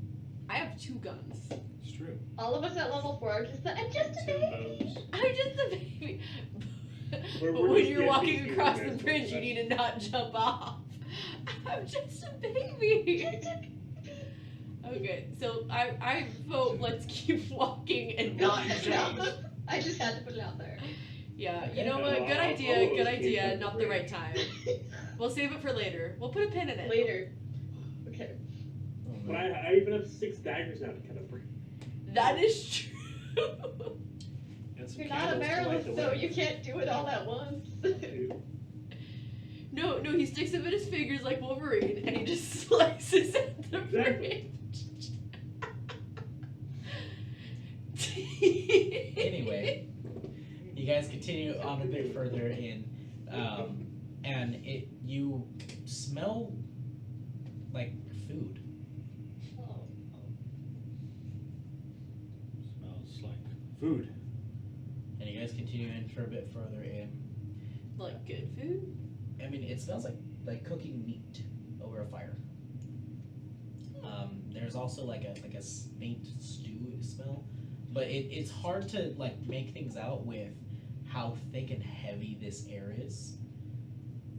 I have 2 guns. It's true. All of us at level 4 are just I'm just a Two baby. bows. I'm just a baby. We're But when just you're the walking NPC across the guys, bridge, you that's- need to not jump off. I'm just a baby. Okay, so I vote let's keep walking and not jump. I just had to put it out there. Yeah, you Okay. know what? Good I'll idea, always good keep idea. that Not the right bridge. time. We'll save it for later. We'll put a pin in it. Later. Okay. But I even have 6 daggers now to cut a bridge. That is true. And some You're not a candles to light the Marilyn, so way. you can't do it all at once. No, he sticks them in his fingers like Wolverine, and he just slices at the Exactly. bridge. Anyway, you guys continue on a bit further in, and you smell like food. Smells like food. And you guys continue in for a bit further in. Like good food? I mean, it smells like cooking meat over a fire. There's also like a faint stew smell, but it's hard to like make things out with how thick and heavy this air is.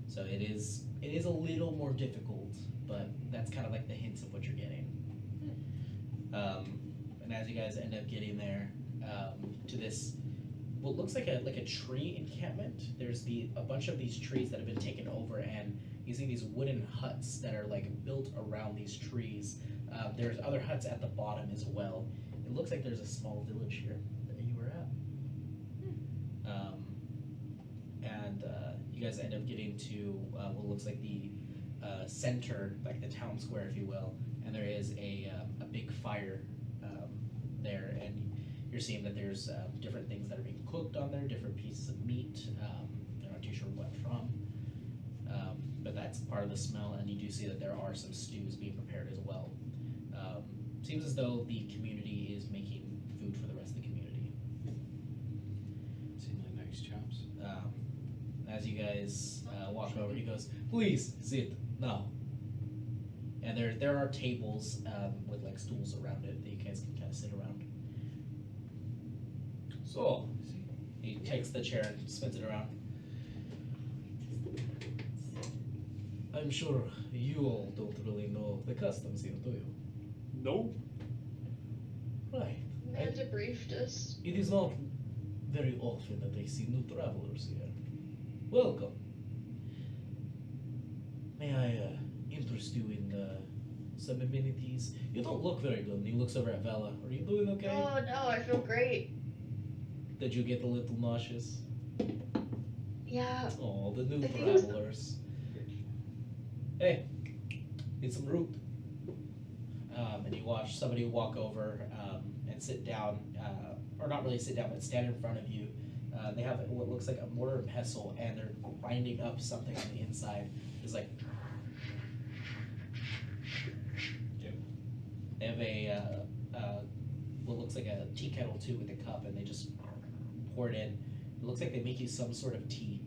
So it is a little more difficult, but that's kind of like the hints of what you're getting. And as you guys end up getting there to this, what looks like a tree encampment. There's a bunch of these trees that have been taken over, and you see these wooden huts that are like built around these trees. There's other huts at the bottom as well. It looks like there's a small village here that you were at. And you guys end up getting to what looks like the center, like the town square, if you will. And there is a big fire there, and you're seeing that there's different things that are being cooked on there, different pieces of meat. You're not too sure what from. but that's part of the smell, and you do see that there are some stews being prepared as well. Seems as though the community is making food for the rest of the community. Seem like nice chops. As you guys walk over, he goes, "Please sit now." And there are tables with like stools around it that you guys can kind of sit around. So he takes the chair and spins it around. I'm sure you all don't really know the customs here, do you? Nope. Right. Amanda briefed us. It is not very often that I see new travelers here. Welcome. May I interest you in some amenities? You don't look very good. And he looks over at Vela. Are you doing okay? Oh no, I feel great. Did you get a little nauseous? Yeah. Oh, the new I think it was the- travelers. Hey, need some root. And you watch somebody walk over and sit down, or not really sit down, but stand in front of you. They have what looks like a mortar and pestle, and they're grinding up something on the inside. It's like they have what looks like a tea kettle too with a cup, and they just pour it in. It looks like they make you some sort of tea.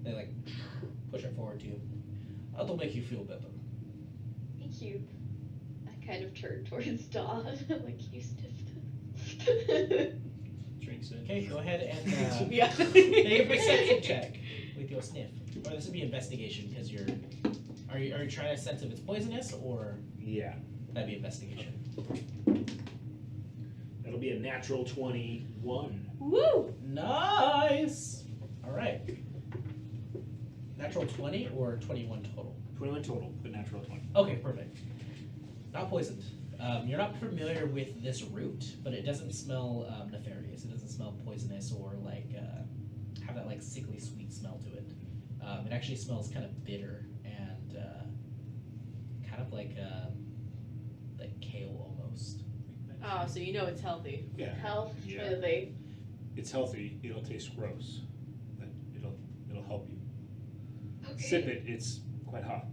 They like push it forward to you. That'll make you feel better. Thank you. I kind of turned towards Dawn. I'm like, you sniffed. Drinks in. Okay, go ahead and Yeah. make a perception check with your sniff. Or this would be investigation because you're. Are you trying to sense if it's poisonous or Yeah. that'd be investigation? That'll be a natural 21. Woo! Nice. All right. Natural 20 or 21 total. 21 total, but natural 20. Okay, perfect. Not poisoned. You're not familiar with this root, but it doesn't smell nefarious. It doesn't smell poisonous or like have that like sickly sweet smell to it. It actually smells kind of bitter and kind of like kale almost. Oh, so you know it's healthy. Yeah. Health, Yeah. really. It's healthy. It'll taste gross, but it'll help you. Okay. Sip it. It's quite hot.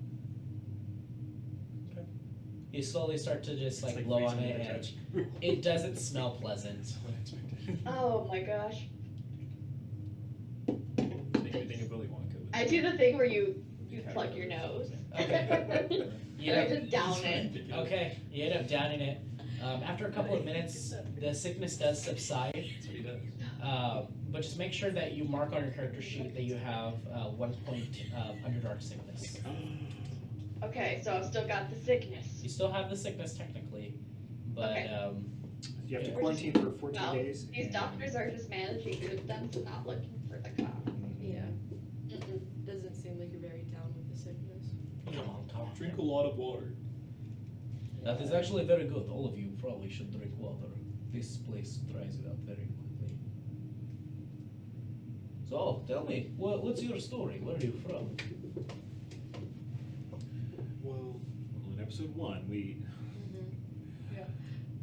You slowly start to just like It's blow on freezing it, to the and touch. it doesn't smell pleasant. That's what I expected. Oh my gosh. Make me think of Willy Wonka. with I do the thing where you plug your nose. Okay. You And I know- just down it. Okay, you end up downing it. After a couple of minutes, the sickness does subside. That's what he does. But just make sure that you mark on your character sheet that you have 1 point Underdark sickness. Okay, so I've still got the sickness. You still have the sickness technically, but Okay. You have to Yeah. quarantine for 14 Well, days. These and- doctors are just managing symptoms and not looking for the cause. Yeah. Mm-mm. Doesn't seem like you're very down with the sickness. come on, Tom. Drink a lot of water. That is actually very good. All of you probably should drink water. This place dries it out very quickly. So, tell me, what's your story? Where are you from? Well, in episode 1, we Yeah.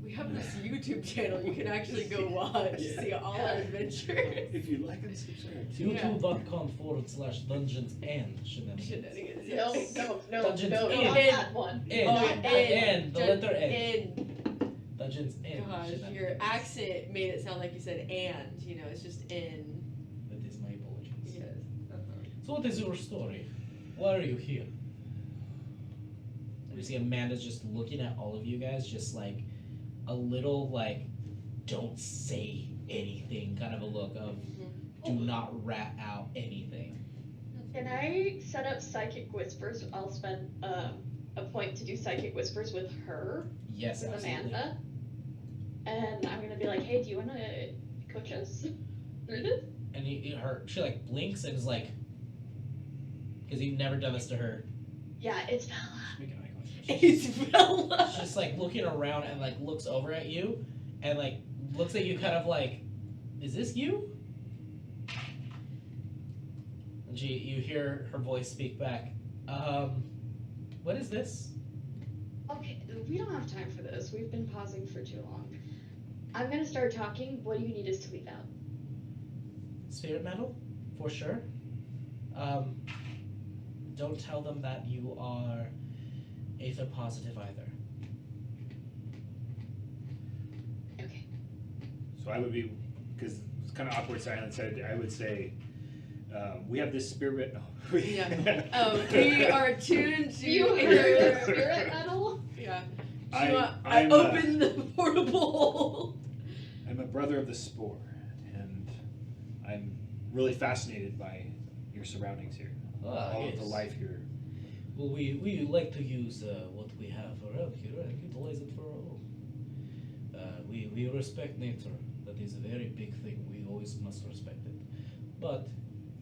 We have this YouTube channel you can actually go watch, Yeah. see all our adventures. if you like and subscribe. YouTube.com/dungeons and shenanigans. Shenanigans. No, yes. no, Dungeons not in. that one. N, Oh, Not that N. N, the letter N. In. Dungeons and Gosh, your shenanigans. accent made it sound like you said and, you know, it's just in. That is my apologies. Yes. So what is your story? Why are you here? You see Amanda's just looking at all of you guys, just like a little like, don't say anything kind of a look of, do not rat out anything. Can I set up psychic whispers? I'll spend a point to do psychic whispers with her, Yes, with absolutely. Amanda. And I'm gonna be like, hey, do you wanna coach us through this? And she like blinks and is like, because you've never done this to her. Yeah, it's Bella. Making eye contact. It's Bella. She's just like looking around and like looks over at you and like looks at you kind of like, is this you? And you hear her voice speak back. What is this? Okay, we don't have time for this. We've been pausing for too long. I'm gonna start talking. What do you need us to leave out? Spirit metal, for sure. don't tell them that you are Aether positive either. Okay. So I would be, because it's kind of awkward silence. I would say, we have this spirit. Yeah. We are attuned to You heard the spirit metal? Yeah. I I opened the portable. I'm a brother of the spore, and I'm really fascinated by your surroundings here. All of the Yes. life here. Well, we like to use what we have around here and utilize it for our own. We respect nature. That is a very big thing. We always must respect it. But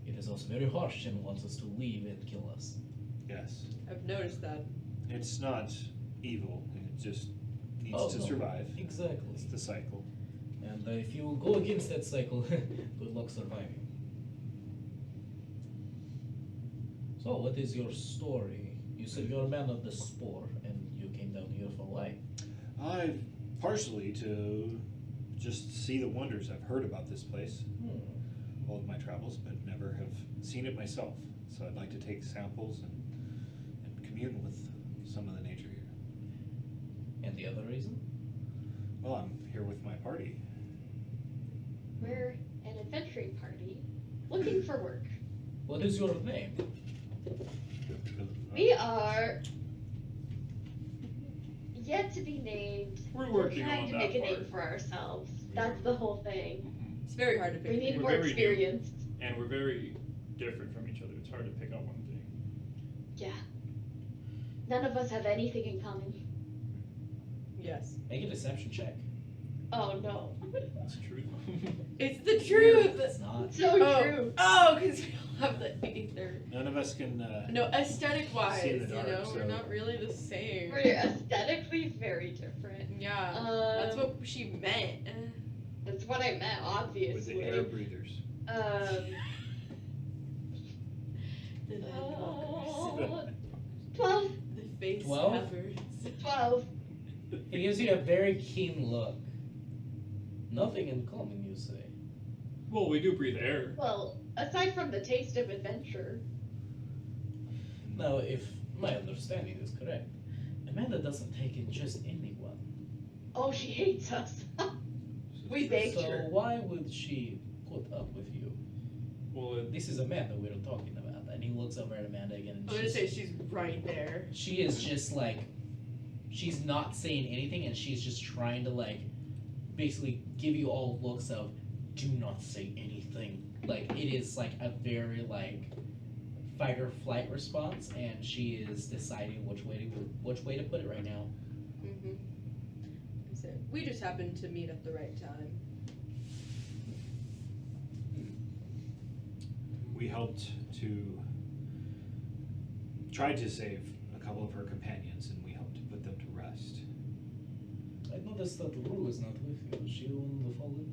it is also very harsh and wants us to leave and kill us. Yes. I've noticed that. It's not evil. It just needs Oh, to no. survive. Exactly. It's the cycle. And if you go against that cycle, good luck surviving. So, what is your story? You said you're a man of the spore, and you came down here for why? I've partially to just see the wonders. I've heard about this place, all of my travels, but never have seen it myself. So I'd like to take samples and commune with some of the nature here. And the other reason? Well, I'm here with my party. We're an adventuring party looking for work. What is your name? We are yet to be named. We're We're working trying on to that make a part. name for ourselves. That's the whole thing. It's very hard to pick. We need We're more very new. experience. And we're very different from each other. It's hard to pick out one thing. Yeah. None of us have anything in common. Yes. Make a deception check. Oh no. That's true. It's the truth. It's not. So true. Oh, because we all have the aether. None of us can. No, aesthetic wise, See in the dark, we're so- not really the same. We're aesthetically very different. Yeah. That's what she meant. That's what I meant, With obviously. the air breathers. The Nightwalkers. 12. The face 12? peppers. 12. He gives you a very keen look. Nothing in common, you say. Well, we do breathe air. Well, aside from the taste of adventure. Now, if my understanding is correct, Amanda doesn't take in just anyone. Oh, she hates us. We begged So her. why would she put up with you? Well, This is Amanda we're talking about. And he looks over at Amanda again, and I'm gonna say she's right there. she is just like, she's not saying anything, and she's just trying to like, basically give you all looks of, do not say anything. Like, it is like a very like, fight or flight response, and she is deciding which way to put it right now. Mm-hmm. We just happened to meet at the right time. We helped to try to save a couple of her companions, and we helped to put them to rest. I noticed that Rue is not with you. Was she the one of the fallen?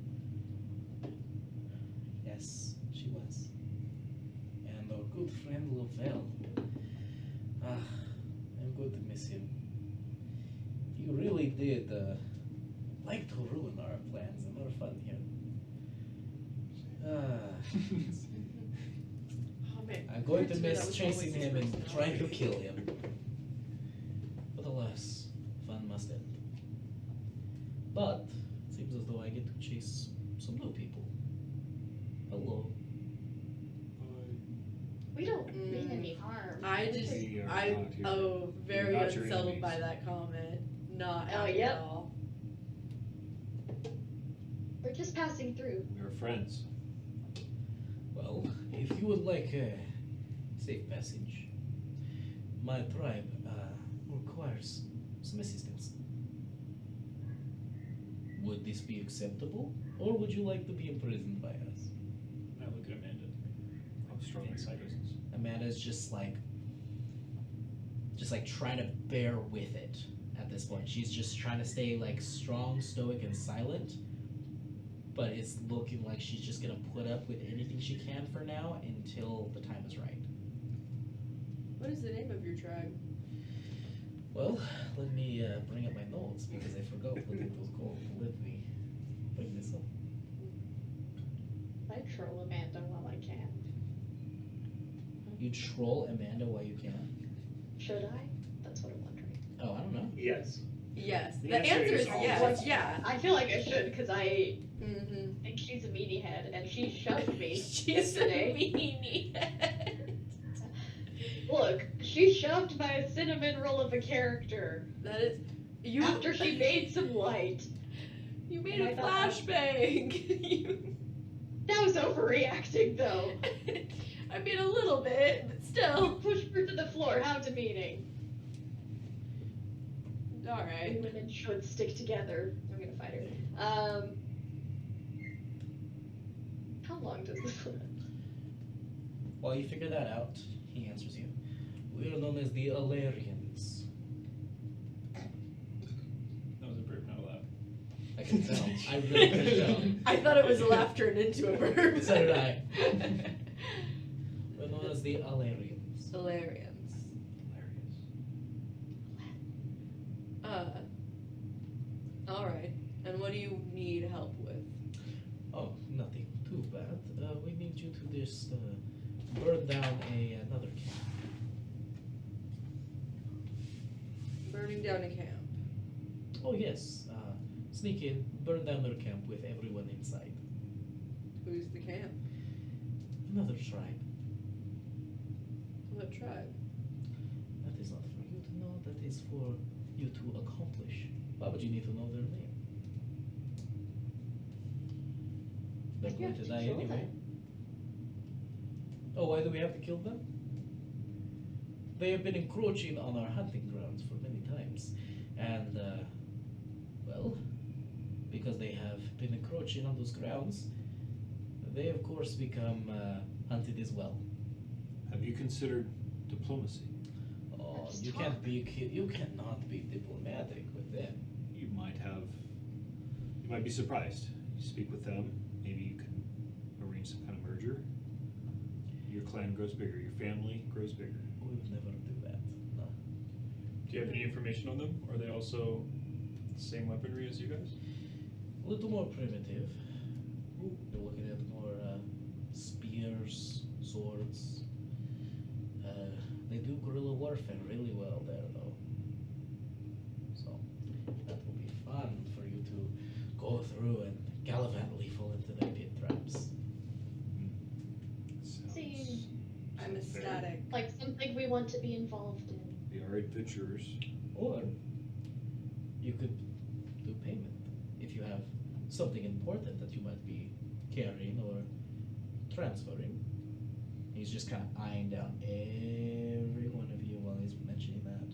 Yes, she was. And our good friend Lovell. I'm going to miss him. You really did like to ruin our plans and our fun here. Oh man. I'm going to That miss was chasing always his him and personality. trying to kill him. But alas, fun must end. But it seems as though I get to chase some new people. Hello. We don't mean any harm. I just, We are not here. very We're not your unsettled by enemies. that comment. Not Oh, happy yep. at all. We're just passing through. We were friends. Well, if you would like a safe passage, my tribe requires some assistance. Would this be acceptable, or would you like to be imprisoned by us? I look at Amanda. How strong are your presence? Amanda's just like trying to bear with it at this point. She's just trying to stay like strong, stoic, and silent. But it's looking like she's just gonna put up with anything she can for now until the time is right. What is the name of your tribe? Well, let me bring up my notes because I forgot what it was called. Let me bring this up. I troll Amanda while I can. You troll Amanda while you can. Should I? That's what I'm wondering. Oh, I don't know. Yes. Yes. The The answer answer is is always yes. yes. Yeah. I feel like I should because I Mm-hmm. think she's a meanie head and she shoved me She's a yesterday. meanie. Look, she shoved my cinnamon roll of a character That is you. after she made some light. You made And a I thought flashbang. That was overreacting though. I mean a little bit, but You still. pushed her to the floor. How demeaning. All right. Women should stick together. I'm gonna fight her. How long does this last? While you figure that out, he answers you. We are known as the Alarians. That was a burp, not a laugh. I can tell. I really can tell. I thought it was a laugh turned into a verb. So did I. We're known as the Alarians. Hilarious. All right. And what do you need help with? Oh, nothing too bad. We need you to just burn down another camp. Burning down a camp. Oh yes. Sneak in, burn down their camp with everyone inside. Who's the camp? Another tribe. What tribe? That is not for you to know. That is for you to accomplish. Why would you need to know their name? They're You going have to to die kill anyway. them. Oh, why do we have to kill them? They have been encroaching on our hunting grounds for many times. And, well, because they have been encroaching on those grounds, they of course become hunted as well. Have you considered diplomacy? Oh, Let's you talk. can't be, you cannot be diplomatic with them. You might be surprised. You speak with them, maybe you can arrange some kind of merger. Your clan grows bigger, your family grows bigger. We would never do that. No. Do you have any information on them? Are they also the same weaponry as you guys? A little more primitive. You're looking at more spears, swords. They do guerrilla warfare really well there, though. So that will be fun for you to go through and gallivantly fall into their pit traps. Seems I'm Fair. ecstatic. like something we want to be involved in. They are adventurers. Or you could do payment if you have something important that you might be carrying or transferring. He's just kind of eyeing down every one of you while he's mentioning that.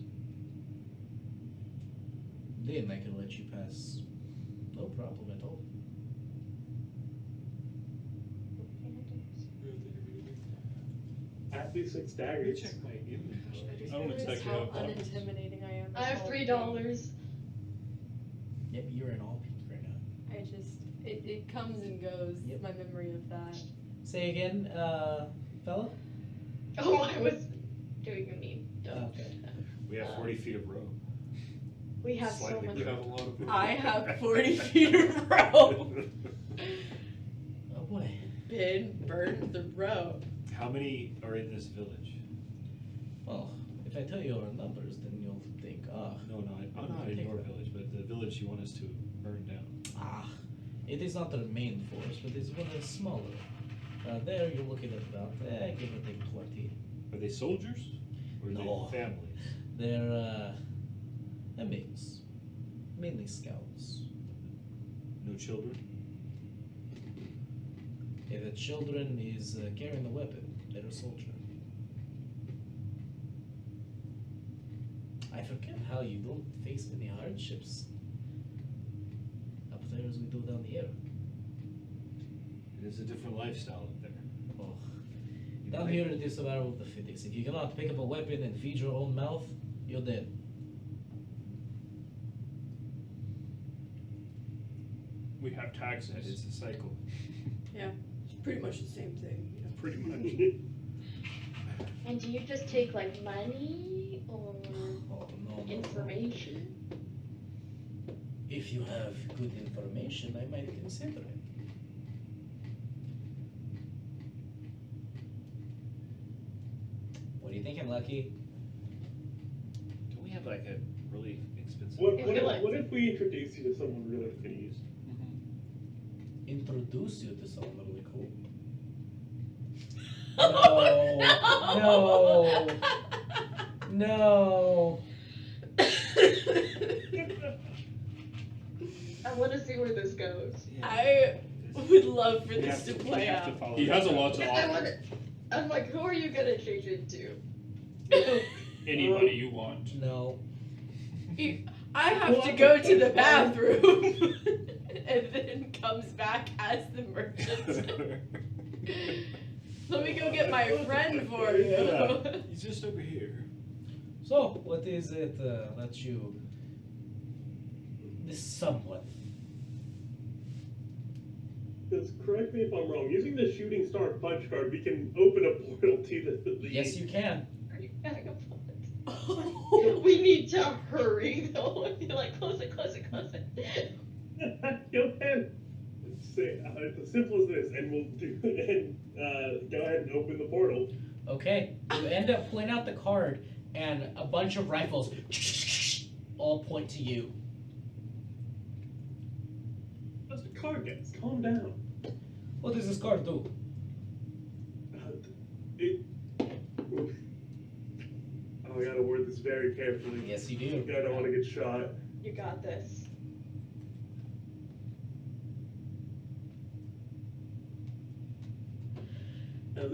Then I can let you pass, no problem at all. At least 6 daggers. Check my inventory. I just I don't realized expect you how to have pockets. unintimidating I am. I have $3. Yep, you're in all pink right now. I just it comes and goes. Yep. My memory of that. Say again, fella? Oh, I was doing a meme. Duh. Okay. We have 40 feet of rope. We have so Slightly much. You have a lot of. I have 40 feet of rope. Oh boy. Been burned the rope. How many are in this village? Well, if I tell you our numbers, then you'll think, No, not in Take your that. village, but the village you want us to burn down. It is not their main force, but it's one of the smaller. There you're looking at about, give or take 20. Are they soldiers? Or are No. they families? They're a mix. Mainly scouts. No children? If a children is carrying a weapon, they're a soldier. I forget how you don't face many hardships up there as we do down here. It is a different lifestyle up there. Oh. You Down might- here it is survival of the fittest. If you cannot pick up a weapon and feed your own mouth, you're dead. We have That taxes. is the cycle. It's pretty much the same thing. Pretty much. And do you just take like money or Oh, no, no. information? If you have good information, I might consider it. Lucky? Don't we have like a really expensive? What if we introduce you to someone really Can you use? Introduce you to someone really cool. Oh, No. I want to see where this goes. I would love for this to play out. He has a lot to I offer. want. I'm like, who are you gonna change into? Anybody you want. No. I have to go to the bathroom and then comes back as the merchant. Let me go get my friend for you. Yeah. He's just over here. So, what is it that you... This someone? Just correct me if I'm wrong. Using the shooting star punch card, we can open a portal to the Yes, you can. Are you back up? We need to hurry though. Like, close it, close it, close it. Go ahead. Say it's as simple as this, and we'll do and go ahead and open the portal. Okay. You end up pulling out the card, and a bunch of rifles all point to you. That's the card, guys. Calm down. What does this card do? Oof. Oh, I gotta word this very carefully. Yes, you do. I don't want to get shot. You got this. Now,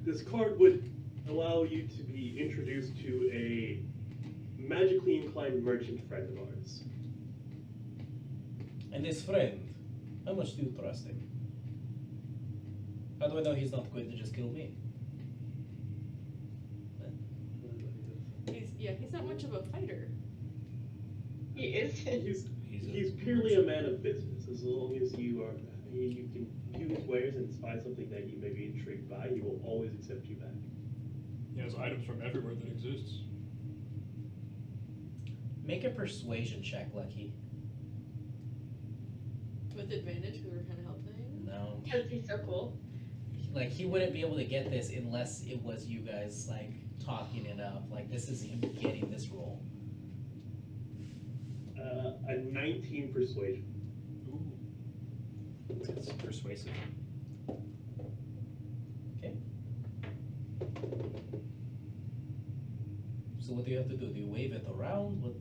this card would allow you to be introduced to a magically inclined merchant friend of ours. And this friend, how much do you trust him? How do I know he's not going to just kill me? He's not much of a fighter. He is. He's purely a man of business. As long as you can view his wares and spy something that you may be intrigued by, he will always accept you back. He has items from everywhere that exists. Make a persuasion check, Lucky. With advantage because we're kind of helping. No. Because he's so cool. Like, he wouldn't be able to get this unless it was you guys, like, talking it up. Like, this is him getting this roll. A 19 persuasion. Ooh. That's persuasive. Okay. So what do you have to do? Do you wave it around? What?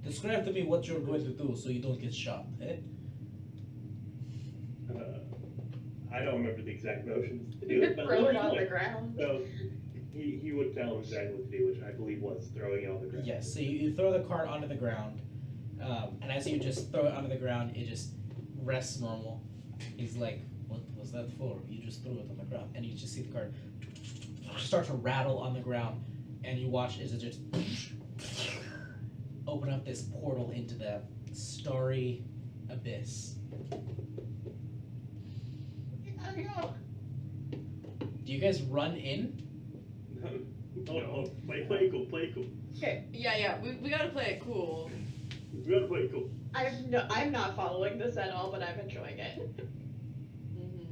Describe to me what you're going to do so you don't get shot, eh? I don't remember the exact motions to do You it, could but throw it let me on know. the ground. So he would tell him exactly what to do, which I believe was throwing it on the ground. Yes, so you throw the card onto the ground, and as you just throw it onto the ground, it just rests normal. He's like, what was that for? You just threw it on the ground. And you just see the card start to rattle on the ground, and you watch as it just open up this portal into the starry abyss. Do you guys run in? Oh, play cool, play cool. Okay, Yeah, we gotta play it cool. We gotta play cool. I'm not following this at all, but I'm enjoying it. Mm-hmm.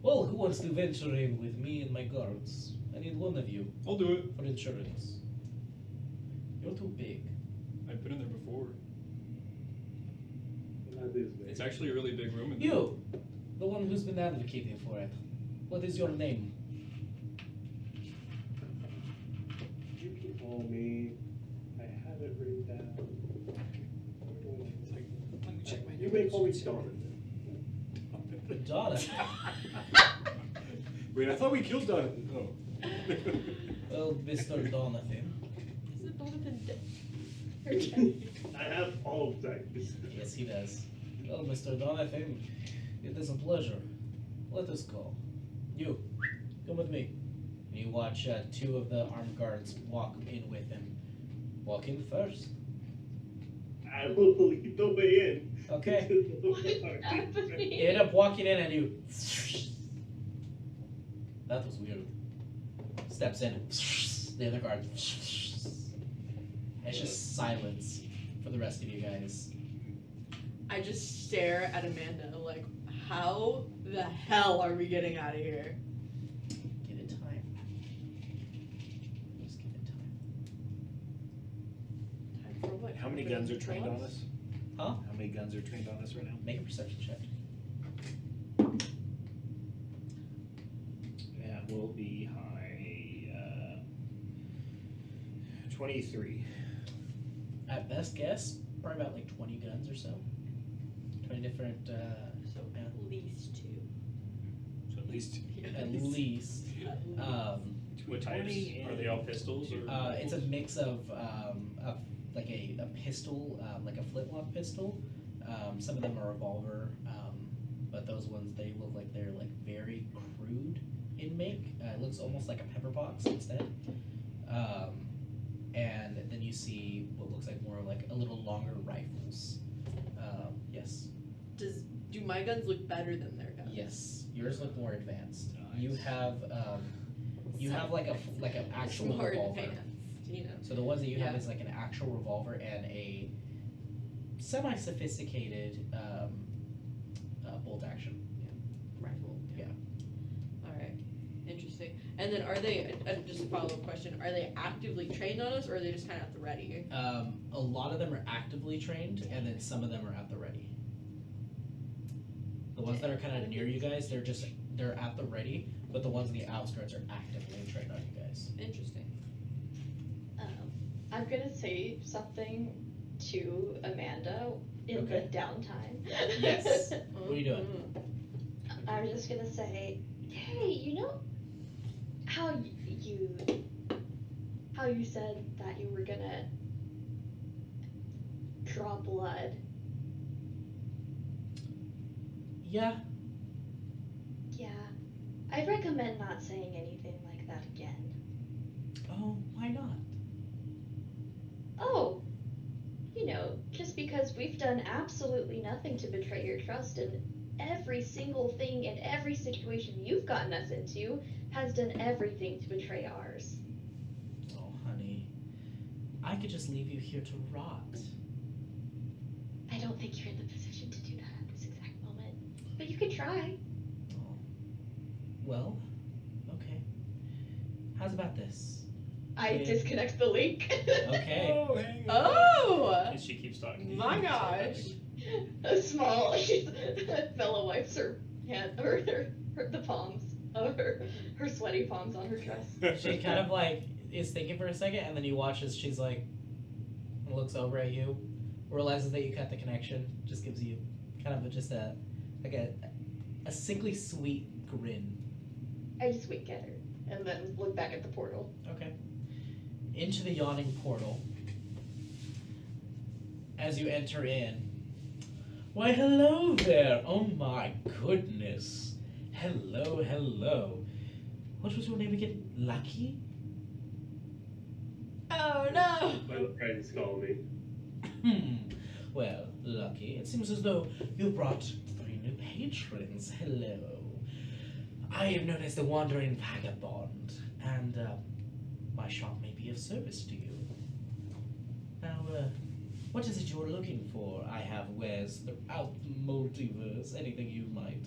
Well, who wants to venture in with me and my guards? I need one of you I'll do it. for insurance. You're too big. I've been in there before. Not this big. It's actually a really big room in there. You, the one who's been advocating for it. What is your name? You can call me. I have it written down. Where do I take it? Let me check my You may call me Donovan. Jonathan. Wait, I thought we killed Donovan. Oh. Well, Mr. Donovan. Is it Donovan dead? I have all of that. Yes, he does. Well, Mr. Donovan, it is a pleasure. Let us go. You, come with me. And you watch two of the armed guards walk in with him. Walk in first. I will lead the way in. Okay. What is happening? You end up walking in and you... That was weird. Steps in. The other guard. It's just silence for the rest of you guys. I just stare at Amanda like, how the hell are we getting out of here? Give it time. How many guns are trained on us? Huh? How many guns are trained on us right now? Make a perception check. That will be high. 23. At best guess, probably about like 20 guns or so. 20 different, So at least 2. So at least. at least. What types? Are they all pistols? Or It's a mix of like a pistol, like a flintlock pistol. Some of them are revolver, but those ones, they look like they're like very crude in make. It looks almost like a pepper box instead. And then you see what looks like more like a little longer rifles. Yes. Do my guns look better than their guns? Yes. Yours look more advanced. Nice. You have like an actual Smart revolver. advanced, you know. So the ones that you have Yeah. is like an actual revolver and a semi-sophisticated bolt action. Rifle. Yeah. Alright. Interesting. And then are they, just a follow-up question, are they actively trained on us or are they just kind of at the ready? A lot of them are actively trained, and then some of them are at the ready. The ones that are kind of near you guys, they're at the ready, but the ones on the outskirts are actively trained on you guys. Interesting. I'm gonna say something to Amanda in Okay. the downtime. Yes. What are you doing? I was just gonna say, hey, you know how you said that you were gonna draw blood? Yeah. Yeah. I'd recommend not saying anything like that again. Oh, why not? Oh, just because we've done absolutely nothing to betray your trust, and every single thing in every situation you've gotten us into has done everything to betray ours. Oh, honey. I could just leave you here to rot. I don't think you're in the position to do that at this exact moment, but you could try. Oh. Well, okay. How's about this? I Yeah. disconnect the link. Okay. Oh, hang on. Oh! and she keeps talking. My gosh. A small Bella wipes her hand, or the palms of her sweaty palms on her dress. She kind of like is thinking for a second, and then you watch as she's like looks over at you, realizes that you cut the connection, just gives you kind of just a sickly sweet grin. I just wink at her and then look back at the portal. Okay. Into the yawning portal. As you enter in, why, hello there! Oh my goodness! Hello, hello. What was your name again? Lucky? Oh no! My friends call me. Well, Lucky, it seems as though you brought 3 new patrons. Hello. I am known as the Wandering Vagabond, and my shop may be of service to you. Now, what is it you're looking for? I have wares throughout the multiverse, anything you might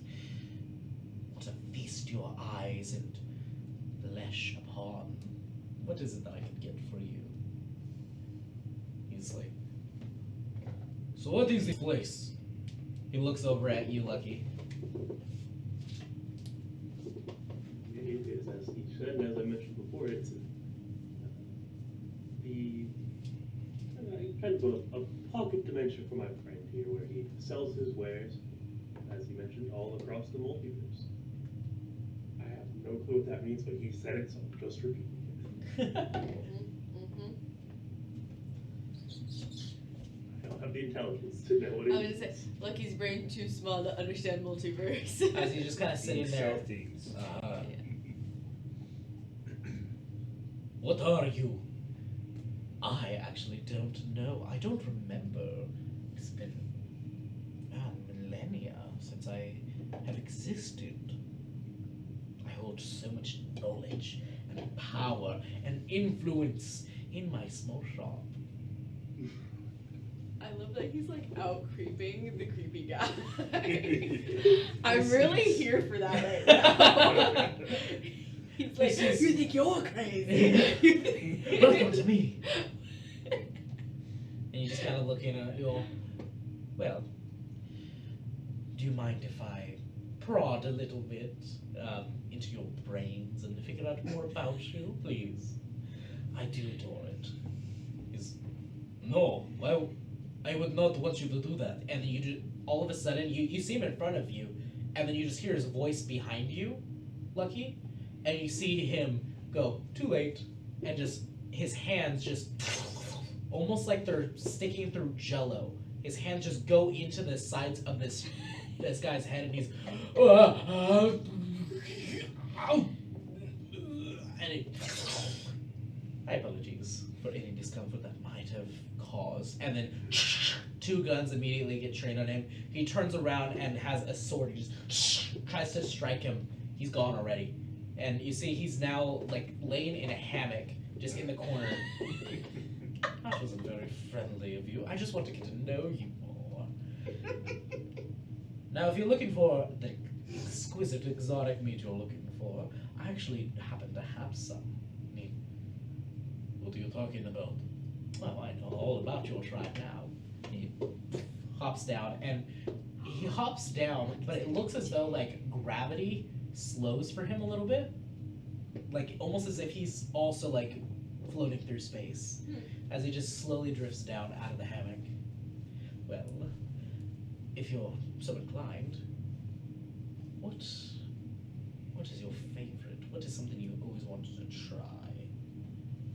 want to feast your eyes and flesh upon. What is it that I can get for you? He's like, so what is this place? He looks over at you, Lucky. It is, as he said, and as I mentioned before, it's kind of a pocket dimension for my friend here, where he sells his wares, as he mentioned, all across the multiverse. I have no clue what that means, but he said it, so I'm just repeating it. I don't have the intelligence to know what it I was means. gonna say, Lucky's brain too small to understand multiverse. As you just kind of sitting These there. sell things. What are you? I actually don't know. I don't remember. It's been millennia since I have existed. I hold so much knowledge and power and influence in my small shop. I love that he's like out creeping the creepy guy. I'm really here for that right now. He's like, This is- you think you're crazy? Welcome to me. And you just looking at your. Well, do you mind if I prod a little bit into your brains and figure out more about you, please? I do adore it. No, well, I would not want you to do that. And you do, all of a sudden, you see him in front of you, and then you just hear his voice behind you, Lucky, and you see him go, too late, and just, his hands just, almost like they're sticking through jello. His hands just go into the sides of this guy's head, and he's, and it, my apologies for any discomfort that might have caused. And then 2 guns immediately get trained on him. He turns around and has a sword. He just tries to strike him. He's gone already. And you see he's now like laying in a hammock just in the corner. That wasn't very friendly of you. I just want to get to know you more. Now, if you're looking for the exquisite exotic meat you're looking for, I actually happen to have some. I mean, what are you talking about? Well, I know all about your tribe now. He hops down, and he hops down, but it looks as though, like, gravity slows for him a little bit. Like, almost as if he's also, like, floating through space. As he just slowly drifts down out of the hammock. Well, if you're so inclined, what is your favorite? What is something you always wanted to try?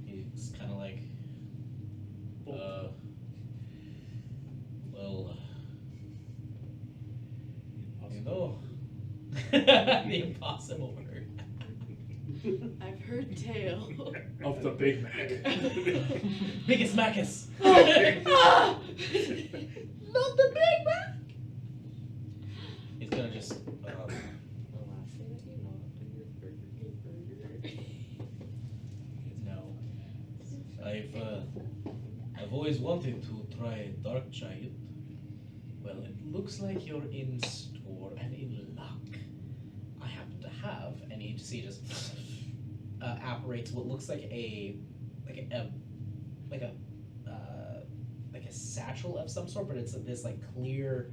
He's kind of like, well, you know, the impossible word. I've heard tale. Of the Big Mac. Biggest Macus. Ah! Not the Big Mac. He's gonna just. No. I've always wanted to try Dark Giant. Well, it looks like you're in store and in luck. I happen to have, and you see just apparates what looks like a satchel of some sort, but it's this like clear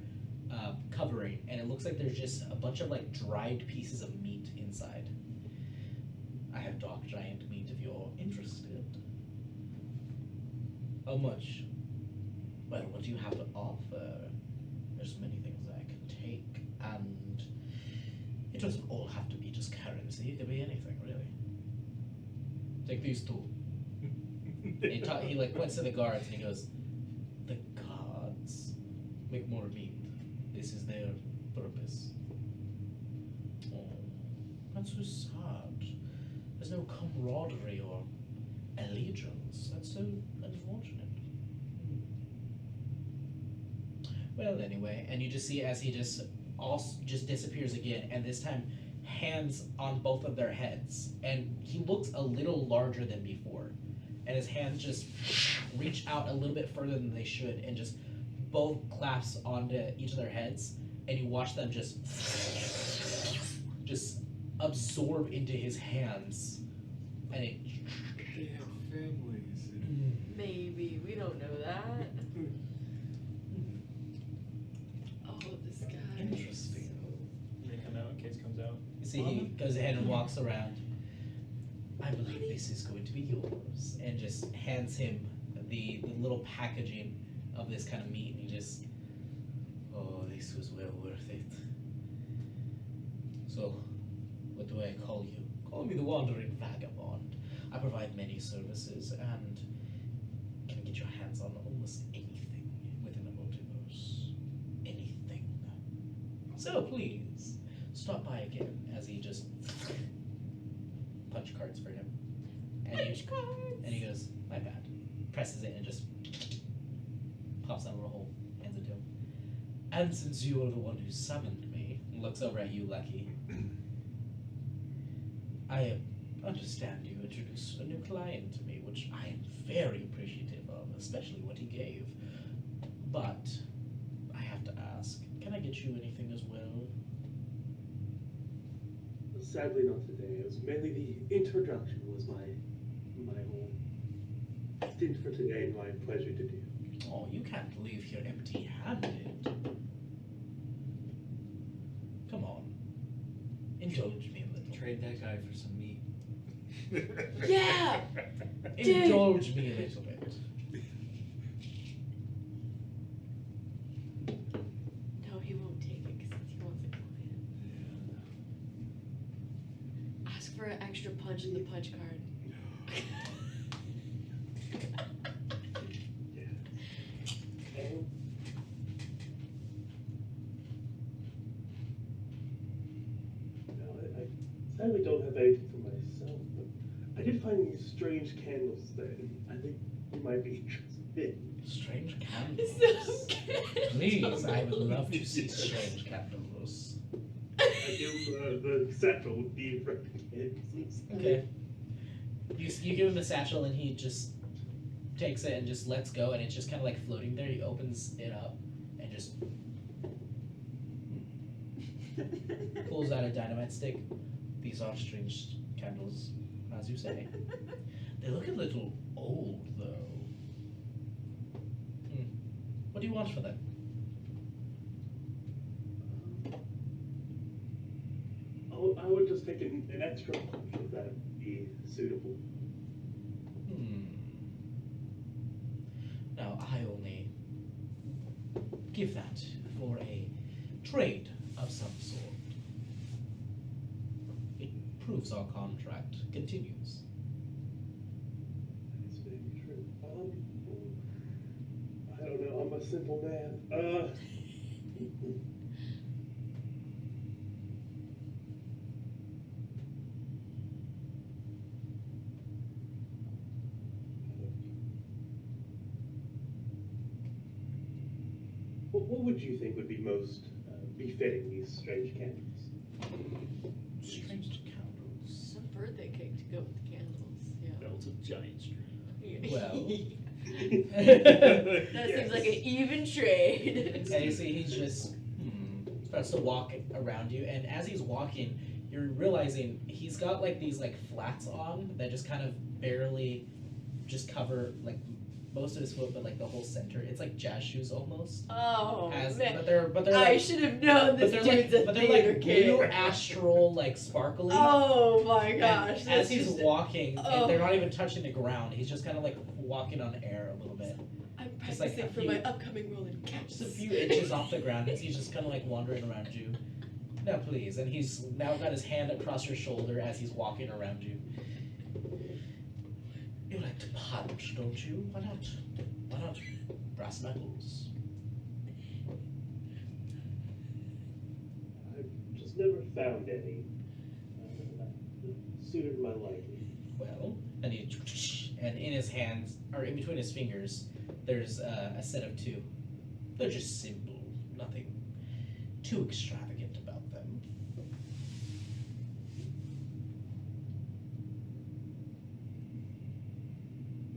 covering, and it looks like there's just a bunch of like dried pieces of meat inside. I have Dark Giant meat if you're interested. How much? Well, what do you have to offer? There's many things I can take, and it doesn't all have to be just currency. It could be anything, really. Take these 2. He like points to the guards and he goes, "The gods make more meat. This is their purpose." Oh, that's so sad. There's no camaraderie or allegiance. That's so unfortunate. Well, anyway, and you just see as he just disappears again, and this time hands on both of their heads, and he looks a little larger than before, and his hands just reach out a little bit further than they should, and just both clasp onto each of their heads, and you watch them just absorb into his hands, and it. They have families. Maybe. We don't know that. Oh, this guy. Interesting. They come out in case it comes out. You see, he goes ahead and walks around. I believe this is going to be yours, and just hands him the little packaging of this kind of meat, and he just, oh, this was well worth it. So, what do I call you? Call me the Wandering Vagabond. I provide many services, and can get your hands on almost anything within the multiverse. Anything. So please, stop by again, as he just punch cards for him. And he goes, my bad. Presses it and just pops out a hole, hands it to him. And since you are the one who summoned me, looks over at you, Lucky. I understand you introduced a new client to me, which I am very appreciative of, especially what he gave. But I have to ask, can I get you anything as well? Sadly, not today. It was mainly the introduction was my whole stint for today, and my pleasure to do. Oh, you can't leave here empty-handed. Come on. Indulge me a little. Trade that guy for some meat. Yeah! Dude. Indulge me a little bit. No, he won't take it because he wants a client. Ask for an extra punch in the punch card. I sadly don't have anything for myself, but I did find these strange candles there, and I think you might be interested. Strange candles. So good. Please, I would love to see strange candles. I give him the satchel with the replicants. Okay. You give him the satchel and he just takes it and just lets go, and it's just kind of like floating there. He opens it up and just pulls out a dynamite stick. These are strange candles, as you say. They look a little old, though. What do you want for them? I would just take an extra punch if that would be suitable. Now, I only give that for a trade of some sort. It proves our contract continues. That's very true. I don't know, I'm a simple man. What would you think would be most befitting these strange candles? Strange candles. Some birthday cake to go with the candles. Yeah. Belts of giant string. Well. That seems like an even trade. And you see he's just starts to walk around you, and as he's walking, you're realizing he's got like these like flats on that just kind of barely just cover like most of his foot, but like the whole center. It's like jazz shoes almost. Oh Man. man! But they're I like, should have known this but dude's they're a like theater blue kid. astral like sparkly. Oh my And gosh! as that's he's just- walking, oh. and they're not even touching the ground. He's just kind of like walking on air a little bit, I'm just like practicing a for few- my upcoming role in Cats. just a few inches off the ground. As he's just kind of like wandering around you. Now, please, and he's now got his hand across your shoulder as he's walking around you. You like to punch, don't you? Why not? Why not brass knuckles? I've just never found any that suited my liking. Well, and in his hands, or in between his fingers, there's a set of two. They're just simple, nothing too extravagant about them.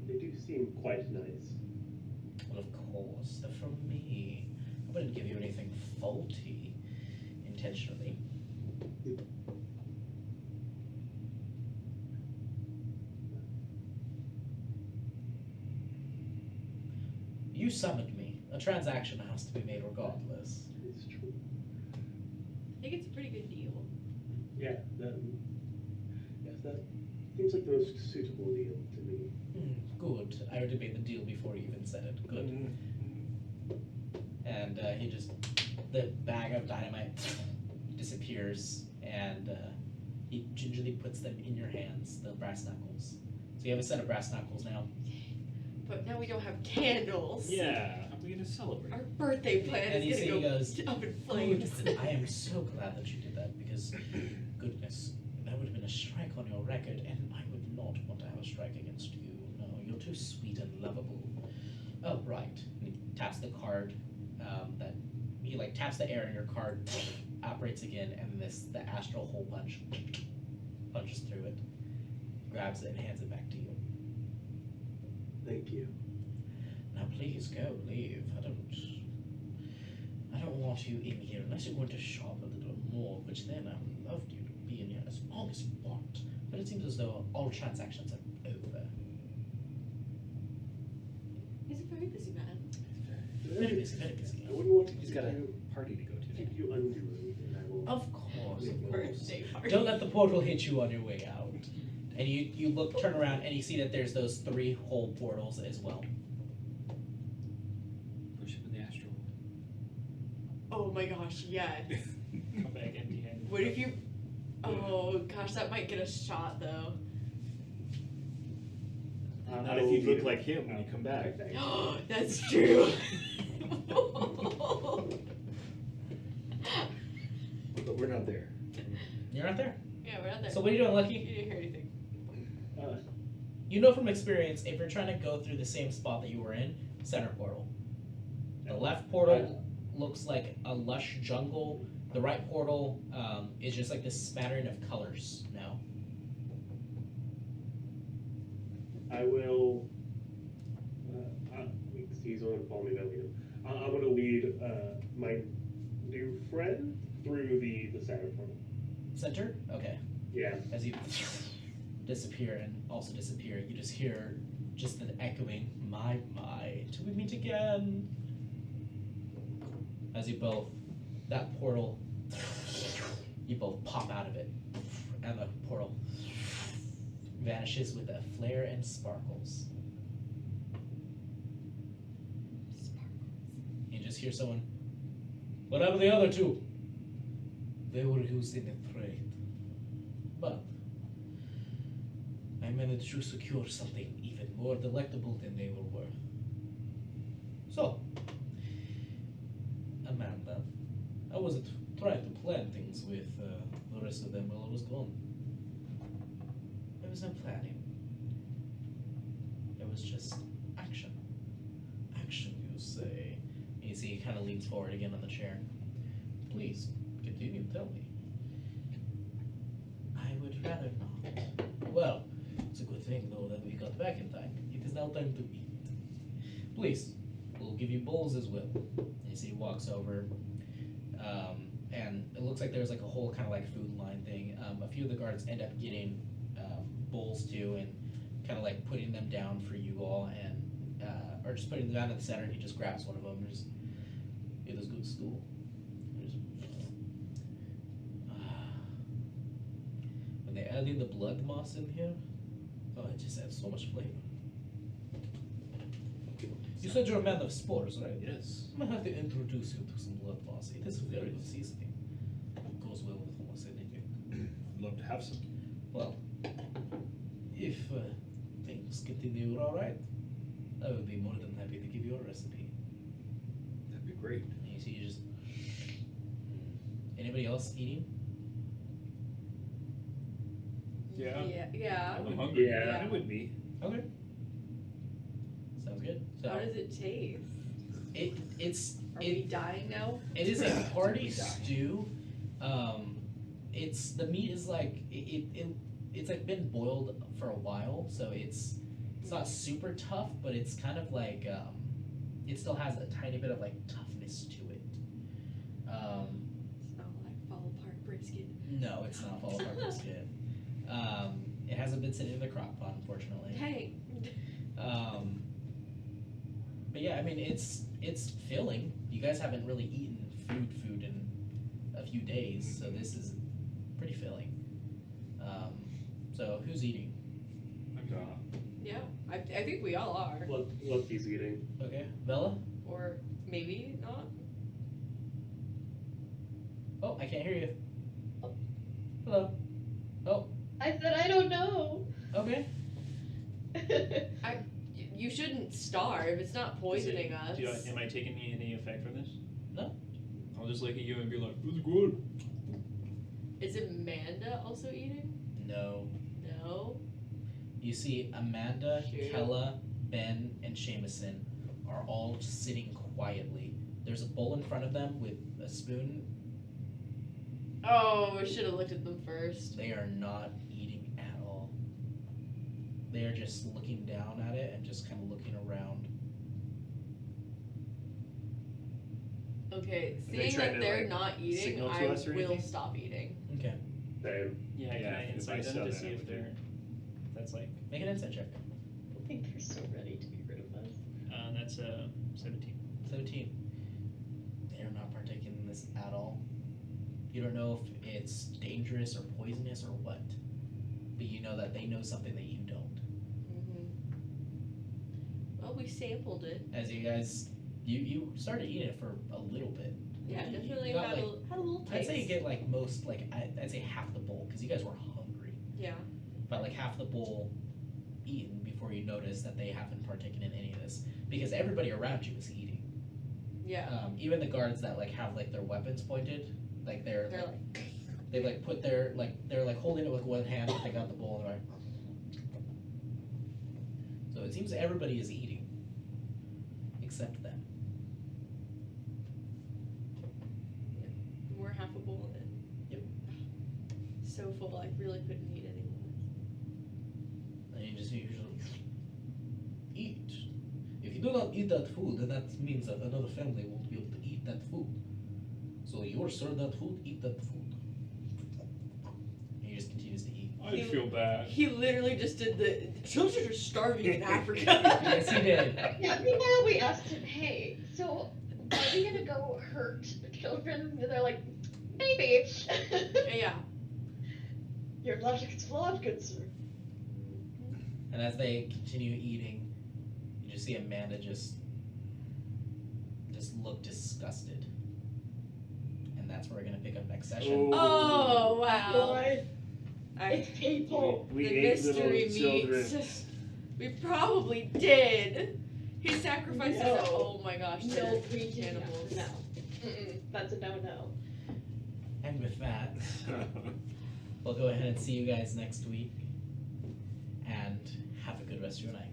They do seem quite nice. Well, of course, they're from me. I wouldn't give you anything faulty intentionally. You summoned me. A transaction has to be made regardless. It's true. I think it's a pretty good deal. Yeah, yes, that seems like the most suitable deal to me. Good. I already made the deal before you even said it. Good. And he just, the bag of dynamite disappears, and he gingerly puts them in your hands, the brass knuckles. So you have a set of brass knuckles now. But now we don't have candles. Yeah, how are we gonna celebrate? Our birthday plan And you is see gonna he go goes, up in flames. I am so glad that you did that, because, goodness, that would have been a strike on your record, and I would not want to have a strike against you. No, you're too sweet and lovable. Oh, right. And he taps the card, that, he like taps the air and your card operates again, and the astral hole punch punches through it, grabs it, and hands it back to you. Thank you. Now please go, leave. I don't want you in here unless you're going to shop a little more, which then I would love you to be in here as long as you want. But it seems as though all transactions are over. Is it Very busy man. Very busy, very busy. I wouldn't want to He's keep got a you, party to go to. keep you unduly, and I will. Of course, of course. Birthday party. Don't let the portal hit you on your way out. And you look, turn around, and you see that there's those 3 whole portals as well. Push him in the astral. Oh my gosh, yes. Come back empty-handed. What if you? Oh gosh, that might get us shot though. Not if you look like him when you come back. That's true. But we're not there. You're not there. Yeah, we're not there. So what are you doing, You Lucky? didn't hear anything. You know from experience, if you're trying to go through the same spot that you were in, center portal. The left portal looks like a lush jungle. The right portal is just like this smattering of colors now. I will. He's going to call me that leader. I'm going to lead my new friend through the center portal. Center? Okay. Yeah. As you disappear and also disappear, you just hear just an echoing, my, till we meet again. As you both, that portal, you both pop out of it, and the portal vanishes with a flare and sparkles. You just hear someone, what happened to the other 2? They were used in a trade. But I managed to secure something even more delectable than they were worth. So, Amanda, I wasn't trying to plan things with the rest of them while I was gone. There was no planning. There was just action. Action, you say. And you see he kind of leans forward again on the chair. Please, continue, tell me. I would rather not. Well, it's a good thing, though, that we got back in time. It is now time to eat. Please, we'll give you bowls as well. And you see he walks over, and it looks like there's like a whole kind of like food line thing. A few of the guards end up getting bowls too, and kind of like putting them down for you all, and or just putting them down at the center. He just grabs one of them and just, it is good stool. When they add in the blood moss in here, oh, it just adds so much flavor. You said you're a man of spores, right? Yes. I'm gonna have to introduce you to some blood moss. It is very good seasoning. It goes well with almost anything. I'd love to have some. Well, if things continue all right, I would be more than happy to give you a recipe. That'd be great. And you see, you just. Anybody else eating? Yeah. Yeah. I'm hungry. Yeah. It would be. Okay. Sounds good. So How does it taste? it's Are we dying now? it is a hearty We die. stew. It's the meat is like it's like been boiled for a while, so it's not super tough, but it's kind of like it still has a tiny bit of like toughness to it. It's not like fall apart brisket. No, it's not fall apart brisket. It hasn't been sitting in the crock pot, unfortunately. Hey. But yeah, I mean it's filling. You guys haven't really eaten food in a few days, so this is pretty filling. So who's eating? I'm not. Yeah, I think we all are. Lucky's eating. Okay, Bella. Or maybe not. Oh, I can't hear you. Hello. Oh, I said I don't know. okay. You shouldn't starve. It's not poisoning us. Am I taking any effect from this? I'll just look at you and be like, "It's good." Is Amanda also eating? No. No. You see, Amanda, Shoot. Kella, Ben, and Shameson are all sitting quietly. There's a bowl in front of them with a spoon. Oh, I should have looked at them first. They are not eating at all. They are just looking down at it and just kind of looking around. Okay, Are they seeing trying that to, they're like, not eating, signal to I us or will anything? stop eating. Okay. Same. Yeah, can Yeah, I if I insight saw them to that, see I if would they're. If that's like. Make an insight check. I think they're so ready to be rid of us. That's 17. 17. They're not partaking in this at all. You don't know if it's dangerous or poisonous or what, but you know that they know something that you don't. Mm-hmm. Well, we sampled it. As you guys, you started eating it for a little bit. Yeah, You definitely got, had, like, had a little taste. I'd say you get like most, like I'd say half the bowl because you guys were hungry. Yeah. But like half the bowl eaten before you notice that they haven't partaken in any of this because everybody around you is eating. Yeah. Even the guards that like have like their weapons pointed, like they're like, they like put their they're like holding it with one hand, but they got the bowl and they're like. So it seems everybody is eating, except them. we're half a bowl in. Yep. So full, I really couldn't eat anymore. And you just usually eat. If you do not eat that food, then that means that another family won't be able to eat that food. So you're served that food, eat that food. And he just continues to eat. I feel bad. He literally just did the. Children are starving in Africa. Yes, he did. Yeah, meanwhile we asked him, hey, so are we gonna go hurt the children? And they're like, maybe. Yeah. Your logic is flawed, good sir. And as they continue eating, you just see Amanda just look disgusted. And that's where we're gonna pick up next session. Oh wow. Boy, it's people. We the ate little mystery children. meat. We probably did. He sacrificed No. us. Oh my gosh. No, they're we did cannibals. not. No. That's a no-no. And with that, we'll go ahead and see you guys next week. And have a good rest of your night.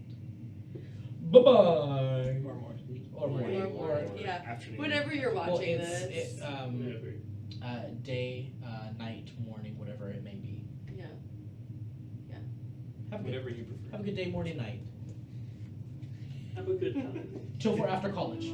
Bye-bye. Or more. Or morning. Or yeah. Afternoon. Whenever you're Well, watching it's this. Whatever. Day, night, morning, whatever it may be. Yeah. Have a good, Whatever you prefer. have a good day, morning, night. Have a good time. Till for after college.